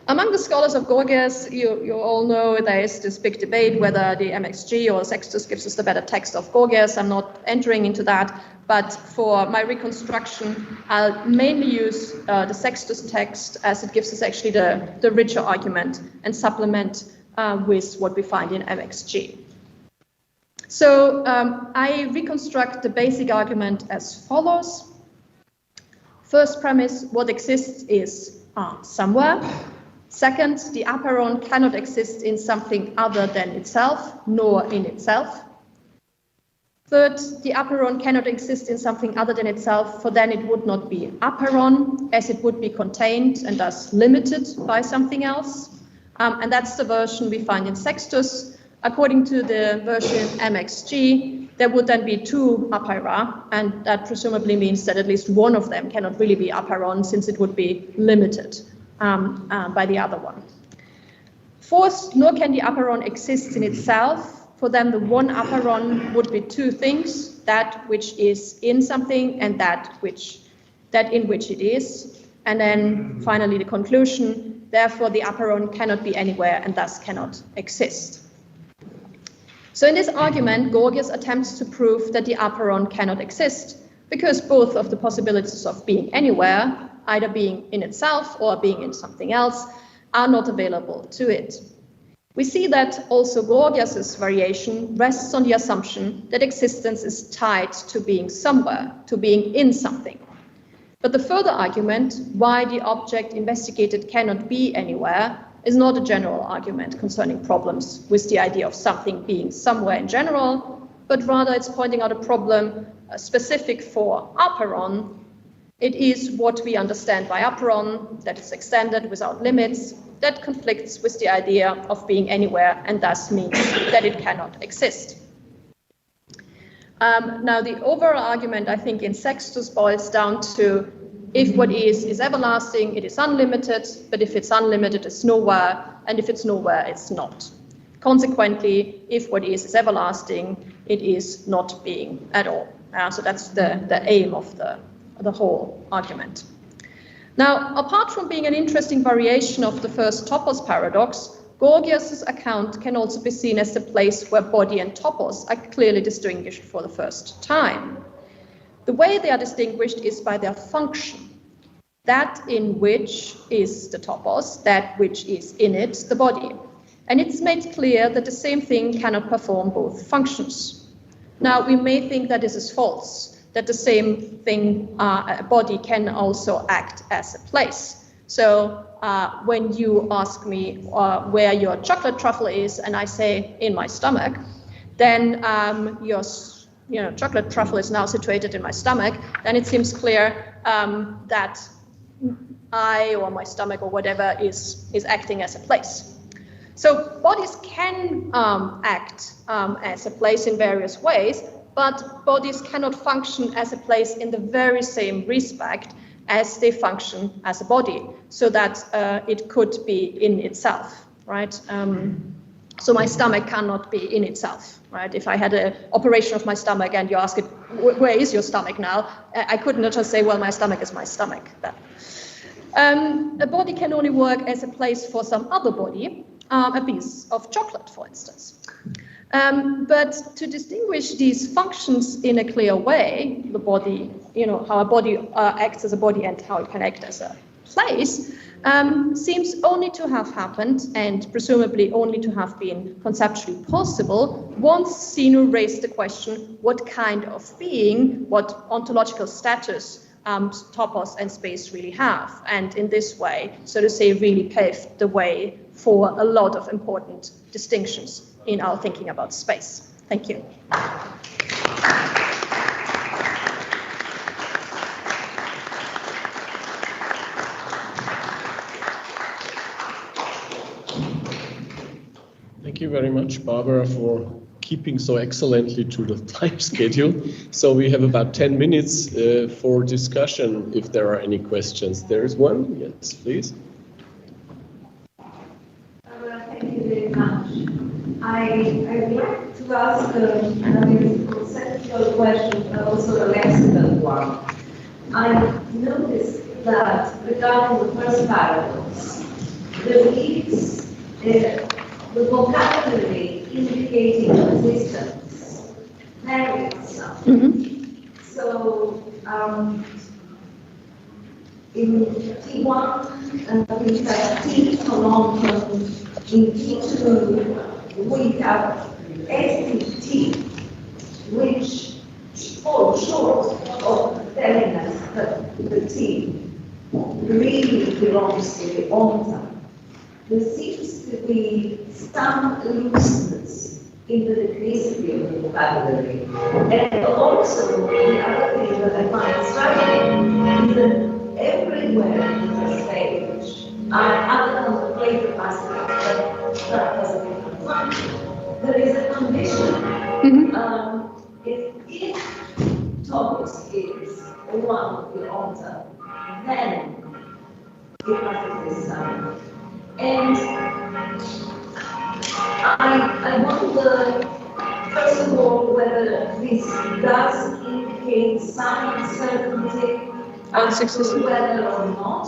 Speaker 10: Among the scholars of Gorgias, you all know there is this big debate whether the MXG or Sextus gives us the better text of Gorgias. I'm not entering into that, but for my reconstruction, I'll mainly use the Sextus text as it gives us actually the richer argument and supplement with what we find in MXG. So I reconstruct the basic argument as follows. First premise, what exists is somewhere. Second, the apeiron cannot exist in something other than itself, nor in itself. Third, the apeiron cannot exist in something other than itself, for then it would not be apeiron, as it would be contained and thus limited by something else. And that's the version we find in Sextus. According to the version MXG, there would then be two apeira, and that presumably means that at least one of them cannot really be apeiron, since it would be limited by the other one. Fourth, nor can the apeiron exist in itself, for then the one apeiron would be two things, that which is in something and that in which it is. And then finally the conclusion, therefore the apeiron cannot be anywhere and thus cannot exist. So in this argument, Gorgias attempts to prove that the apeiron cannot exist, because both of the possibilities of being anywhere, either being in itself or being in something else, are not available to it. We see that also Gorgias's variation rests on the assumption that existence is tied to being somewhere, to being in something. But the further argument, why the object investigated cannot be anywhere, is not a general argument concerning problems with the idea of something being somewhere in general, but rather it's pointing out a problem specific for apeiron. It is what we understand by apeiron, that is extended without limits, that conflicts with the idea of being anywhere and thus means that it cannot exist. Now the overall argument, I think, in Sextus boils down to if what is everlasting, it is unlimited, but if it's unlimited, it's nowhere, and if it's nowhere, it's not. Consequently, if what is everlasting, it is not being at all. So that's the aim of the whole argument. Now, apart from being an interesting variation of the first topos paradox, Gorgias's account can also be seen as the place where body and topos are clearly distinguished for the first time. The way they are distinguished is by their function. That in which is the topos, that which is in it, the body. And it's made clear that the same thing cannot perform both functions. Now, we may think that this is false, that the same thing, a body can also act as a place. So when you ask me where your chocolate truffle is, and I say in my stomach, then your chocolate truffle is now situated in my stomach, then it seems clear that I or my stomach or whatever is acting as a place. So bodies can act as a place in various ways, but bodies cannot function as a place in the very same respect as they function as a body, so that it could be in itself, right? So my stomach cannot be in itself, right? If I had an operation of my stomach and you ask it, where is your stomach now? I couldn't just say, well, my stomach is my stomach. A body can only work as a place for some other body, a piece of chocolate, for instance. But to distinguish these functions in a clear way, the body, how a body acts as a body and how it can act as a place, seems only to have happened and presumably only to have been conceptually possible once Zeno raised the question what kind of being, what ontological status topos and space really have, and in this way, so to say, really paved the way for a lot of important distinctions in our thinking about space. Thank you.
Speaker 4: Thank you very much, Barbara, for keeping so excellently to the time schedule. So we have about 10 minutes for discussion if there are any questions. There is one. Yes, please.
Speaker 7: Thank you very much. I would like to ask a conceptual question, but also a lexical one. I noticed that regarding the first paradox, there is the vocabulary indicating existence varies. So in T1 we have T prolonged, in T2 we have STT, which falls short of telling us that the T really belongs to the onta. There seems to be some looseness in the decreasity of the vocabulary. And also, the other thing that I find striking is that everywhere in the stage, other contemplative aspects that has a different function, there is a condition. If topos is one of the onta, then it must exist somewhere. And I wonder, first of all, whether this does indicate some uncertainty as to whether or not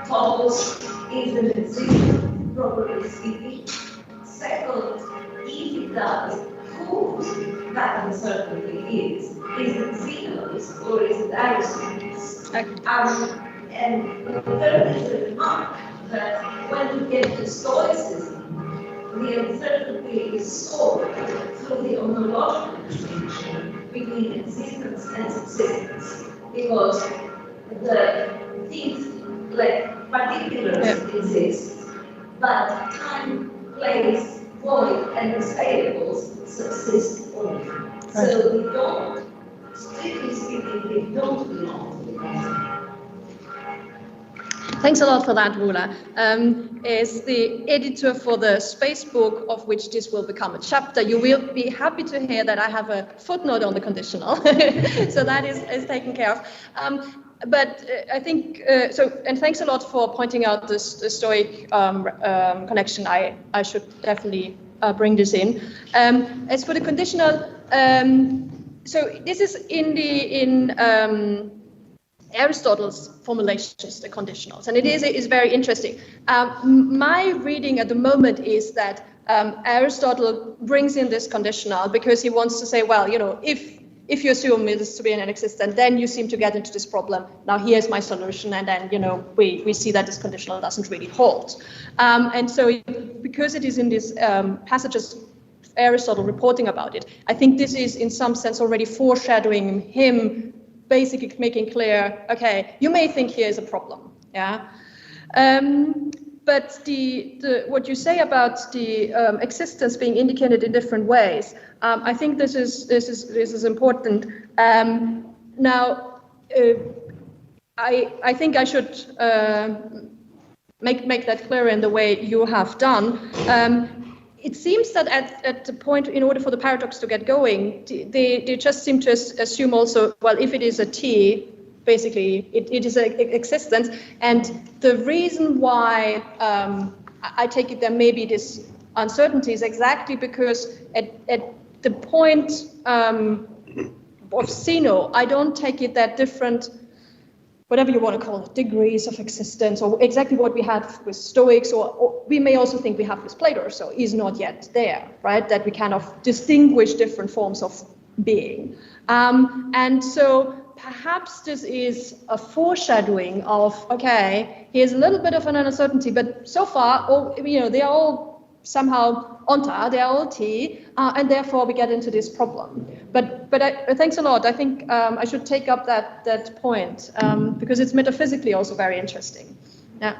Speaker 7: topos is an existence, properly speaking. Second, if it does, whose that uncertainty is it Zeno's or is it Aristotle's? And the third is the remark that when we get to Stoicism, the uncertainty is solved through the ontological distinction between existence and subsistence, because the things like particulars exist, but time, place, void, and the variables subsist only. So they don't, strictly speaking, they don't belong to the concept.
Speaker 10: Thanks a lot for that, Rula. As the editor for the space book, of which this will become a chapter, you will be happy to hear that I have a footnote on the conditional. So that is taken care of. But I think, and thanks a lot for pointing out the Stoic connection. I should definitely bring this in. As for the conditional, so this is in Aristotle's formulations, the conditionals, and it is very interesting. My reading at the moment is that Aristotle brings in this conditional because he wants to say, well, if you assume it is to be an existent, then you seem to get into this problem. Now here's my solution, and then we see that this conditional doesn't really hold. And so because it is in these passages, Aristotle reporting about it, I think this is in some sense already foreshadowing him basically making clear, okay, you may think here is a problem, yeah. But what you say about the existence being indicated in different ways, I think this is important. Now, I think I should make that clear in the way you have done. It seems that at the point, in order for the paradox to get going, they just seem to assume also, well, if it is a T, basically it is an existence. And the reason why I take it there may be this uncertainty is exactly because at the point of Zeno, I don't take it that different whatever you want to call it, degrees of existence, or exactly what we had with Stoics, or we may also think we have with Plato, so is not yet there, right? That we kind of distinguish different forms of being. And so perhaps this is a foreshadowing of, okay, here's a little bit of an uncertainty, but so far, they are all somehow onta, they are all T, and therefore we get into this problem. But thanks a lot. I think I should take up that point because it's metaphysically also very interesting. Yeah.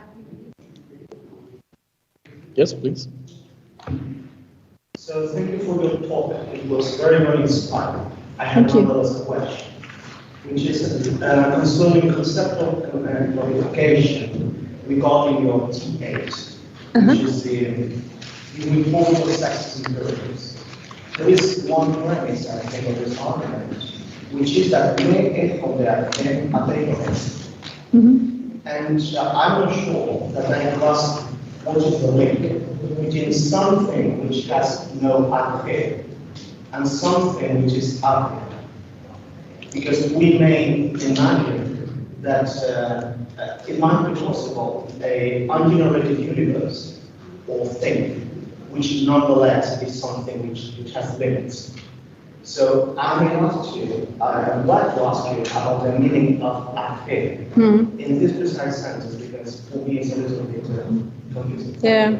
Speaker 4: Yes, please.
Speaker 11: So thank you for your talk. It was very, very inspiring. I have another question, which is concerning conceptual qualification regarding your T8, which is the report of sexes and periods. There is one premise, I think, of this argument, which is that we from the atheist. And I'm not sure that I grasp what is the link between something which has no arche and something which is arche. Because we may imagine that it might be possible an ungenerated universe or thing which nonetheless is something which has limits. So I would like to ask you about the meaning of arche in this precise sentence, because for me it's a little bit confusing.
Speaker 10: Yeah.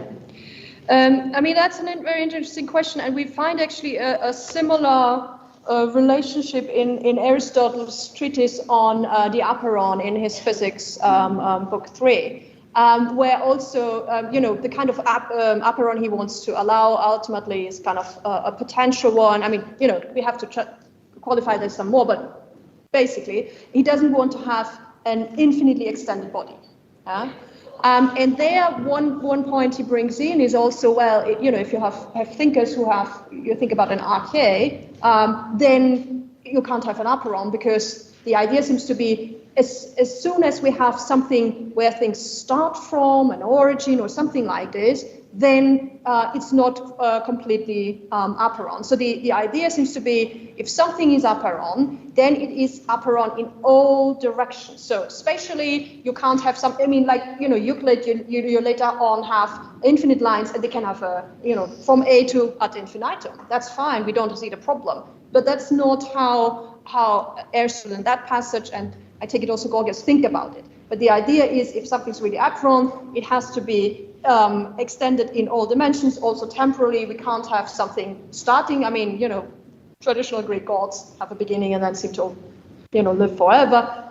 Speaker 10: I mean, that's a very interesting question, and we find actually a similar relationship in Aristotle's treatise on the aperon in his physics book 3. Where also, the kind of aperon he wants to allow ultimately is kind of a potential one. I mean, we have to qualify this some more, but basically, he doesn't want to have an infinitely extended body. And there, one point he brings in is also, well, if you have thinkers you think about an arche, then you can't have an aperon, because the idea seems to be as soon as we have something where things start from, an origin or something like this, then it's not completely aperon. So the idea seems to be, if something is aperon, then it is aperon in all directions. So spatially, you can't have Euclid, you later on have infinite lines, and they can have from A to ad infinitum. That's fine, we don't see the problem. But that's not how Aristotle in that passage, and I take it also Gorgias, think about it. But the idea is, if something's really aperon, it has to be extended in all dimensions, also temporally. We can't have something starting. I mean, traditional Greek gods have a beginning and then seem to, live forever.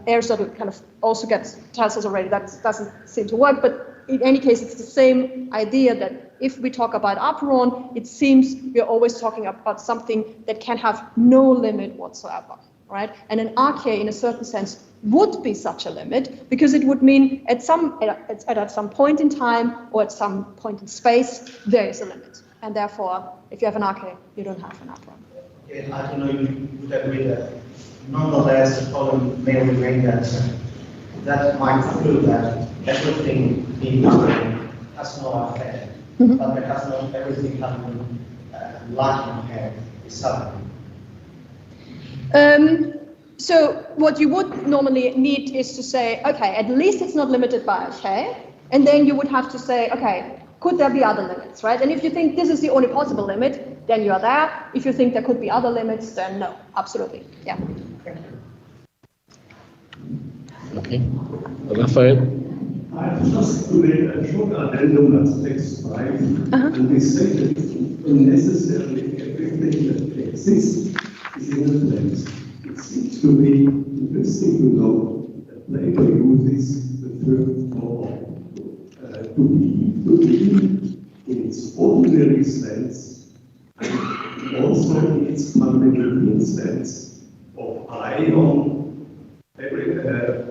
Speaker 10: Aristotle kind of also tells us already that doesn't seem to work. But in any case, it's the same idea that if we talk about aperon, it seems we're always talking about something that can have no limit whatsoever. Right? And an arche, in a certain sense, would be such a limit, because it would mean at some point in time or at some point in space, there is a limit. And therefore, if you have an arche, you don't have an aperon.
Speaker 11: Yeah, I don't know if you would agree that nonetheless the problem may remain that might prove that everything in aperon has no arche, but because not everything having lacking arche is suffering.
Speaker 10: So what you would normally need is to say, okay, at least it's not limited by arche, and then you would have to say, okay, could there be other limits, right? And if you think this is the only possible limit, then you are there. If you think there could be other limits, then no, absolutely, yeah.
Speaker 4: Okay, Raphael.
Speaker 12: I've just made a short addendum as text 5, and they say that unnecessarily everything that exists is in a place. It seems to be interesting to know that Plato uses the term for to be in its ordinary sense, and also in its Parmenidean sense of ion,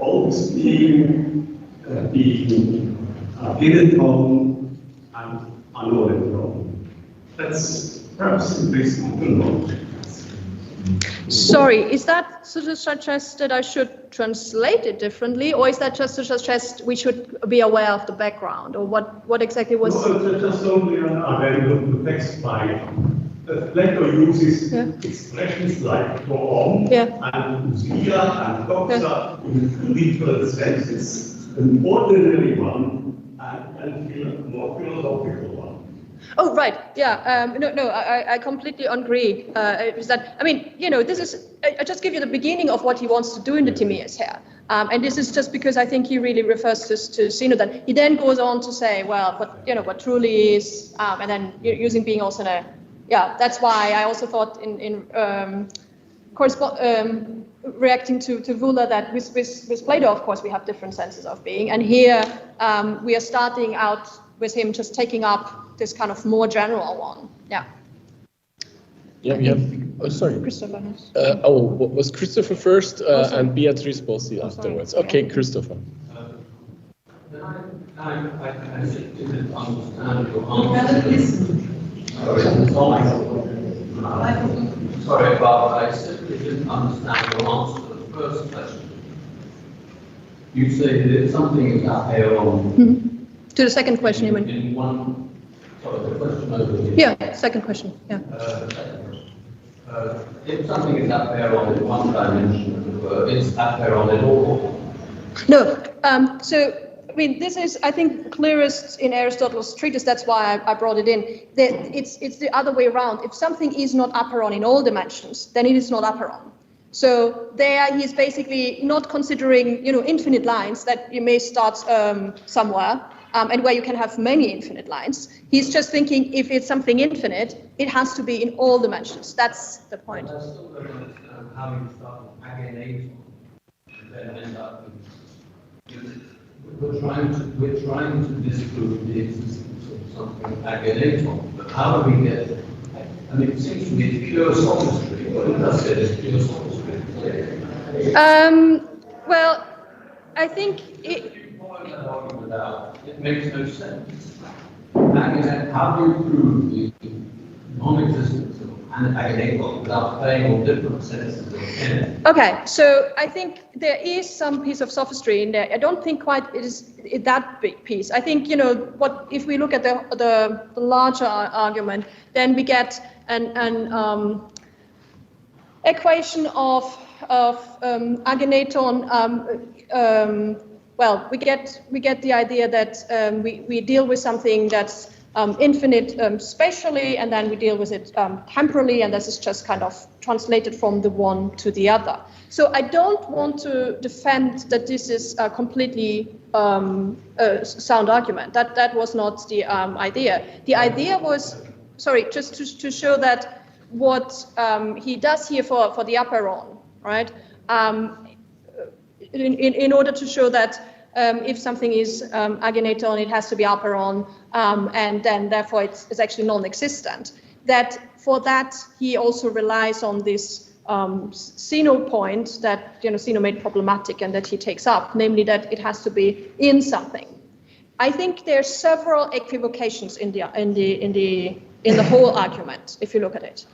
Speaker 12: always being epineton and anoreton. That's perhaps interesting to know.
Speaker 10: Sorry, is that to suggest that I should translate it differently, or is that just to suggest we should be aware of the background, or what exactly was?
Speaker 12: No, just only a very good text by Plato uses expressions like go on and usia and doxa in literal senses, an ordinary one and a more philosophical one.
Speaker 10: Oh, right. Yeah. I completely agree. Is that, I mean, this is, I just give you the beginning of what he wants to do in the Timaeus here. And this is just because I think he really refers to Zeno. Then he then goes on to say, well, what truly is, and then using being also that's why I also thought in reacting to Wöhler that with Plato, of course, we have different senses of being. And here we are starting out with him just taking up this kind of more general one. Yeah.
Speaker 4: Yeah, we have. Oh, sorry.
Speaker 10: Christopher.
Speaker 4: Was Christopher first and Beatrice Bossi afterwards? Okay, Christopher.
Speaker 13: I didn't understand your answer. Sorry, but I simply didn't understand your answer to the first question. You say that something is apeiron.
Speaker 10: To the second question, you mean?
Speaker 13: In one. Sorry, the question over here.
Speaker 10: Yeah, second question. Yeah.
Speaker 13: Second question. If something is apeiron in one dimension of the word, it's apeiron in all.
Speaker 10: No. So, I mean, this is, I think, clearest in Aristotle's treatise. That's why I brought it in. It's the other way around. If something is not apeiron in all dimensions, then it is not apeiron. So there he is basically not considering, infinite lines that you may start somewhere, and where you can have many infinite lines. He's just thinking if it's something infinite, it has to be in all dimensions. That's the point.
Speaker 13: I still don't understand how you start with aganaton and then end up with. We're trying to disprove the existence of something aganaton, but how do we get? I mean, it seems to me it's pure sophistry. What it does say is pure sophistry.
Speaker 10: Well, I think it.
Speaker 13: It makes no sense. How do you prove the non-existence of an aganaton without playing all different senses of it?
Speaker 10: Okay, so I think there is some piece of sophistry in there. I don't think quite it is that big piece. I think what if we look at the larger argument, then we get an equation of aganaton. Well, we get the idea that we deal with something that's infinite spatially, and then we deal with it temporally, and this is just kind of translated from the one to the other. So I don't want to defend that this is a completely sound argument. That was not the idea. The idea was, just to show that what he does here for the apeiron, right? In order to show that if something is aganaton, it has to be apeiron, and then therefore it's actually non-existent. That for that he also relies on this Zeno point that Zeno made problematic and that he takes up, namely that it has to be in something. I think there are several equivocations in the whole argument if you look at it.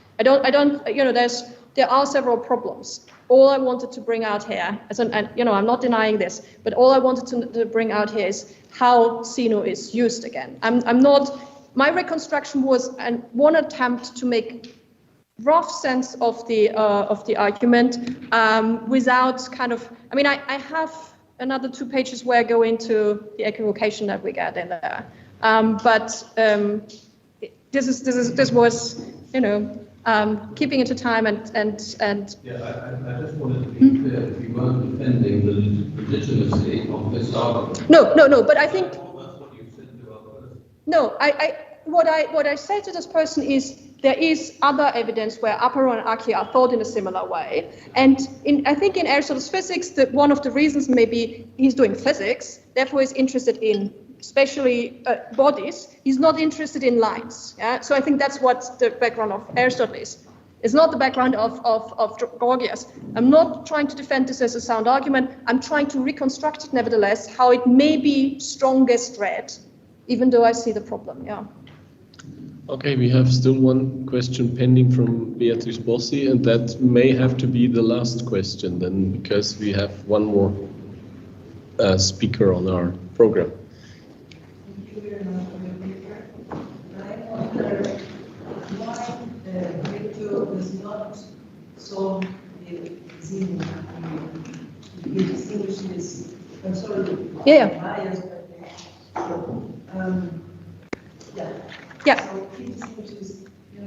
Speaker 10: There are several problems. All I wanted to bring out here, I'm not denying this, but all I wanted to bring out here is how Zeno is used again. My reconstruction was one attempt to make rough sense of the argument without kind of, I have another 2 pages where I go into the equivocation that we get in there. But this was, keeping it to time and.
Speaker 13: Yeah, I just wanted to be clear that you weren't defending the legitimacy of this argument.
Speaker 10: No, but I think.
Speaker 13: That's what you said to others.
Speaker 10: No, what I say to this person is there is other evidence where apeiron and arche are thought in a similar way, and I think in Aristotle's physics that one of the reasons maybe he's doing physics, therefore he's interested in especially bodies. He's not interested in lines. Yeah? So I think that's what the background of Aristotle is. It's not the background of Gorgias. I'm not trying to defend this as a sound argument. I'm trying to reconstruct it nevertheless, how it may be strongest read, even though I see the problem. Yeah.
Speaker 4: Okay, we have still one question pending from Beatrice Bossi, and that may have to be the last question then, because we have one more speaker on our program.
Speaker 14: I wonder why not so easy. He distinguishes, I'm sorry, bias, but so he distinguishes, the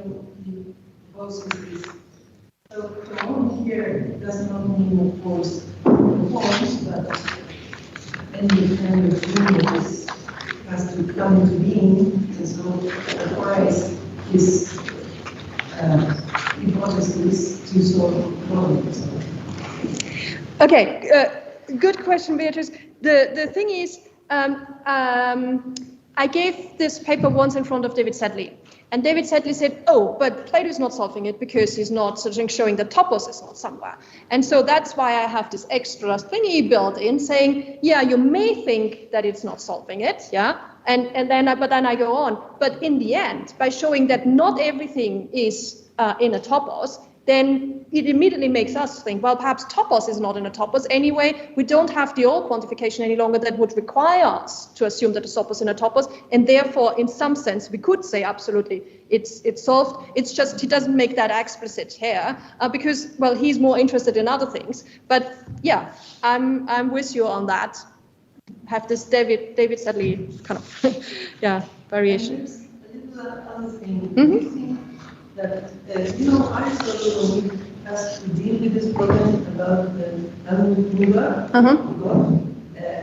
Speaker 14: voices. So tone here does not mean, of course, performance, but any kind of meaning has to come into being, and so requires his hypothesis to solve problems.
Speaker 10: Okay, good question, Beatrice. The thing is, I gave this paper once in front of David Sedley. And David Sedley said, oh, but Plato is not solving it because he's not showing that topos is not somewhere. And so that's why I have this extra thingy built in saying, yeah, you may think that it's not solving it, yeah? But then I go on. But in the end, by showing that not everything is in a topos, then it immediately makes us think, well, perhaps topos is not in a topos anyway. We don't have the old quantification any longer that would require us to assume that the topos is in a topos, and therefore, in some sense, we could say absolutely it's solved. It's just he doesn't make that explicit here because, well, he's more interested in other things. But yeah, I'm with you on that. Have this David Sedley kind of variation.
Speaker 14: And there's another thing. That, Aristotle has to deal with this problem about the mover, God.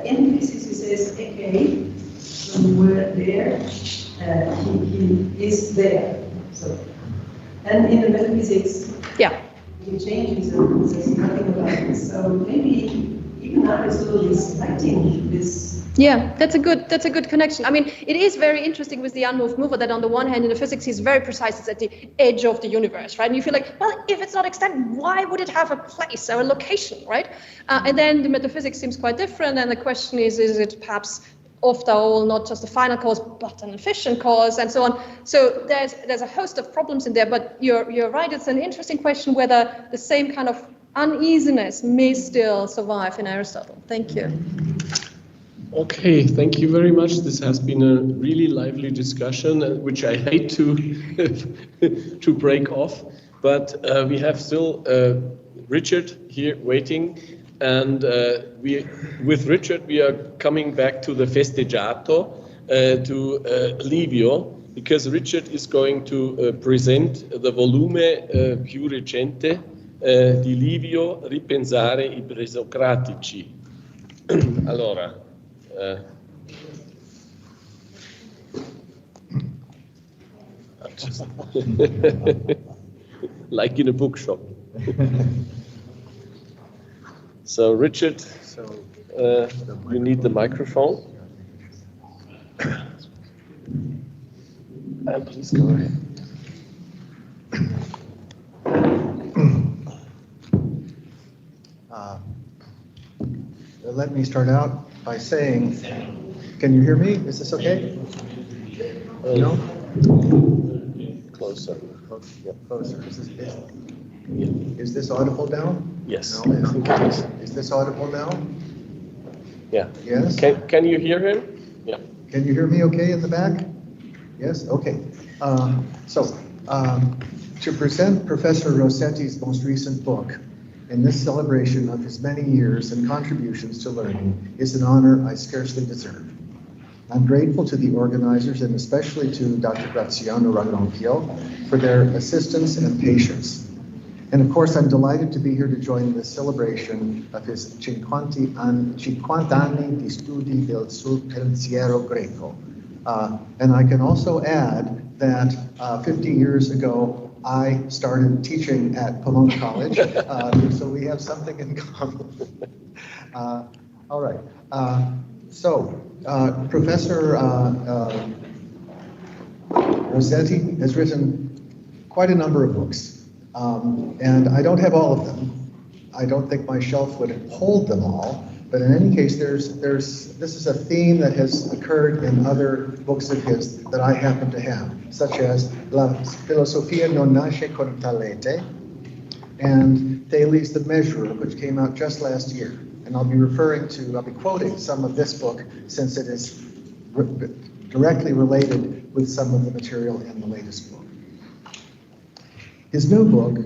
Speaker 14: In physics, he says, okay, so we're there, he is there. So, and in the metaphysics, he changes and says nothing about this. So maybe even Aristotle is acting this.
Speaker 10: Yeah, that's a good connection. I mean, it is very interesting with the unmoved mover that on the one hand in the physics he's very precise, it's at the edge of the universe, right? And you feel like, well, if it's not extended, why would it have a place or a location, right? And then the metaphysics seems quite different, and the question is it perhaps after all not just a final cause but an efficient cause, and so on. So there's a host of problems in there, but you're right, it's an interesting question whether the same kind of uneasiness may still survive in Aristotle. Thank you.
Speaker 4: Okay, thank you very much. This has been a really lively discussion, which I hate to break off. But we have still Richard here waiting, and with Richard we are coming back to the festeggiato, to Livio, because Richard is going to present the volume più recente di Livio, Ripensare i presocratici. Allora. Like in a bookshop. So Richard, you need the microphone. And please go ahead.
Speaker 15: Let me start out by saying, can you hear me? Is this okay? No?
Speaker 4: Closer.
Speaker 15: Yeah, closer. Is this audible now?
Speaker 4: Yes.
Speaker 15: No, is this audible now?
Speaker 4: Yeah.
Speaker 15: Yes?
Speaker 4: Can you hear him? Yeah.
Speaker 15: Can you hear me okay in the back? Yes? Okay. To present Professor Rossetti's most recent book, in this celebration of his many years and contributions to learning is an honor I scarcely deserve. I'm grateful to the organizers and especially to Dr. Graziano Ranocchio for their assistance and patience. And of course, I'm delighted to be here to join the celebration of his Cinquant anni di studi del suo pensiero greco. And I can also add that 50 years ago, I started teaching at Pomona College, so we have something in common. All right. Professor Rossetti has written quite a number of books, and I don't have all of them. I don't think my shelf would hold them all, but in any case, this is a theme that has occurred in other books of his that I happen to have, such as La Filosofia non nasce con talete and Thales the Measurer, which came out just last year. And I'll be quoting some of this book since it is directly related with some of the material in the latest book. His new book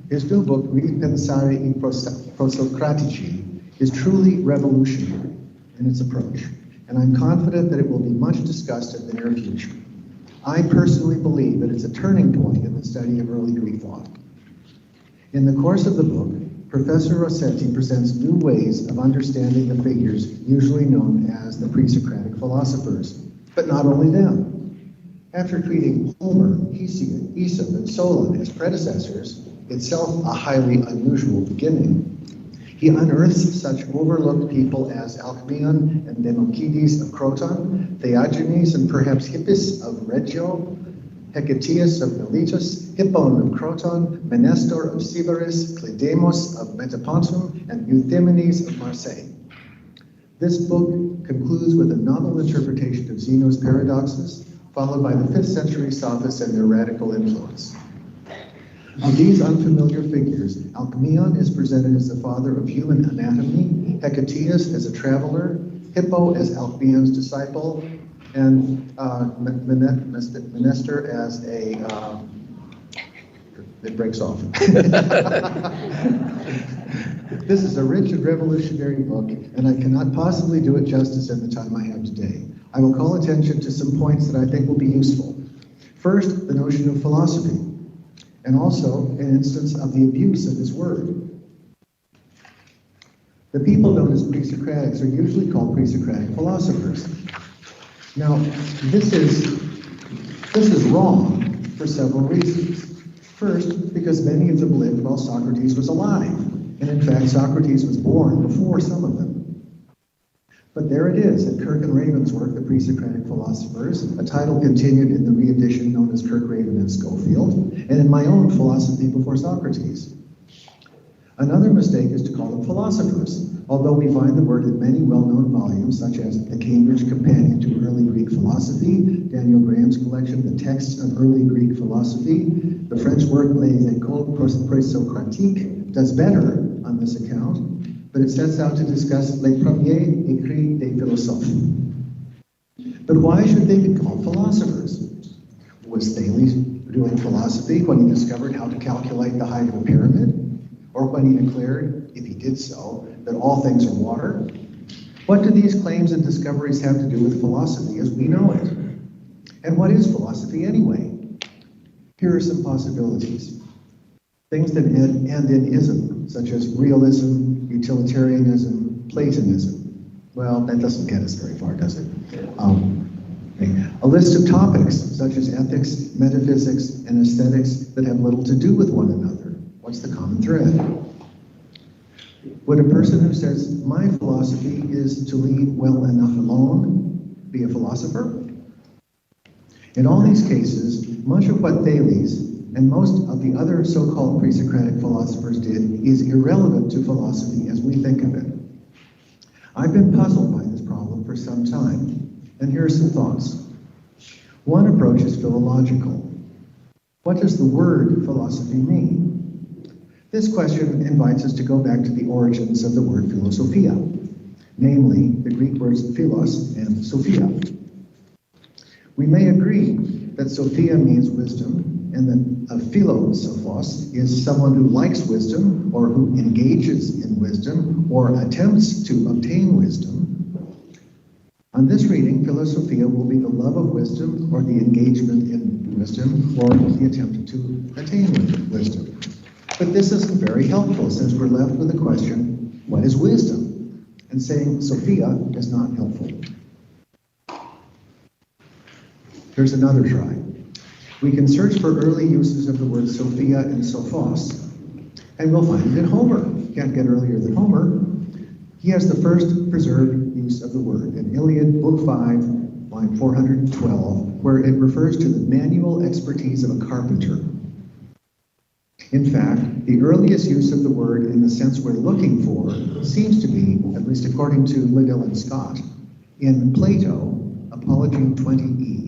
Speaker 15: His new book, Ripensare I Prosocratici, is truly revolutionary in its approach, and I'm confident that it will be much discussed in the near future. I personally believe that it's a turning point in the study of early Greek thought. In the course of the book, Professor Rossetti presents new ways of understanding the figures usually known as the pre-Socratic philosophers, but not only them. After treating Homer, Hesiod, Aesop, and Solon as predecessors, itself a highly unusual beginning, he unearths such overlooked people as Alcmaeon and Democedes of Croton, Theagenes and perhaps Hippus of Reggio, Hecataeus of Miletus, Hippon of Croton, Menestor of Sybaris, Clydemos of Metapontum, and Euthymenes of Marseille. This book concludes with a novel interpretation of Zeno's paradoxes, followed by the 5th century sophists and their radical influence. Of these unfamiliar figures, Alcmaeon is presented as the father of human anatomy, Hecataeus as a traveler, Hippo as Alcmaeon's disciple, and Menestor as a... it breaks off. This is a rich and revolutionary book, and I cannot possibly do it justice in the time I have today. I will call attention to some points that I think will be useful. First, the notion of philosophy, and also an instance of the abuse of this word. The people known as pre-Socratics are usually called pre-Socratic philosophers. Now, this is wrong for several reasons. First, because many of them lived while Socrates was alive, and in fact, Socrates was born before some of them. But there it is in Kirk and Raven's work, The Pre-Socratic Philosophers, a title continued in the re-edition known as Kirk, Raven, and Schofield, and in my own Philosophy Before Socrates. Another mistake is to call them philosophers, although we find the word in many well-known volumes, such as The Cambridge Companion to Early Greek Philosophy, Daniel Graham's collection, The Texts of Early Greek Philosophy. The French work Les Écoles Présocratiques does better on this account, but it sets out to discuss les premiers écrits des philosophes. But why should they be called philosophers? Was Thales doing philosophy when he discovered how to calculate the height of a pyramid? Or when he declared, if he did so, that all things are water? What do these claims and discoveries have to do with philosophy as we know it? And what is philosophy anyway? Here are some possibilities. Things that end in ism, such as realism, utilitarianism, Platonism. Well, that doesn't get us very far, does it? A list of topics, such as ethics, metaphysics, and aesthetics that have little to do with one another. What's the common thread? Would a person who says, my philosophy is to leave well enough alone, be a philosopher? In all these cases, much of what Thales and most of the other so-called pre-Socratic philosophers did is irrelevant to philosophy as we think of it. I've been puzzled by this problem for some time, and here are some thoughts. One approach is philological. What does the word philosophy mean? This question invites us to go back to the origins of the word philosophia, namely the Greek words philos and sophia. We may agree that sophia means wisdom, and that a philosophos is someone who likes wisdom, or who engages in wisdom, or attempts to obtain wisdom. On this reading, philosophia will be the love of wisdom, or the engagement in wisdom, or the attempt to attain wisdom. But this isn't very helpful, since we're left with the question, what is wisdom? And saying Sophia is not helpful. Here's another try. We can search for early uses of the word Sophia and Sophos, and we'll find it in Homer. Can't get earlier than Homer. He has the first preserved use of the word in Iliad, Book 5, line 412, where it refers to the manual expertise of a carpenter. In fact, the earliest use of the word in the sense we're looking for seems to be, at least according to Liddell and Scott, in Plato, Apology 20e.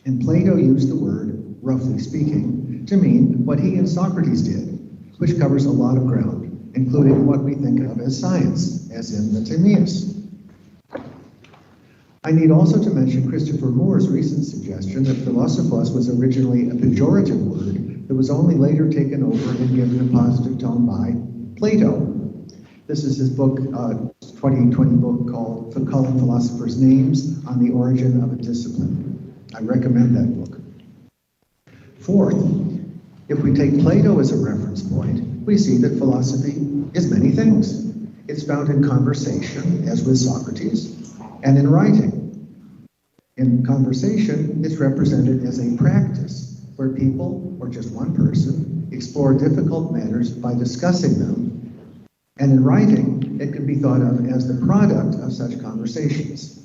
Speaker 15: And Plato used the word, roughly speaking, to mean what he and Socrates did, which covers a lot of ground, including what we think of as science, as in the Timaeus. I need also to mention Christopher Moore's recent suggestion that philosophos was originally a pejorative word that was only later taken over and given a positive tone by Plato. This is his book, 2020 book called Calling Philosophers' Names on the Origin of a Discipline. I recommend that book. Fourth, if we take Plato as a reference point, we see that philosophy is many things. It's found in conversation, as with Socrates, and in writing. In conversation, it's represented as a practice where people, or just one person, explore difficult matters by discussing them. And in writing, it can be thought of as the product of such conversations.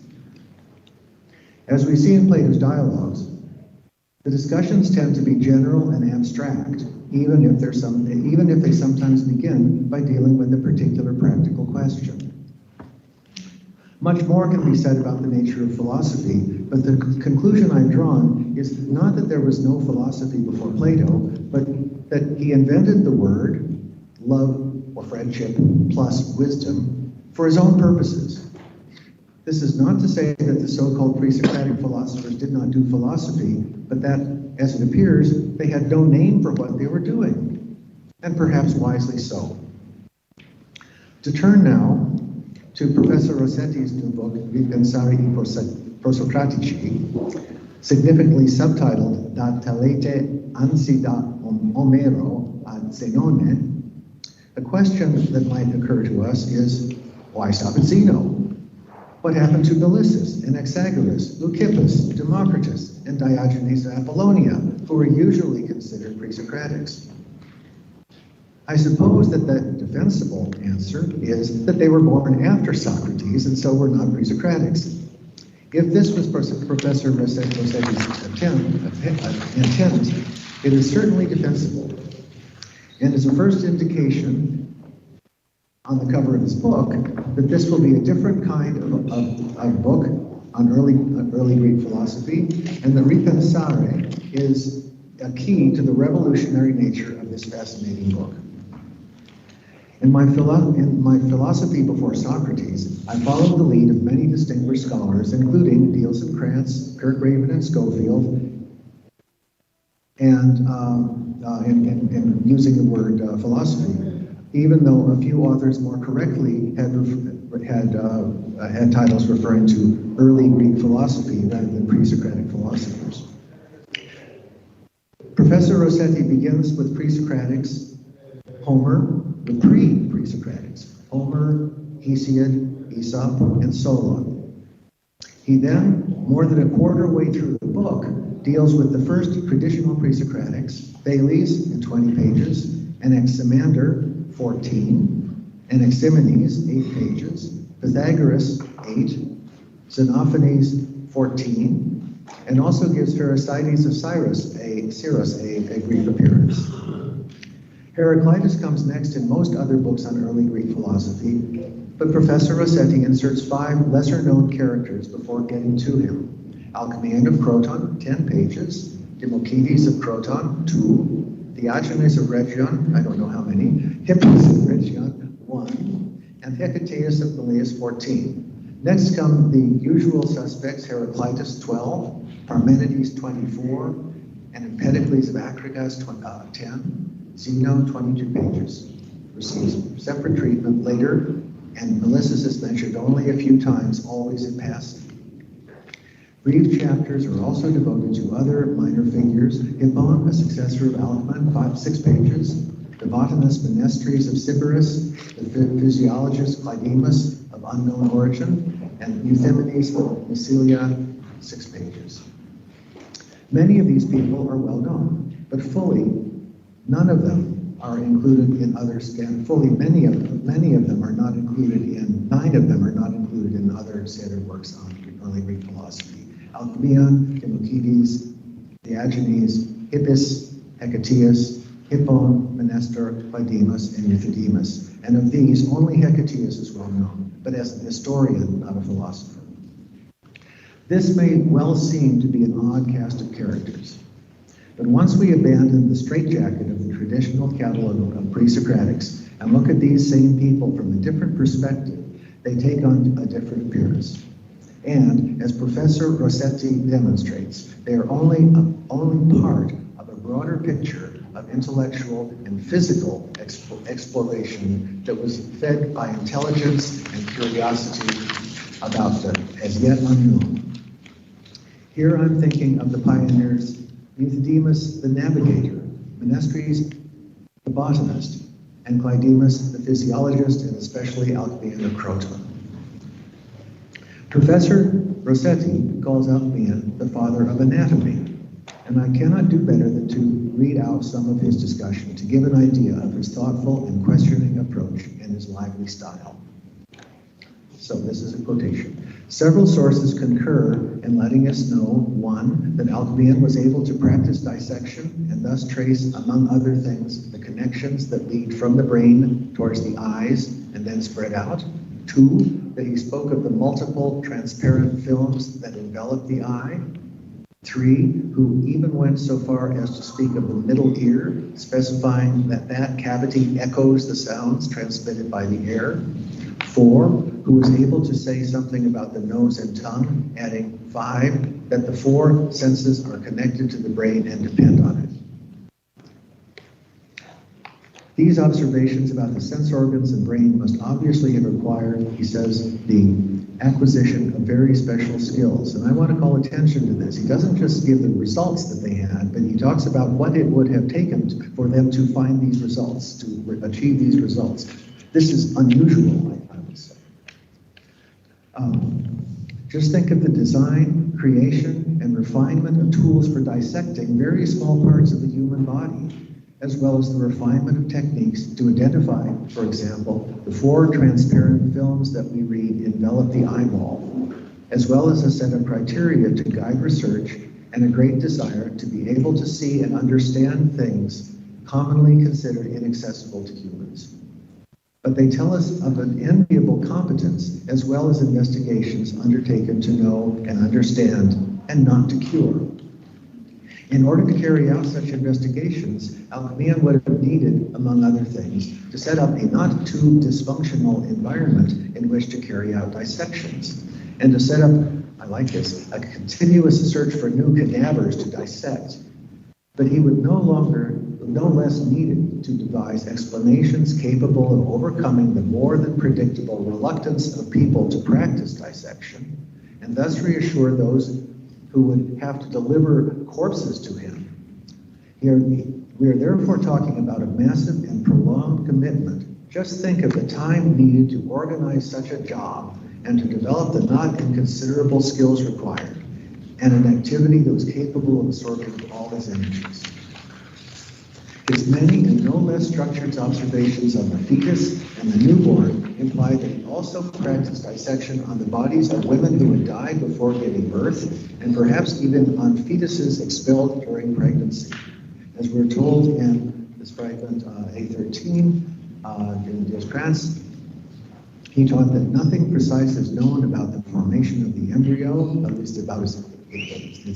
Speaker 15: As we see in Plato's dialogues, the discussions tend to be general and abstract, even if they sometimes begin by dealing with a particular practical question. Much more can be said about the nature of philosophy, but the conclusion I've drawn is not that there was no philosophy before Plato, but that he invented the word love or friendship plus wisdom for his own purposes. This is not to say that the so-called pre-Socratic philosophers did not do philosophy, but that, as it appears, they had no name for what they were doing, and perhaps wisely so. To turn now to Professor Rossetti's new book, Ripensare I Prosocratici, significantly subtitled Da telete ansi da Omero ad Zenone, a question that might occur to us is, why stop at Zeno? What happened to Melissus, Anaxagoras, Leucippus, Democritus, and Diogenes of Apollonia, who were usually considered pre-Socratics? I suppose that the defensible answer is that they were born after Socrates and so were not pre-Socratics. If this was Professor Rossetti's intent, it is certainly defensible. And as a first indication on the cover of his book, that this will be a different kind of book on early Greek philosophy, and the Ripensare is a key to the revolutionary nature of this fascinating book. In my philosophy before Socrates, I followed the lead of many distinguished scholars, including Diels and Krantz, Kirkgraven and Schofield, and using the word philosophy, even though a few authors more correctly had titles referring to early Greek philosophy rather than pre-Socratic philosophers. Professor Rossetti begins with pre-Socratics, Homer, the pre-Socratics, Homer, Hesiod, Aesop, and Solon. He then, more than a quarter way through the book, deals with the first traditional pre-Socratics, Thales in 20 pages, Anaximander, 14, Anaximenes, 8 pages, Pythagoras, 8, Xenophanes, 14, and also gives Pherecydes of Cyrus a brief appearance. Heraclitus comes next in most other books on early Greek philosophy, but Professor Rossetti inserts 5 lesser-known characters before getting to him. Alcmaeon of Croton, 10 pages, Democritus of Croton, 2, Diogenes of Rhegion, I don't know how many, Hippias of Rhegion, 1, and Hecataeus of Miletus, 14. Next come the usual suspects, Heraclitus, 12, Parmenides, 24, and Empedocles of Acragas, 10, Zeno, 22 pages. Receives separate treatment later, and Melissus is mentioned only a few times, always in passing. Brief chapters are also devoted to other minor figures. Hippon, a successor of Alcman, 6 pages. Devotinus Menestres of Sybaris, the physiologist Clydemus of unknown origin, and Euthymenes of Massilia, 6 pages. Many of these people are well known, but fully none of them are included in others, and fully many of them are not included in, 9 of them are not included in other standard works on early Greek philosophy. Alcmaeon, Democritus, Diogenes, Hippias, Hecataeus, Hippon, Menestor, Clydemus, and Euthydemus. And of these, only Hecataeus is well known, but as an historian, not a philosopher. This may well seem to be an odd cast of characters, but once we abandon the straitjacket of the traditional catalog of pre-Socratics and look at these same people from a different perspective, they take on a different appearance. And as Professor Rossetti demonstrates, they are only part of a broader picture of intellectual and physical exploration that was fed by intelligence and curiosity about the as yet unknown. Here I'm thinking of the pioneers Euthydemus the navigator, Menestries the botanist, and Clydemus the physiologist, and especially Alcmaeon of Croton. Professor Rossetti calls Alcmaeon the father of anatomy, and I cannot do better than to read out some of his discussion to give an idea of his thoughtful and questioning approach and his lively style. So this is a quotation. Several sources concur in letting us know, one, that Alcmaeon was able to practice dissection and thus trace, among other things, the connections that lead from the brain towards the eyes and then spread out. Two, that he spoke of the multiple transparent films that envelop the eye. Three, who even went so far as to speak of the middle ear, specifying that that cavity echoes the sounds transmitted by the air. Four, who was able to say something about the nose and tongue, adding five, that the four senses are connected to the brain and depend on it. These observations about the sense organs and brain must obviously have required, he says, the acquisition of very special skills. And I want to call attention to this. He doesn't just give the results that they had, but he talks about what it would have taken for them to find these results, to achieve these results. This is unusual, I would say. Just think of the design, creation, and refinement of tools for dissecting very small parts of the human body, as well as the refinement of techniques to identify, for example, the four transparent films that we read envelop the eyeball, as well as a set of criteria to guide research and a great desire to be able to see and understand things commonly considered inaccessible to humans. But they tell us of an enviable competence as well as investigations undertaken to know and understand and not to cure. In order to carry out such investigations, Alcmaeon would have needed, among other things, to set up a not too dysfunctional environment in which to carry out dissections, and to set up, I like this, a continuous search for new cadavers to dissect. But he would no less needed to devise explanations capable of overcoming the more than predictable reluctance of people to practice dissection, and thus reassure those who would have to deliver corpses to him. Here, we are therefore talking about a massive and prolonged commitment. Just think of the time needed to organize such a job and to develop the not inconsiderable skills required, and an activity that was capable of absorbing all his energies. His many and no less structured observations on the fetus and the newborn imply that he also practiced dissection on the bodies of women who had died before giving birth, and perhaps even on fetuses expelled during pregnancy. As we're told in this fragment A13 in Descartes, he taught that nothing precise is known about the formation of the embryo, at least about its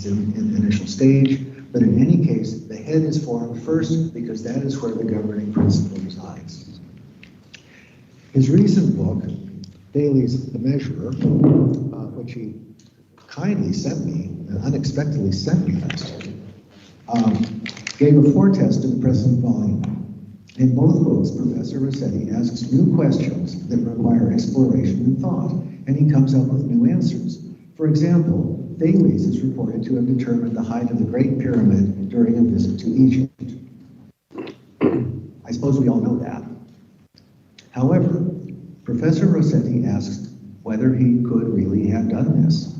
Speaker 15: initial stage, but in any case, the head is formed first because that is where the governing principle resides. His recent book, Daly's The Measurer, which he kindly sent me, unexpectedly sent me last year, gave a foretest to the present volume. In both books, Professor Rossetti asks new questions that require exploration and thought, and he comes up with new answers. For example, Thales is reported to have determined the height of the Great Pyramid during a visit to Egypt. I suppose we all know that. However, Professor Rossetti asks whether he could really have done this.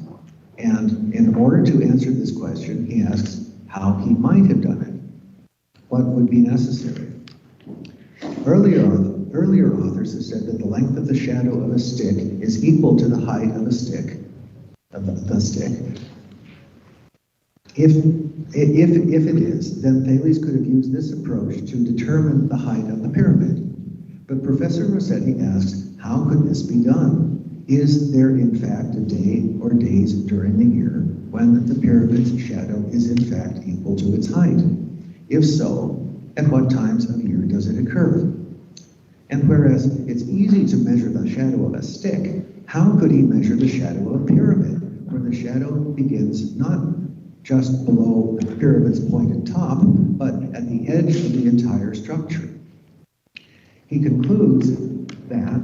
Speaker 15: And in order to answer this question, he asks how he might have done it. What would be necessary? Earlier authors have said that the length of the shadow of a stick is equal to the height of a stick. If it is, then Thales could have used this approach to determine the height of the pyramid. But Professor Rossetti asks, how could this be done? Is there in fact a day or days during the year when the pyramid's shadow is in fact equal to its height? If so, at what times of year does it occur? And whereas it's easy to measure the shadow of a stick, how could he measure the shadow of a pyramid? where the shadow begins not just below the pyramid's pointed top, but at the edge of the entire structure. He concludes that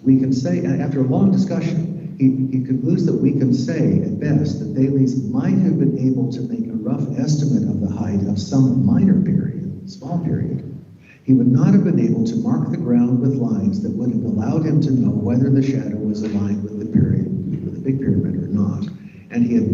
Speaker 15: we can say, after a long discussion, he concludes that we can say at best that Thales might have been able to make a rough estimate of the height of some minor period, small period. He would not have been able to mark the ground with lines that would have allowed him to know whether the shadow was aligned with the period, with the big pyramid or not. And he had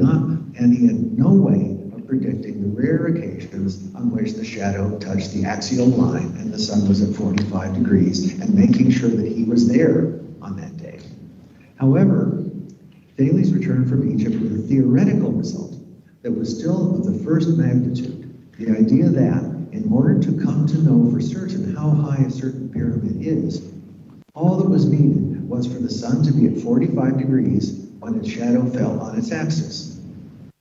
Speaker 15: no way of predicting the rare occasions on which the shadow touched the axial line and the sun was at 45 degrees, and making sure that he was there on that day. However, Thales returned from Egypt with a theoretical result that was still of the first magnitude. The idea that, in order to come to know for certain how high a certain pyramid is, all that was needed was for the sun to be at 45 degrees when its shadow fell on its axis.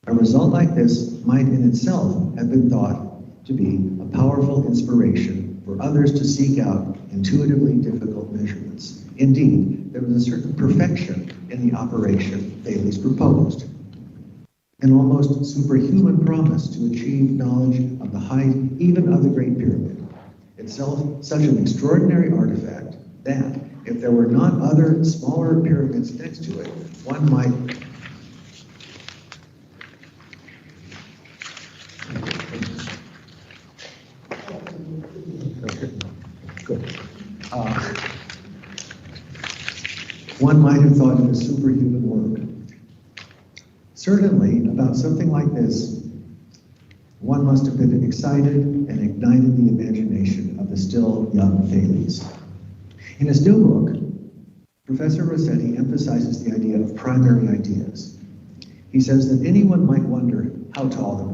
Speaker 15: A result like this might in itself have been thought to be a powerful inspiration for others to seek out intuitively difficult measurements. Indeed, there was a certain perfection in the operation Thales proposed, an almost superhuman promise to achieve knowledge of the height even of the Great Pyramid, itself such an extraordinary artifact that, if there were not other smaller pyramids next to it, one might one might have thought it a superhuman work. Certainly, about something like this, one must have been excited and ignited the imagination of the still young Thales. In his new book, Professor Rossetti emphasizes the idea of primary ideas. He says that anyone might wonder how tall the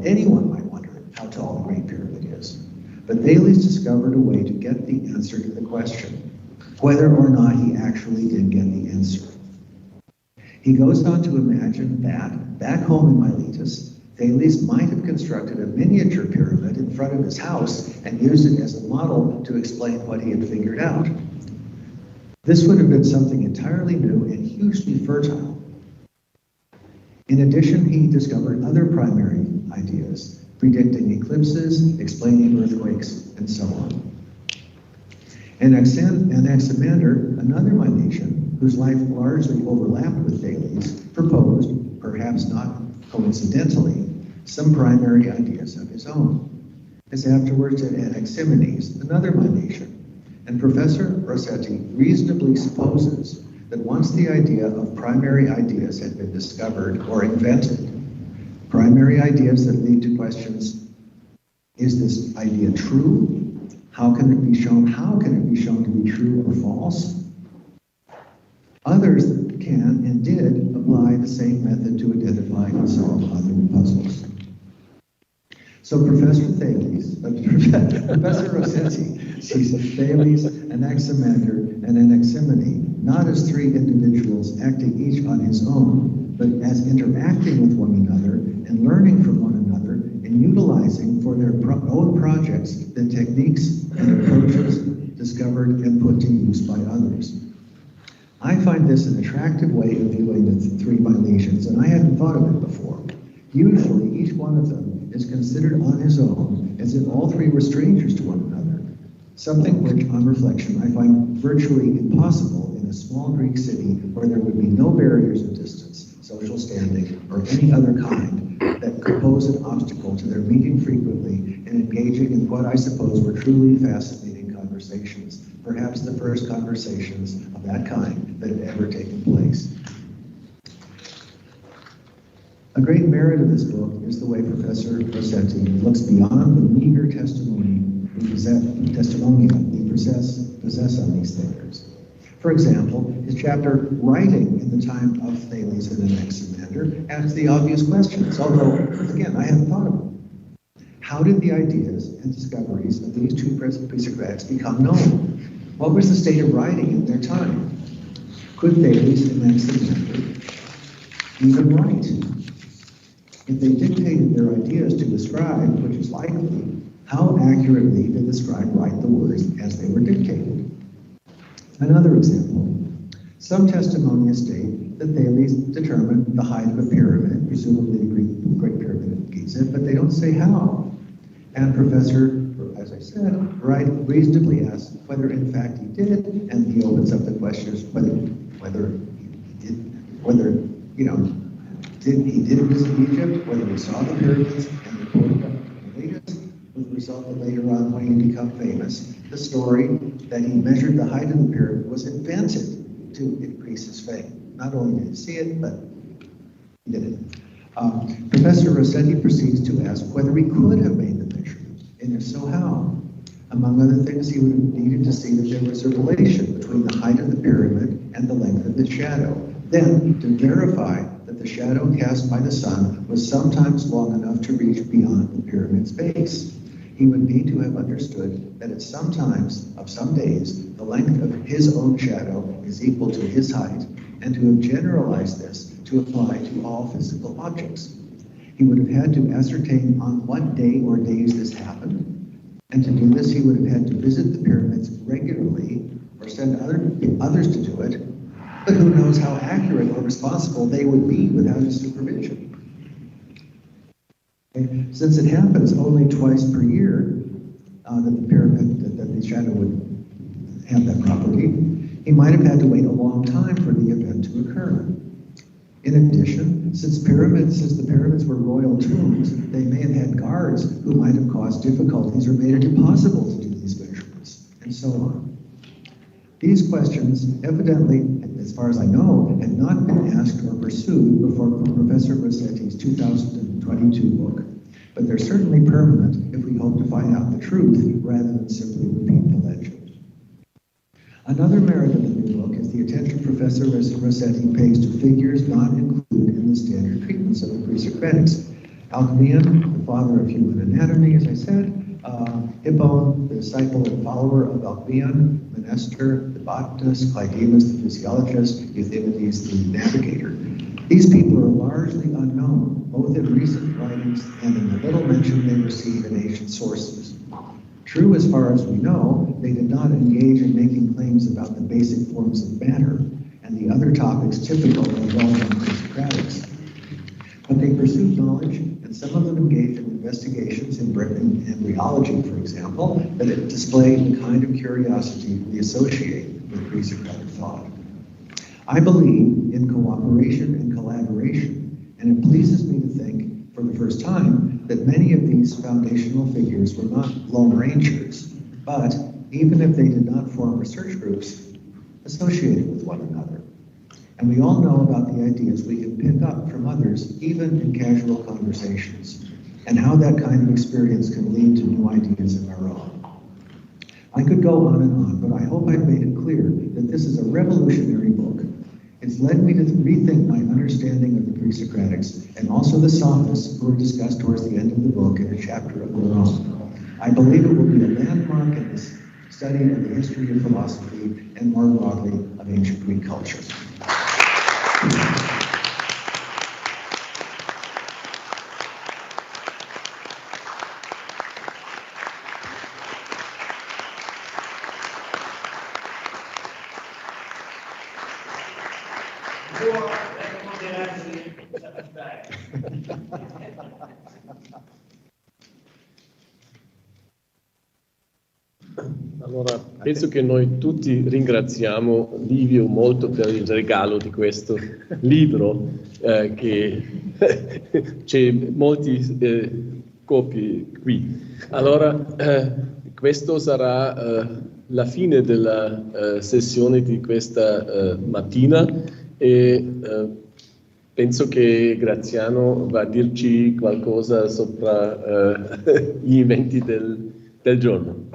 Speaker 15: Great Pyramid is. But Thales discovered a way to get the answer to the question, whether or not he actually did get the answer. He goes on to imagine that, back home in Miletus, Thales might have constructed a miniature pyramid in front of his house and used it as a model to explain what he had figured out. This would have been something entirely new and hugely fertile. In addition, he discovered other primary ideas, predicting eclipses, explaining earthquakes, and so on. Anaximander, another Milesian, whose life largely overlapped with Thales, proposed, perhaps not coincidentally, some primary ideas of his own, as afterwards did Anaximenes, another Milesian. And Professor Rossetti reasonably supposes that once the idea of primary ideas had been discovered or invented, primary ideas that lead to questions, is this idea true? How can it be shown to be true or false? Others can and did apply the same method to identify and solve other puzzles. So Professor Rossetti sees Thales, Anaximander, and Anaximene not as three individuals acting each on his own, but as interacting with one another and learning from one another and utilizing for their own projects the techniques and approaches discovered and put to use by others. I find this an attractive way of viewing the three Milesians, and I hadn't thought of it before. Usually, each one of them is considered on his own, as if all three were strangers to one another, something which, on reflection, I find virtually impossible in a small Greek city where there would be no barriers of distance, social standing, or any other kind that could pose an obstacle to their meeting frequently and engaging in what I suppose were truly fascinating conversations, perhaps the first conversations of that kind that had ever taken place. A great merit of this book is the way Professor Rossetti looks beyond the meager testimony we possess on these thinkers. For example, his chapter, Writing in the Time of Thales and Anaximander, asks the obvious questions, although, again, I haven't thought of them. How did the ideas and discoveries of these two pre-Socratics become known? What was the state of writing in their time? Could Thales and Anaximander even write? If they dictated their ideas to the scribe, which is likely, how accurately did the scribe write the words as they were dictated? Another example, Some testimonies state that Thales determined the height of a pyramid, presumably the Great Pyramid of Giza, but they don't say how. And Professor, as I said, Wright reasonably asks whether in fact he did, and he opens up the questions whether he did visit Egypt, whether he saw the pyramids and reported them to the latest, with the result that later on, when he became famous, the story that he measured the height of the pyramid was invented to increase his fame. Not only did he see it, but he did it. Professor Rossetti proceeds to ask whether he could have made the measurement, and if so, how? Among other things, he would have needed to see that there was a relation between the height of the pyramid and the length of the shadow. Then, to verify that the shadow cast by the sun was sometimes long enough to reach beyond the pyramid's base. He would need to have understood that at some times of some days, the length of his own shadow is equal to his height, and to have generalized this to apply to all physical objects. He would have had to ascertain on what day or days this happened, and to do this, he would have had to visit the pyramids regularly or send others to do it, but who knows how accurate or responsible they would be without his supervision. Since it happens only twice per year that the shadow would have that property, he might have had to wait a long time for the event to occur. In addition, since the pyramids were royal tombs, they may have had guards who might have caused difficulties or made it impossible to do these measurements, and so on. These questions, evidently, as far as I know, had not been asked or pursued before Professor Rossetti's 2022 book, but they're certainly permanent if we hope to find out the truth rather than simply repeat the legend. Another merit of the new book is the attention Professor Rossetti pays to figures not included in the standard treatments of the pre-Socratics. Alcmaeon, the father of human anatomy, as I said, Hippon, the disciple and follower of Alcmaeon, Menester, the botanist, Clydemus, the physiologist, Euthymides, the navigator. These people are largely unknown, both in recent writings and in the little mention they receive in ancient sources. True, as far as we know, they did not engage in making claims about the basic forms of matter and the other topics typical of well-known pre-Socratics. But they pursued knowledge, and some of them engaged in investigations in embryology, for example, that display the kind of curiosity we associate with pre-Socratic thought. I believe in cooperation and collaboration, and it pleases me to think, for the first time, that many of these foundational figures were not lone rangers, but, even if they did not form research groups, associated with one another. And we all know about the ideas we can pick up from others, even in casual conversations, and how that kind of experience can lead to new ideas of our own. I could go on and on, but I hope I've made it clear that this is a revolutionary book. It's led me to rethink my understanding of the pre-Socratics and also the sophists who are discussed towards the end of the book in a chapter of their own. I believe it will be a landmark in the study of the history of philosophy and more broadly of ancient Greek culture.
Speaker 4: Allora, penso che noi tutti ringraziamo Livio molto per il regalo di questo libro, che c'è molti copie qui. Allora, questo sarà la fine della sessione di questa mattina e penso che Graziano va a dirci qualcosa sopra gli eventi del giorno.